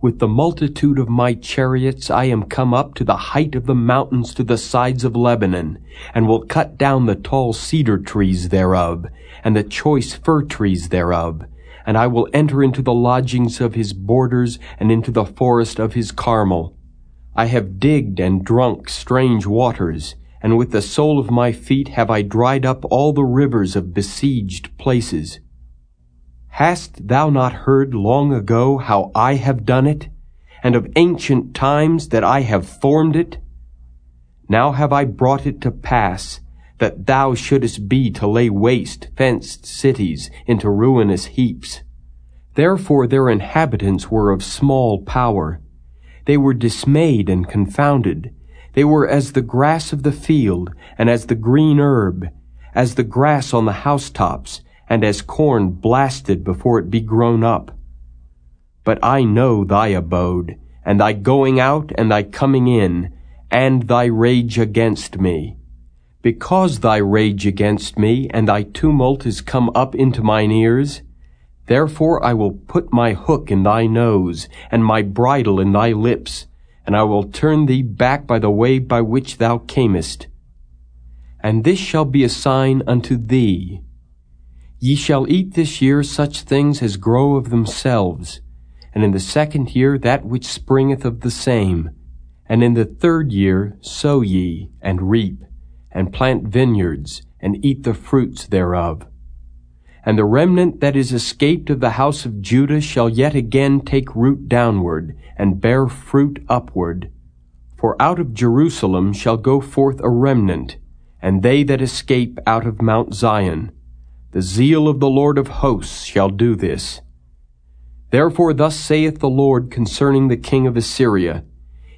With the multitude of my chariots I am come up to the height of the mountains to the sides of Lebanon, and will cut down the tall cedar trees thereof, and the choice fir trees thereof, and I will enter into the lodgings of his borders, and into the forest of his Carmel. I have digged and drunk strange waters, and with the sole of my feet have I dried up all the rivers of besieged places. Hast thou not heard long ago how I have done it, and of ancient times that I have formed it? Now have I brought it to pass, that thou shouldest be to lay waste fenced cities into ruinous heaps. Therefore their inhabitants were of small power. They were dismayed and confounded. They were as the grass of the field, and as the green herb, as the grass on the housetops, and as corn blasted before it be grown up. But I know thy abode, and thy going out and thy coming in, and thy rage against me. Because thy rage against me, and thy tumult is come up into mine ears, therefore I will put my hook in thy nose, and my bridle in thy lips, and I will turn thee back by the way by which thou camest. And this shall be a sign unto thee. Ye shall eat this year such things as grow of themselves, and in the second year that which springeth of the same, and in the third year sow ye, and reap, and plant vineyards, and eat the fruits thereof. And the remnant that is escaped of the house of Judah shall yet again take root downward, and bear fruit upward. For out of Jerusalem shall go forth a remnant, and they that escape out of Mount Zion. The zeal of the Lord of hosts shall do this. Therefore thus saith the Lord concerning the king of Assyria,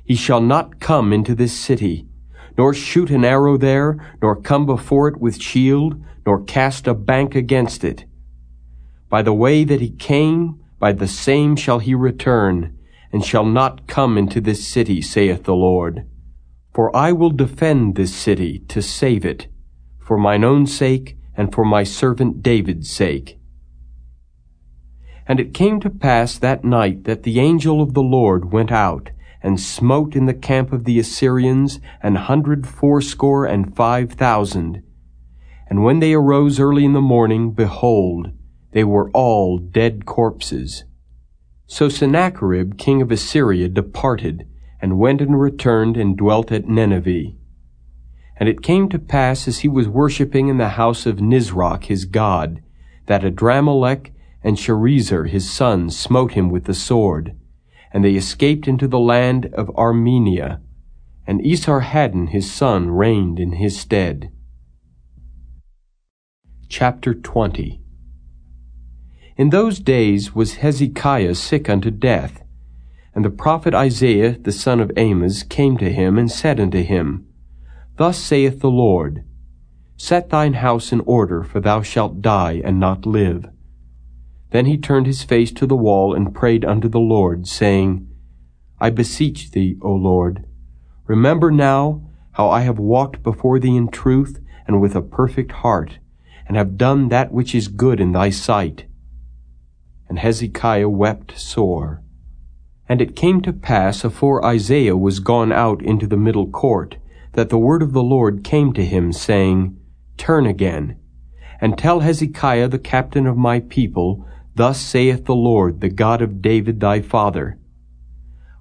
He shall not come into this city, nor shoot an arrow there, nor come before it with shield, nor cast a bank against it. By the way that he came, by the same shall he return, and shall not come into this city, saith the Lord. For I will defend this city to save it, for mine own sake, and for my servant David's sake. And it came to pass that night that the angel of the Lord went out, and smote in the camp of the Assyrians 180,500. And when they arose early in the morning, behold, they were all dead corpses. So Sennacherib king of Assyria departed, and went and returned and dwelt at Nineveh. And it came to pass, as he was worshipping in the house of Nisroch his god, that Adramelech and Sharezer his son smote him with the sword, and they escaped into the land of Armenia, and Esarhaddon his son reigned in his stead. Chapter 20. In those days was Hezekiah sick unto death. And the prophet Isaiah the son of Amoz came to him, and said unto him, Thus saith the Lord, Set thine house in order, for thou shalt die, and not live. Then he turned his face to the wall, and prayed unto the Lord, saying, I beseech thee, O Lord, remember now how I have walked before thee in truth, and with a perfect heart, and have done that which is good in thy sight. And Hezekiah wept sore. And it came to pass, afore Isaiah was gone out into the middle court, that the word of the Lord came to him, saying, Turn again, and tell Hezekiah the captain of my people, Thus saith the Lord, the God of David thy father,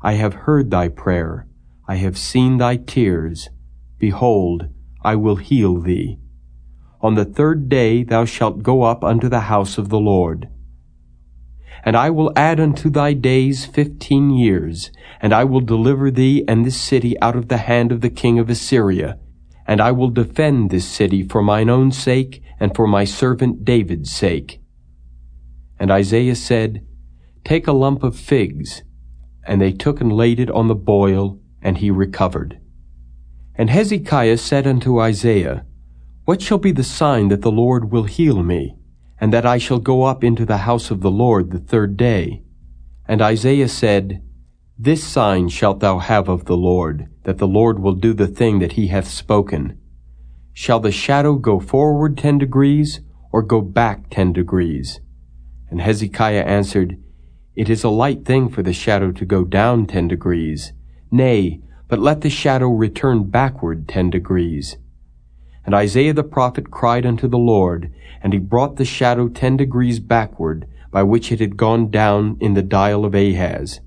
I have heard thy prayer, I have seen thy tears. Behold, I will heal thee. On the third day thou shalt go up unto the house of the Lord. And I will add unto thy days 15 years, and I will deliver thee and this city out of the hand of the king of Assyria, and I will defend this city for mine own sake, and for my servant David's sake. And Isaiah said, Take a lump of figs. And they took and laid it on the boil, and he recovered. And Hezekiah said unto Isaiah, What shall be the sign that the Lord will heal me, and that I shall go up into the house of the Lord the third day? And Isaiah said, This sign shalt thou have of the Lord, that the Lord will do the thing that he hath spoken. Shall the shadow go forward 10 degrees, or go back 10 degrees? And Hezekiah answered, It is a light thing for the shadow to go down 10 degrees. Nay, but let the shadow return backward 10 degrees. And Isaiah the prophet cried unto the Lord, and he brought the shadow 10 degrees backward, by which it had gone down in the dial of Ahaz.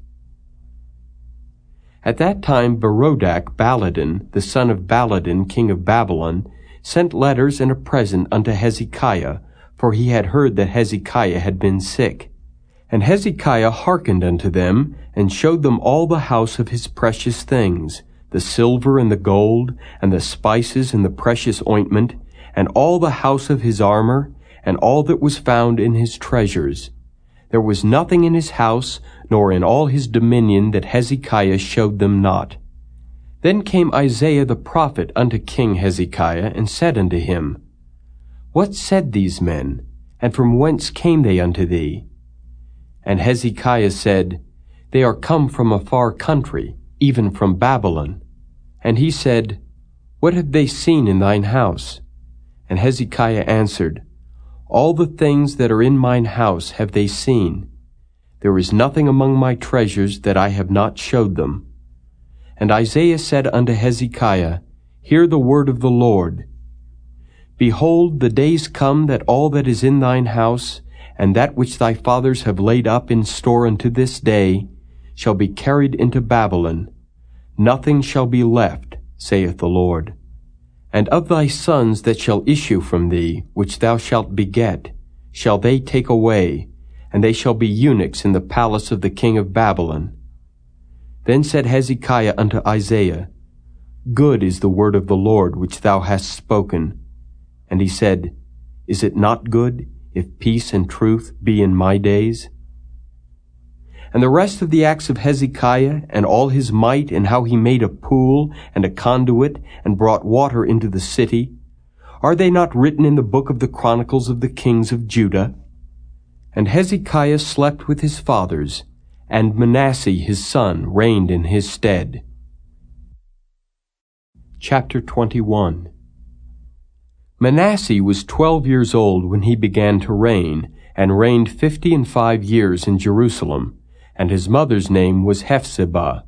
At that time Berodach Baladan, the son of Baladan, king of Babylon, sent letters and a present unto Hezekiah, for he had heard that Hezekiah had been sick. And Hezekiah hearkened unto them, and showed them all the house of his precious things, the silver and the gold, and the spices and the precious ointment, and all the house of his armor, and all that was found in his treasures. There was nothing in his house, nor in all his dominion, that Hezekiah showed them not. Then came Isaiah the prophet unto King Hezekiah, and said unto him, What said these men, and from whence came they unto thee? And Hezekiah said, They are come from a far country, even from Babylon. And he said, What have they seen in thine house? And Hezekiah answered, All the things that are in mine house have they seen. There is nothing among my treasures that I have not showed them. And Isaiah said unto Hezekiah, Hear the word of the Lord. Behold, the days come that all that is in thine house, and that which thy fathers have laid up in store unto this day, shall be carried into Babylon. Nothing shall be left, saith the Lord. And of thy sons that shall issue from thee, which thou shalt beget, shall they take away, and they shall be eunuchs in the palace of the king of Babylon. Then said Hezekiah unto Isaiah, Good is the word of the Lord which thou hast spoken. And he said, Is it not good, if peace and truth be in my days? And the rest of the acts of Hezekiah, and all his might, and how he made a pool and a conduit, and brought water into the city, are they not written in the book of the Chronicles of the kings of Judah? And Hezekiah slept with his fathers, and Manasseh his son reigned in his stead. Chapter 21. Manasseh was 12 years old when he began to reign, and reigned 55 years in Jerusalem, and his mother's name was Hephzibah.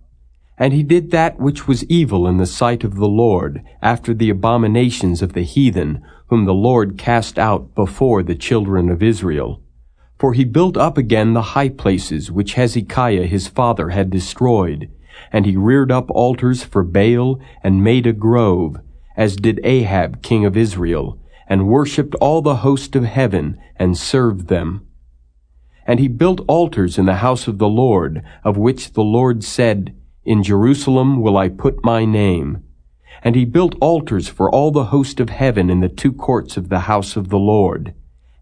And he did that which was evil in the sight of the Lord, after the abominations of the heathen, whom the Lord cast out before the children of Israel. For he built up again the high places which Hezekiah his father had destroyed, and he reared up altars for Baal, and made a grove, as did Ahab king of Israel, and worshipped all the host of heaven, and served them. And he built altars in the house of the Lord, of which the Lord said, In Jerusalem will I put my name. And he built altars for all the host of heaven in the 2 courts of the house of the Lord.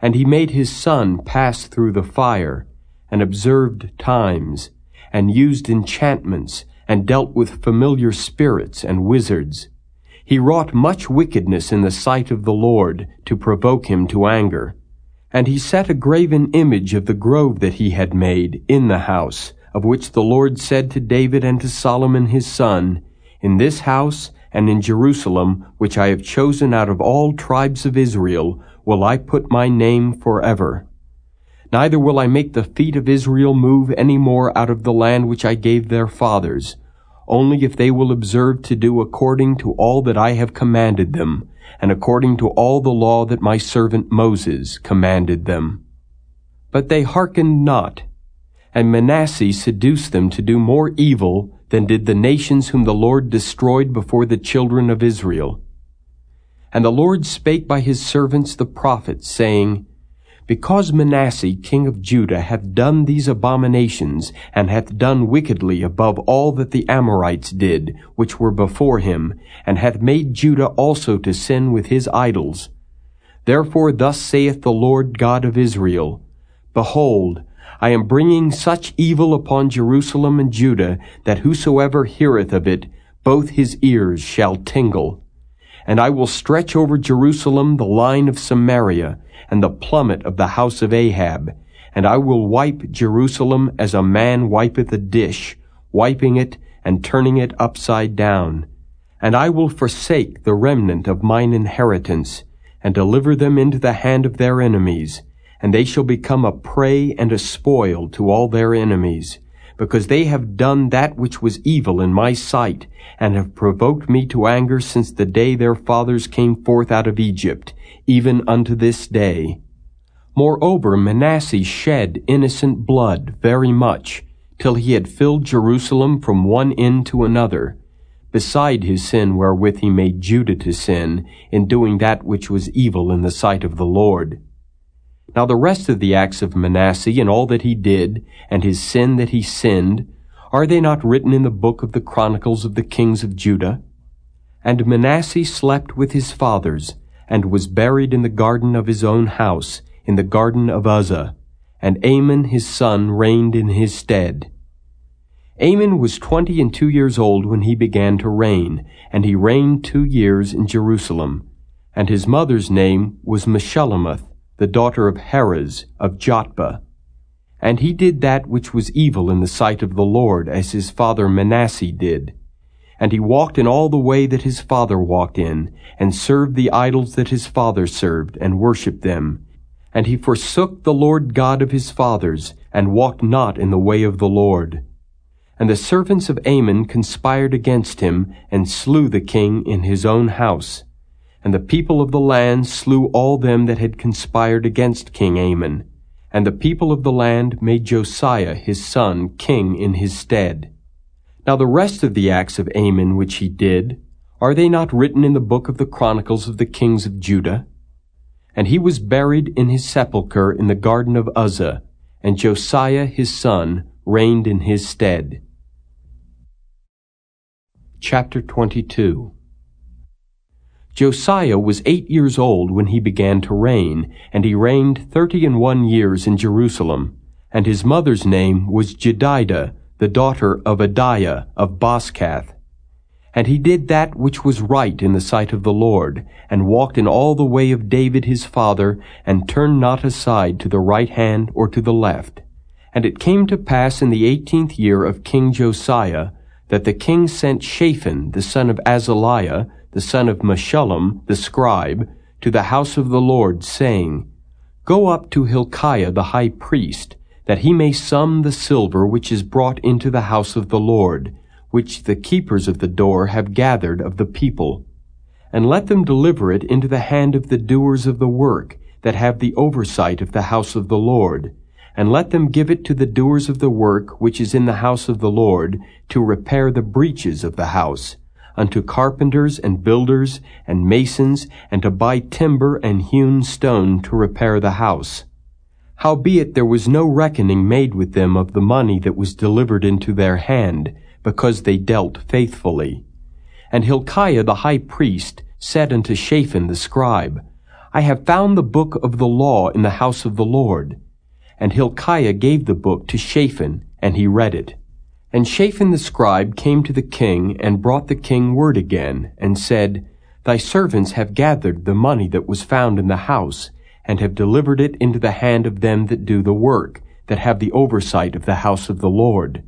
And he made his son pass through the fire, and observed times, and used enchantments, and dealt with familiar spirits and wizards. He wrought much wickedness in the sight of the Lord, to provoke him to anger. And he set a graven image of the grove that he had made in the house, of which the Lord said to David and to Solomon his son, In this house and in Jerusalem, which I have chosen out of all tribes of Israel, will I put my name forever. Neither will I make the feet of Israel move any more out of the land which I gave their fathers, only if they will observe to do according to all that I have commanded them, and according to all the law that my servant Moses commanded them. But they hearkened not, and Manasseh seduced them to do more evil than did the nations whom the Lord destroyed before the children of Israel. And the Lord spake by his servants the prophets, saying, Because Manasseh king of Judah hath done these abominations, and hath done wickedly above all that the Amorites did, which were before him, and hath made Judah also to sin with his idols. Therefore thus saith the Lord God of Israel, Behold, I am bringing such evil upon Jerusalem and Judah, that whosoever heareth of it, both his ears shall tingle. And I will stretch over Jerusalem the line of Samaria, and the plummet of the house of Ahab, and I will wipe Jerusalem as a man wipeth a dish, wiping it and turning it upside down. And I will forsake the remnant of mine inheritance, and deliver them into the hand of their enemies, and they shall become a prey and a spoil to all their enemies, because they have done that which was evil in my sight, and have provoked me to anger since the day their fathers came forth out of Egypt, even unto this day. Moreover, Manasseh shed innocent blood very much, till he had filled Jerusalem from one end to another, beside his sin wherewith he made Judah to sin, in doing that which was evil in the sight of the Lord. Now the rest of the acts of Manasseh, and all that he did, and his sin that he sinned, are they not written in the book of the Chronicles of the kings of Judah? And Manasseh slept with his fathers, and was buried in the garden of his own house, in the garden of Uzzah, and Amon his son reigned in his stead. Amon was 22 years old when he began to reign, and he reigned 2 years in Jerusalem. And his mother's name was Meshullemeth, the daughter of Heres of Jotbah. And he did that which was evil in the sight of the Lord, as his father Manasseh did. And he walked in all the way that his father walked in, and served the idols that his father served, and worshipped them. And he forsook the Lord God of his fathers, and walked not in the way of the Lord. And the servants of Amon conspired against him, and slew the king in his own house. And the people of the land slew all them that had conspired against King Amon. And the people of the land made Josiah his son king in his stead. Now the rest of the acts of Amon which he did, are they not written in the book of the Chronicles of the kings of Judah? And he was buried in his sepulchre in the garden of Uzzah, and Josiah his son reigned in his stead. Chapter 22. Josiah was 8 years old when he began to reign, and he reigned 31 years in Jerusalem. And his mother's name was Jedidah, the daughter of Adiah of Boskath. And he did that which was right in the sight of the Lord, and walked in all the way of David his father, and turned not aside to the right hand or to the left. And it came to pass in the 18th year of King Josiah, that the king sent Shaphan the son of Azaliah, the son of Meshullam the scribe, to the house of the Lord, saying, Go up to Hilkiah the high priest, that he may sum the silver which is brought into the house of the Lord, which the keepers of the door have gathered of the people. And let them deliver it into the hand of the doers of the work, that have the oversight of the house of the Lord. And let them give it to the doers of the work which is in the house of the Lord, to repair the breaches of the house, unto carpenters and builders and masons, and to buy timber and hewn stone to repair the house. Howbeit there was no reckoning made with them of the money that was delivered into their hand, because they dealt faithfully. And Hilkiah the high priest said unto Shaphan the scribe, I have found the book of the law in the house of the Lord. And Hilkiah gave the book to Shaphan, and he read it. And Shaphan the scribe came to the king, and brought the king word again, and said, Thy servants have gathered the money that was found in the house, and have delivered it into the hand of them that do the work, that have the oversight of the house of the Lord.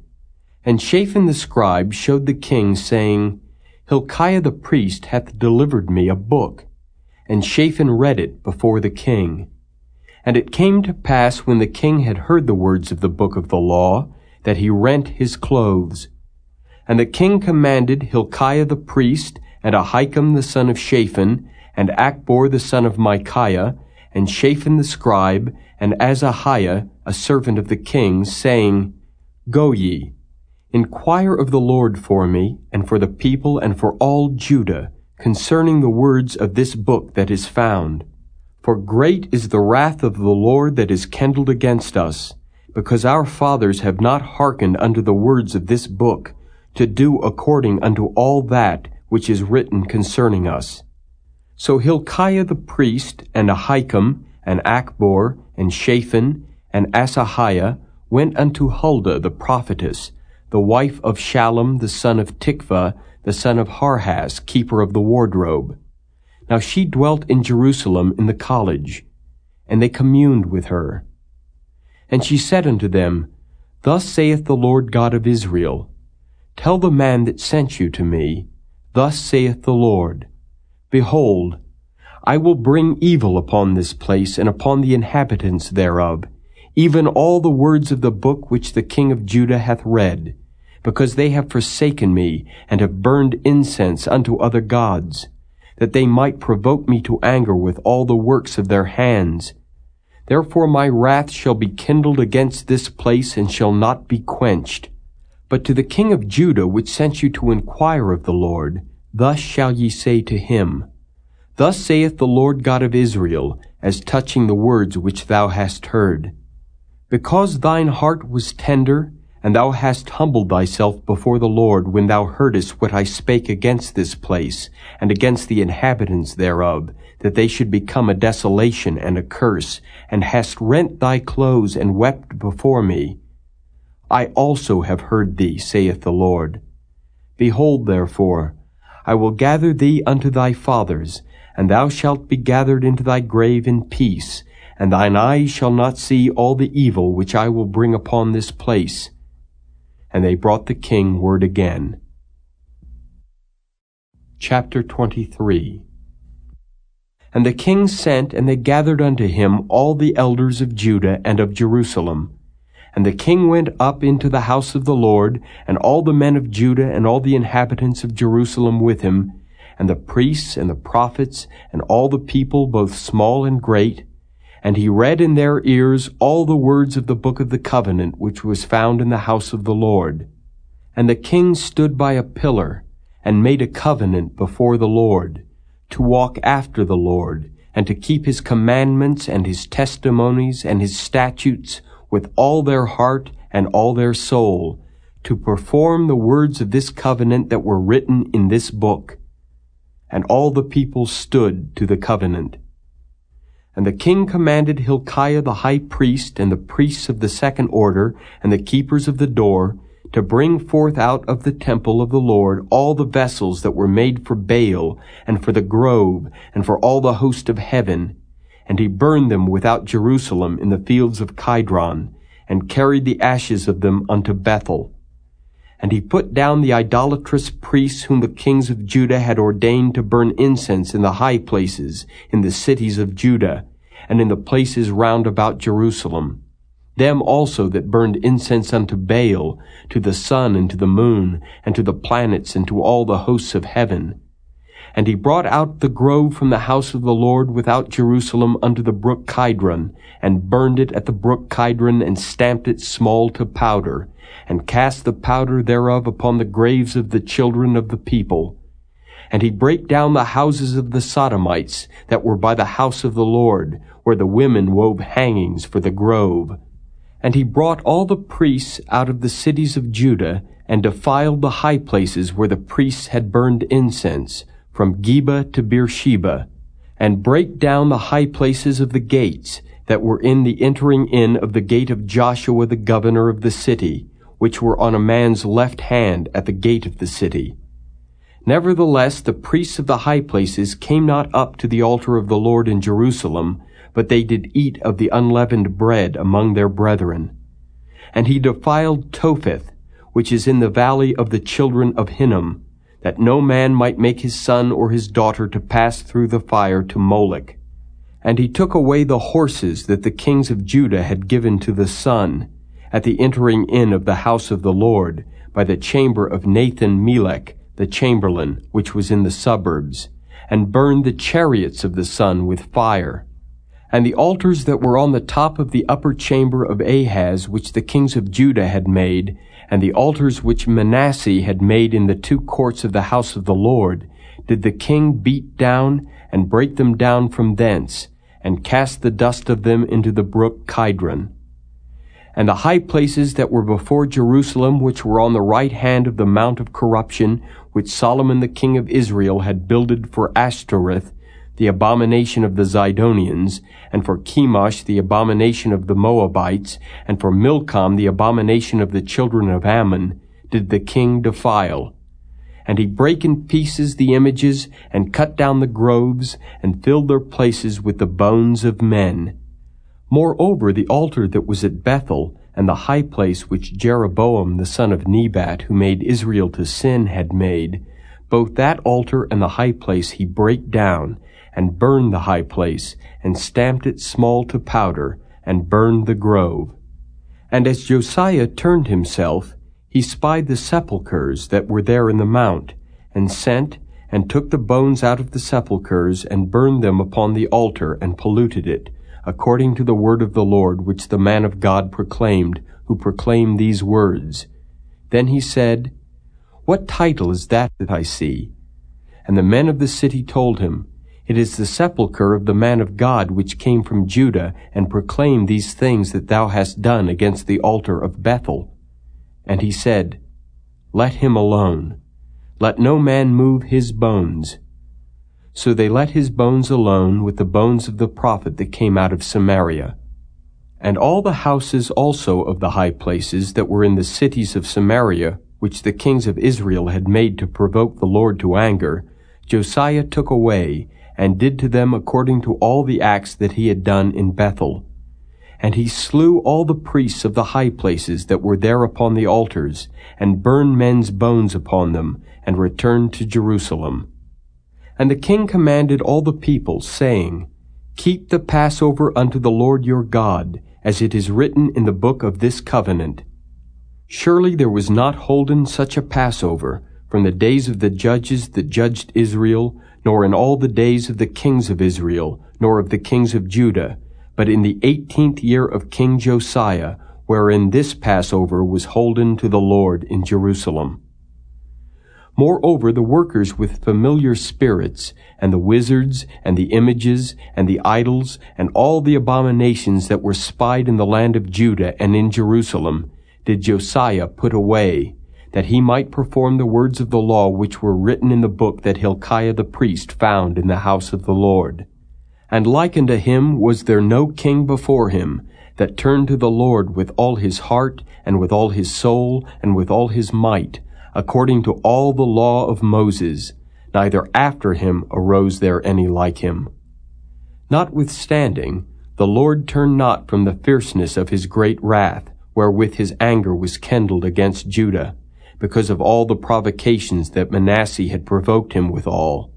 And Shaphan the scribe showed the king, saying, Hilkiah the priest hath delivered me a book. And Shaphan read it before the king. And it came to pass, when the king had heard the words of the book of the law, that he rent his clothes. And the king commanded Hilkiah the priest, and Ahikam the son of Shaphan, and Achbor the son of Micaiah, and Shaphan the scribe, and Azahiah, a servant of the king, saying, Go ye, inquire of the Lord for me, and for the people, and for all Judah, concerning the words of this book that is found. For great is the wrath of the Lord that is kindled against us, because our fathers have not hearkened unto the words of this book, to do according unto all that which is written concerning us. So Hilkiah the priest, and Ahikam, and Achbor, and Shaphan, and Asahiah went unto Huldah the prophetess, the wife of Shallum the son of Tikvah, the son of Harhas, keeper of the wardrobe. Now she dwelt in Jerusalem in the college, and they communed with her. And she said unto them, Thus saith the Lord God of Israel, Tell the man that sent you to me, Thus saith the Lord, Behold, I will bring evil upon this place and upon the inhabitants thereof, even all the words of the book which the king of Judah hath read, because they have forsaken me, and have burned incense unto other gods, that they might provoke me to anger with all the works of their hands. Therefore my wrath shall be kindled against this place, and shall not be quenched. But to the king of Judah, which sent you to inquire of the Lord, thus shall ye say to him, Thus saith the Lord God of Israel, as touching the words which thou hast heard. Because thine heart was tender, and thou hast humbled thyself before the Lord when thou heardest what I spake against this place, and against the inhabitants thereof, that they should become a desolation and a curse, and hast rent thy clothes and wept before me. I also have heard thee, saith the Lord. Behold, therefore, I will gather thee unto thy fathers, and thou shalt be gathered into thy grave in peace, and thine eyes shall not see all the evil which I will bring upon this place. And they brought the king word again. Chapter 23. And the king sent, and they gathered unto him all the elders of Judah and of Jerusalem. And the king went up into the house of the Lord, and all the men of Judah and all the inhabitants of Jerusalem with him, and the priests and the prophets, and all the people, both small and great. And he read in their ears all the words of the book of the covenant which was found in the house of the Lord. And the king stood by a pillar, and made a covenant before the Lord, to walk after the Lord, and to keep his commandments and his testimonies and his statutes with all their heart and all their soul, to perform the words of this covenant that were written in this book. And all the people stood to the covenant. And the king commanded Hilkiah the high priest, and the priests of the second order, and the keepers of the door, to bring forth out of the temple of the Lord all the vessels that were made for Baal, and for the grove, and for all the host of heaven. And he burned them without Jerusalem in the fields of Kidron, and carried the ashes of them unto Bethel. And he put down the idolatrous priests whom the kings of Judah had ordained to burn incense in the high places, in the cities of Judah, and in the places round about Jerusalem. Them also that burned incense unto Baal, to the sun and to the moon, and to the planets, and to all the hosts of heaven. And he brought out the grove from the house of the Lord without Jerusalem unto the brook Kidron, and burned it at the brook Kidron, and stamped it small to powder, and cast the powder thereof upon the graves of the children of the people. And he brake down the houses of the Sodomites that were by the house of the Lord, where the women wove hangings for the grove. And he brought all the priests out of the cities of Judah, and defiled the high places where the priests had burned incense, from Geba to Beersheba, and brake down the high places of the gates that were in the entering in of the gate of Joshua the governor of the city, which were on a man's left hand at the gate of the city. Nevertheless, the priests of the high places came not up to the altar of the Lord in Jerusalem, but they did eat of the unleavened bread among their brethren. And he defiled Topheth, which is in the valley of the children of Hinnom, that no man might make his son or his daughter to pass through the fire to Molech. And he took away the horses that the kings of Judah had given to the sun, at the entering in of the house of the Lord, by the chamber of Nathan-Melech, the chamberlain, which was in the suburbs, and burned the chariots of the sun with fire. And the altars that were on the top of the upper chamber of Ahaz, which the kings of Judah had made, and the altars which Manasseh had made in the two courts of the house of the Lord, did the king beat down, and break them down from thence, and cast the dust of them into the brook Kidron. And the high places that were before Jerusalem, which were on the right hand of the mount of corruption, which Solomon the king of Israel had builded for Ashtoreth, the abomination of the Zidonians, and for Chemosh, the abomination of the Moabites, and for Milcom, the abomination of the children of Ammon, did the king defile. And he brake in pieces the images, and cut down the groves, and filled their places with the bones of men. Moreover, the altar that was at Bethel, and the high place which Jeroboam the son of Nebat, who made Israel to sin, had made, both that altar and the high place he brake down, and burned the high place, and stamped it small to powder, and burned the grove. And as Josiah turned himself, he spied the sepulchres that were there in the mount, and sent, and took the bones out of the sepulchres, and burned them upon the altar, and polluted it, according to the word of the Lord, which the man of God proclaimed, who proclaimed these words. Then he said, What title is that I see? And the men of the city told him, It is the sepulchre of the man of God which came from Judah, and proclaimed these things that thou hast done against the altar of Bethel. And he said, Let him alone. Let no man move his bones. So they let his bones alone with the bones of the prophet that came out of Samaria. And all the houses also of the high places that were in the cities of Samaria, which the kings of Israel had made to provoke the Lord to anger, Josiah took away, and did to them according to all the acts that he had done in Bethel. And he slew all the priests of the high places that were there upon the altars, and burned men's bones upon them, and returned to Jerusalem. And the king commanded all the people, saying, Keep the Passover unto the Lord your God, as it is written in the book of this covenant. Surely there was not holden such a Passover from the days of the judges that judged Israel, nor in all the days of the kings of Israel, nor of the kings of Judah, but in the 18th year of King Josiah, wherein this Passover was holden to the Lord in Jerusalem. Moreover, the workers with familiar spirits, and the wizards, and the images, and the idols, and all the abominations that were spied in the land of Judah and in Jerusalem, did Josiah put away, that he might perform the words of the law which were written in the book that Hilkiah the priest found in the house of the Lord. And like unto him was there no king before him, that turned to the Lord with all his heart, and with all his soul, and with all his might, according to all the law of Moses, neither after him arose there any like him. Notwithstanding, the Lord turned not from the fierceness of his great wrath, wherewith his anger was kindled against Judah, because of all the provocations that Manasseh had provoked him withal.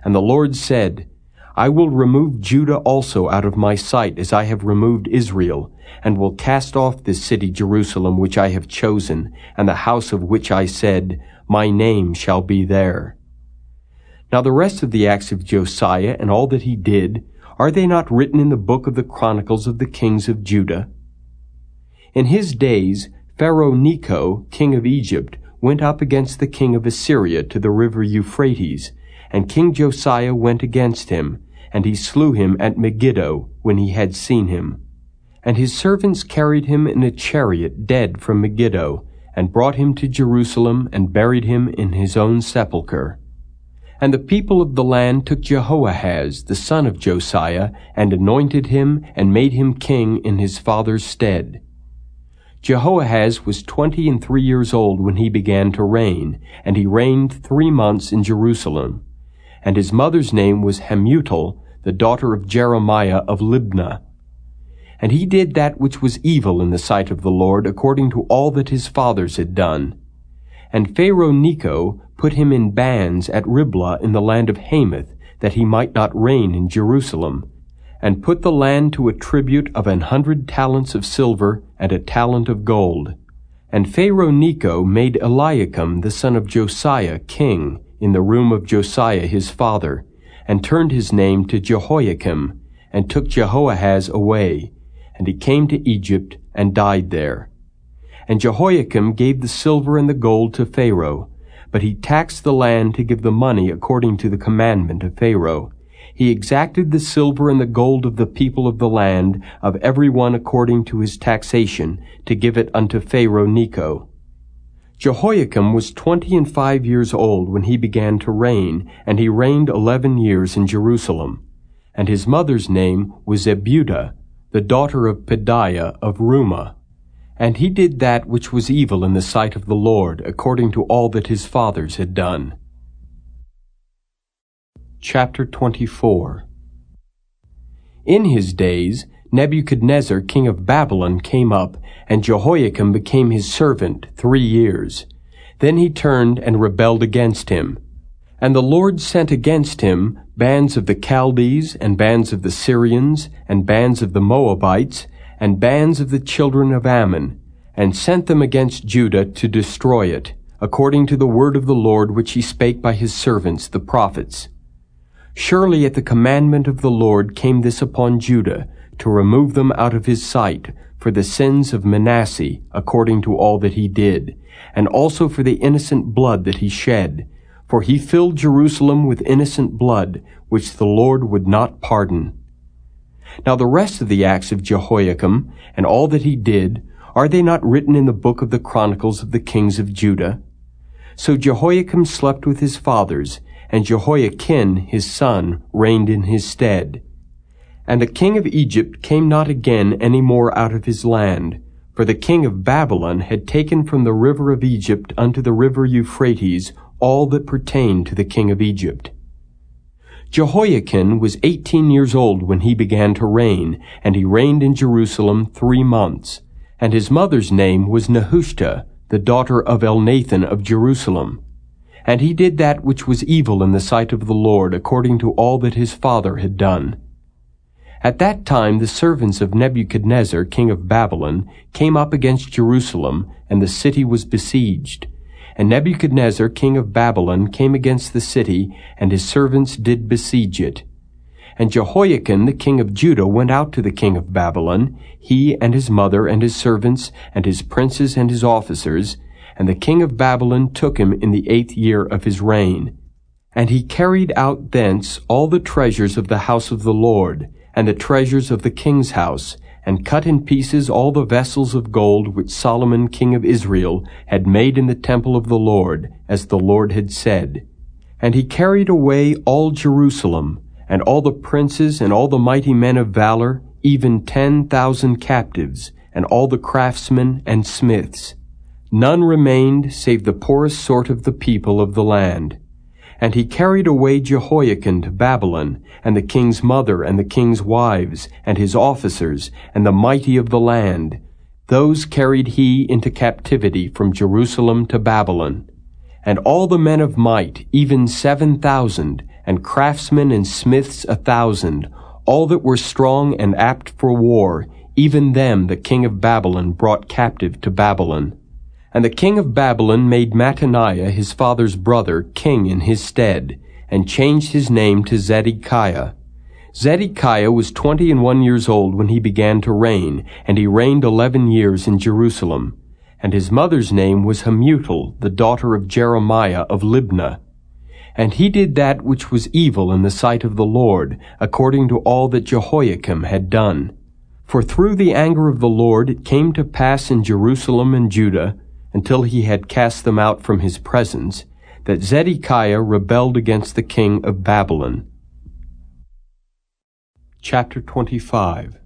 And the Lord said, I will remove Judah also out of my sight, as I have removed Israel, and will cast off this city Jerusalem which I have chosen, and the house of which I said, My name shall be there. Now the rest of the acts of Josiah and all that he did, are they not written in the book of the Chronicles of the kings of Judah? In his days, Pharaoh Necho, king of Egypt, went up against the king of Assyria to the river Euphrates, and King Josiah went against him, and he slew him at Megiddo when he had seen him. And his servants carried him in a chariot dead from Megiddo, and brought him to Jerusalem, and buried him in his own sepulchre. And the people of the land took Jehoahaz, the son of Josiah, and anointed him, and made him king in his father's stead. Jehoahaz was 23 years old when he began to reign, and he reigned 3 months in Jerusalem. And his mother's name was Hamutal, the daughter of Jeremiah of Libnah. And he did that which was evil in the sight of the Lord, according to all that his fathers had done. And Pharaoh Necho put him in bands at Riblah in the land of Hamath, that he might not reign in Jerusalem, and put the land to a tribute of 100 talents of silver and a talent of gold. And Pharaoh Necho made Eliakim the son of Josiah king in the room of Josiah his father, and turned his name to Jehoiakim, and took Jehoahaz away, and he came to Egypt and died there. And Jehoiakim gave the silver and the gold to Pharaoh, but he taxed the land to give the money according to the commandment of Pharaoh. He exacted the silver and the gold of the people of the land, of every one according to his taxation, to give it unto Pharaoh Necho. Jehoiakim was 25 years old when he began to reign, and he reigned 11 years in Jerusalem. And his mother's name was Zebudah, the daughter of Pedaiah of Rumah. And he did that which was evil in the sight of the Lord, according to all that his fathers had done. Chapter 24. In his days Nebuchadnezzar king of Babylon came up, and Jehoiakim became his servant 3 years. Then he turned and rebelled against him. And the Lord sent against him bands of the Chaldees, and bands of the Syrians, and bands of the Moabites, and bands of the children of Ammon, and sent them against Judah to destroy it, according to the word of the Lord which he spake by his servants the prophets. Surely at the commandment of the Lord came this upon Judah, to remove them out of his sight, for the sins of Manasseh, according to all that he did, and also for the innocent blood that he shed. For he filled Jerusalem with innocent blood, which the Lord would not pardon. Now the rest of the acts of Jehoiakim, and all that he did, are they not written in the book of the Chronicles of the kings of Judah? So Jehoiakim slept with his fathers, and Jehoiachin his son reigned in his stead. And the king of Egypt came not again any more out of his land, for the king of Babylon had taken from the river of Egypt unto the river Euphrates all that pertained to the king of Egypt. Jehoiachin was 18 years old when he began to reign, and he reigned in Jerusalem 3 months. And his mother's name was Nehushta, the daughter of Elnathan of Jerusalem. And he did that which was evil in the sight of the Lord, according to all that his father had done. At that time the servants of Nebuchadnezzar king of Babylon came up against Jerusalem, and the city was besieged. And Nebuchadnezzar king of Babylon came against the city, and his servants did besiege it. And Jehoiachin the king of Judah went out to the king of Babylon, he and his mother and his servants, and his princes and his officers, and the king of Babylon took him in the 8th year of his reign. And he carried out thence all the treasures of the house of the Lord, and the treasures of the king's house, and cut in pieces all the vessels of gold which Solomon king of Israel had made in the temple of the Lord, as the Lord had said. And he carried away all Jerusalem, and all the princes and all the mighty men of valor, even 10,000 captives, and all the craftsmen and smiths. None remained save the poorest sort of the people of the land. And he carried away Jehoiachin to Babylon, and the king's mother, and the king's wives, and his officers, and the mighty of the land. Those carried he into captivity from Jerusalem to Babylon. And all the men of might, even 7,000, and craftsmen and smiths 1,000, all that were strong and apt for war, even them the king of Babylon brought captive to Babylon. And the king of Babylon made Mattaniah his father's brother king in his stead, and changed his name to Zedekiah. Zedekiah was 21 years old when he began to reign, and he reigned 11 years in Jerusalem. And his mother's name was Hamutal, the daughter of Jeremiah of Libnah. And he did that which was evil in the sight of the Lord, according to all that Jehoiakim had done. For through the anger of the Lord it came to pass in Jerusalem and Judah, until he had cast them out from his presence, that Zedekiah rebelled against the king of Babylon. Chapter 25.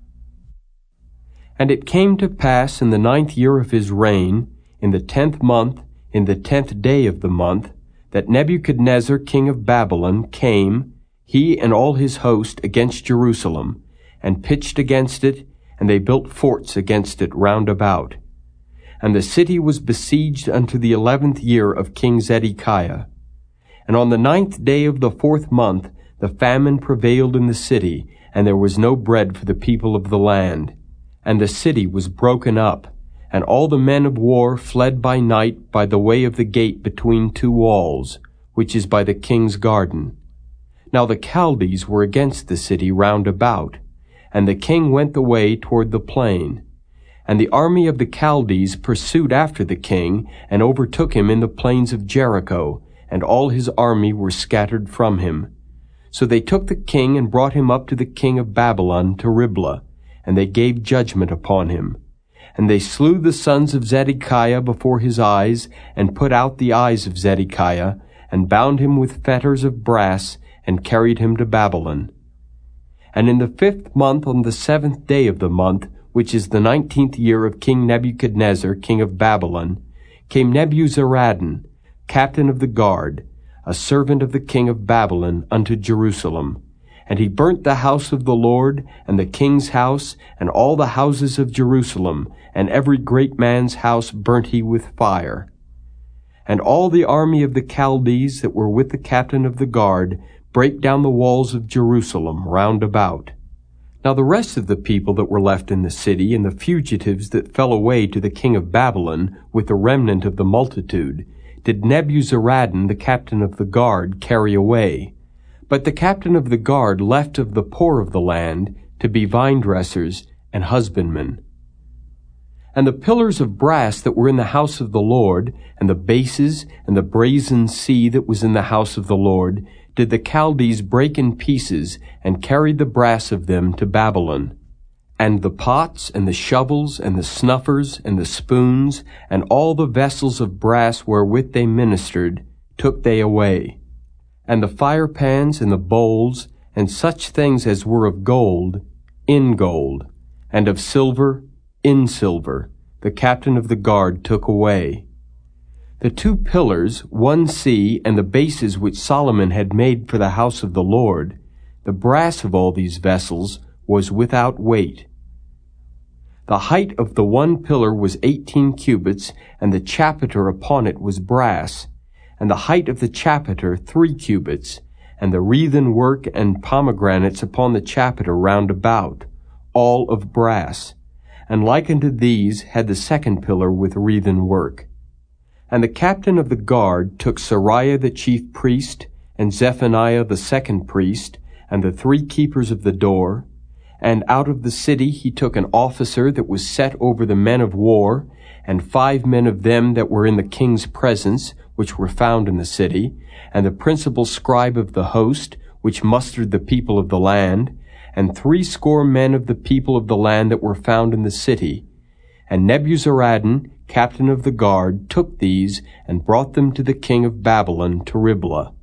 And it came to pass in the 9th year of his reign, in the 10th month, in the 10th day of the month, that Nebuchadnezzar king of Babylon came, he and all his host, against Jerusalem, and pitched against it, and they built forts against it round about. And the city was besieged unto the 11th year of King Zedekiah. And on the 9th day of the 4th month the famine prevailed in the city, and there was no bread for the people of the land. And the city was broken up, and all the men of war fled by night by the way of the gate between two walls, which is by the king's garden. Now the Chaldees were against the city round about, and the king went the way toward the plain. And the army of the Chaldees pursued after the king, and overtook him in the plains of Jericho, and all his army were scattered from him. So they took the king and brought him up to the king of Babylon to Riblah, and they gave judgment upon him. And they slew the sons of Zedekiah before his eyes, and put out the eyes of Zedekiah, and bound him with fetters of brass, and carried him to Babylon. And in the 5th month, on the 7th day of the month, which is the 19th year of King Nebuchadnezzar, king of Babylon, came Nebuzaradan, captain of the guard, a servant of the king of Babylon, unto Jerusalem. And he burnt the house of the Lord, and the king's house, and all the houses of Jerusalem, and every great man's house burnt he with fire. And all the army of the Chaldees that were with the captain of the guard brake down the walls of Jerusalem round about. Now the rest of the people that were left in the city, and the fugitives that fell away to the king of Babylon, with the remnant of the multitude, did Nebuzaradan, the captain of the guard, carry away. But the captain of the guard left of the poor of the land to be vine-dressers and husbandmen. And the pillars of brass that were in the house of the Lord, and the bases, and the brazen sea that was in the house of the Lord, did the Chaldees break in pieces, and carried the brass of them to Babylon. And the pots, and the shovels, and the snuffers, and the spoons, and all the vessels of brass wherewith they ministered, took they away. And the firepans, and the bowls, and such things as were of gold, in gold, and of silver, in silver, the captain of the guard took away. The 2 pillars, one sea, and the bases which Solomon had made for the house of the Lord, the brass of all these vessels was without weight. The height of the one pillar was 18 cubits, and the chapiter upon it was brass, and the height of the chapiter 3 cubits, and the wreathen work and pomegranates upon the chapiter round about, all of brass. And like unto these had the 2nd pillar with wreathen work. And the captain of the guard took Sariah the chief priest, and Zephaniah the 2nd priest, and the 3 keepers of the door. And out of the city he took an officer that was set over the men of war, and 5 men of them that were in the king's presence, which were found in the city, and the principal scribe of the host, which mustered the people of the land, and 60 men of the people of the land that were found in the city. And Nebuzaradan, captain of the guard, took these, and brought them to the king of Babylon to Riblah.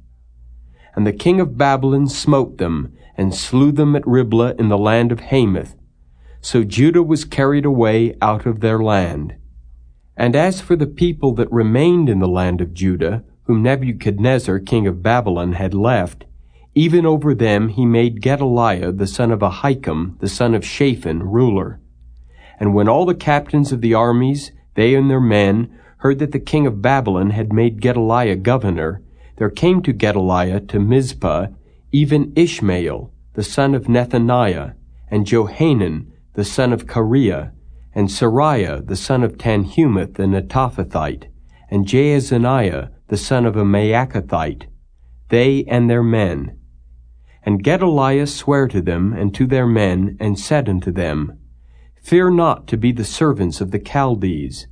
And the king of Babylon smote them, and slew them at Riblah in the land of Hamath. So Judah was carried away out of their land. And as for the people that remained in the land of Judah, whom Nebuchadnezzar king of Babylon had left, even over them he made Gedaliah the son of Ahikam, the son of Shaphan, ruler. And when all the captains of the armies, they and their men, heard that the king of Babylon had made Gedaliah governor, there came to Gedaliah to Mizpah even Ishmael, the son of Nethaniah, and Johanan, the son of Kareah, and Sariah, the son of Tanhumeth the Netophathite, and Jaazaniah, the son of a Maacathite, they and their men. And Gedaliah sware to them and to their men, and said unto them, Fear not to be the servants of the Chaldees.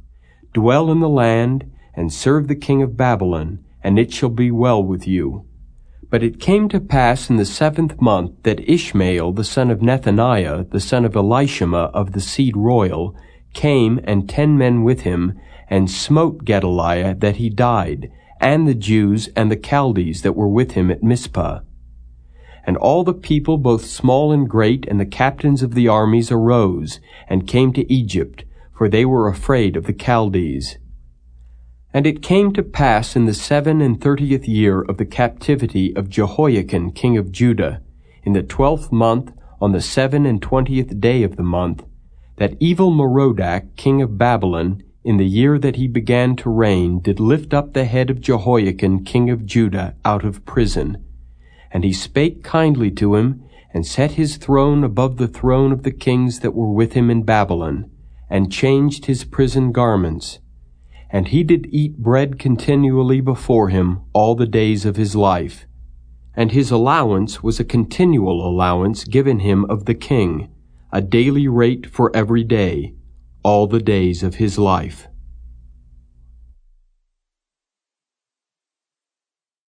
Dwell in the land, and serve the king of Babylon, and it shall be well with you. But it came to pass in the 7th month that Ishmael the son of Nethaniah, the son of Elishama of the seed royal, came, and 10 men with him, and smote Gedaliah that he died, and the Jews and the Chaldees that were with him at Mizpah. And all the people, both small and great, and the captains of the armies arose, and came to Egypt, for they were afraid of the Chaldees. And it came to pass in the 37th year of the captivity of Jehoiakim king of Judah, in the 12th month, on the 27th day of the month, that Evil-Merodach king of Babylon, in the year that he began to reign, did lift up the head of Jehoiakim king of Judah out of prison. And he spake kindly to him, and set his throne above the throne of the kings that were with him in Babylon, and changed his prison garments. And he did eat bread continually before him all the days of his life. And his allowance was a continual allowance given him of the king, a daily rate for every day, all the days of his life.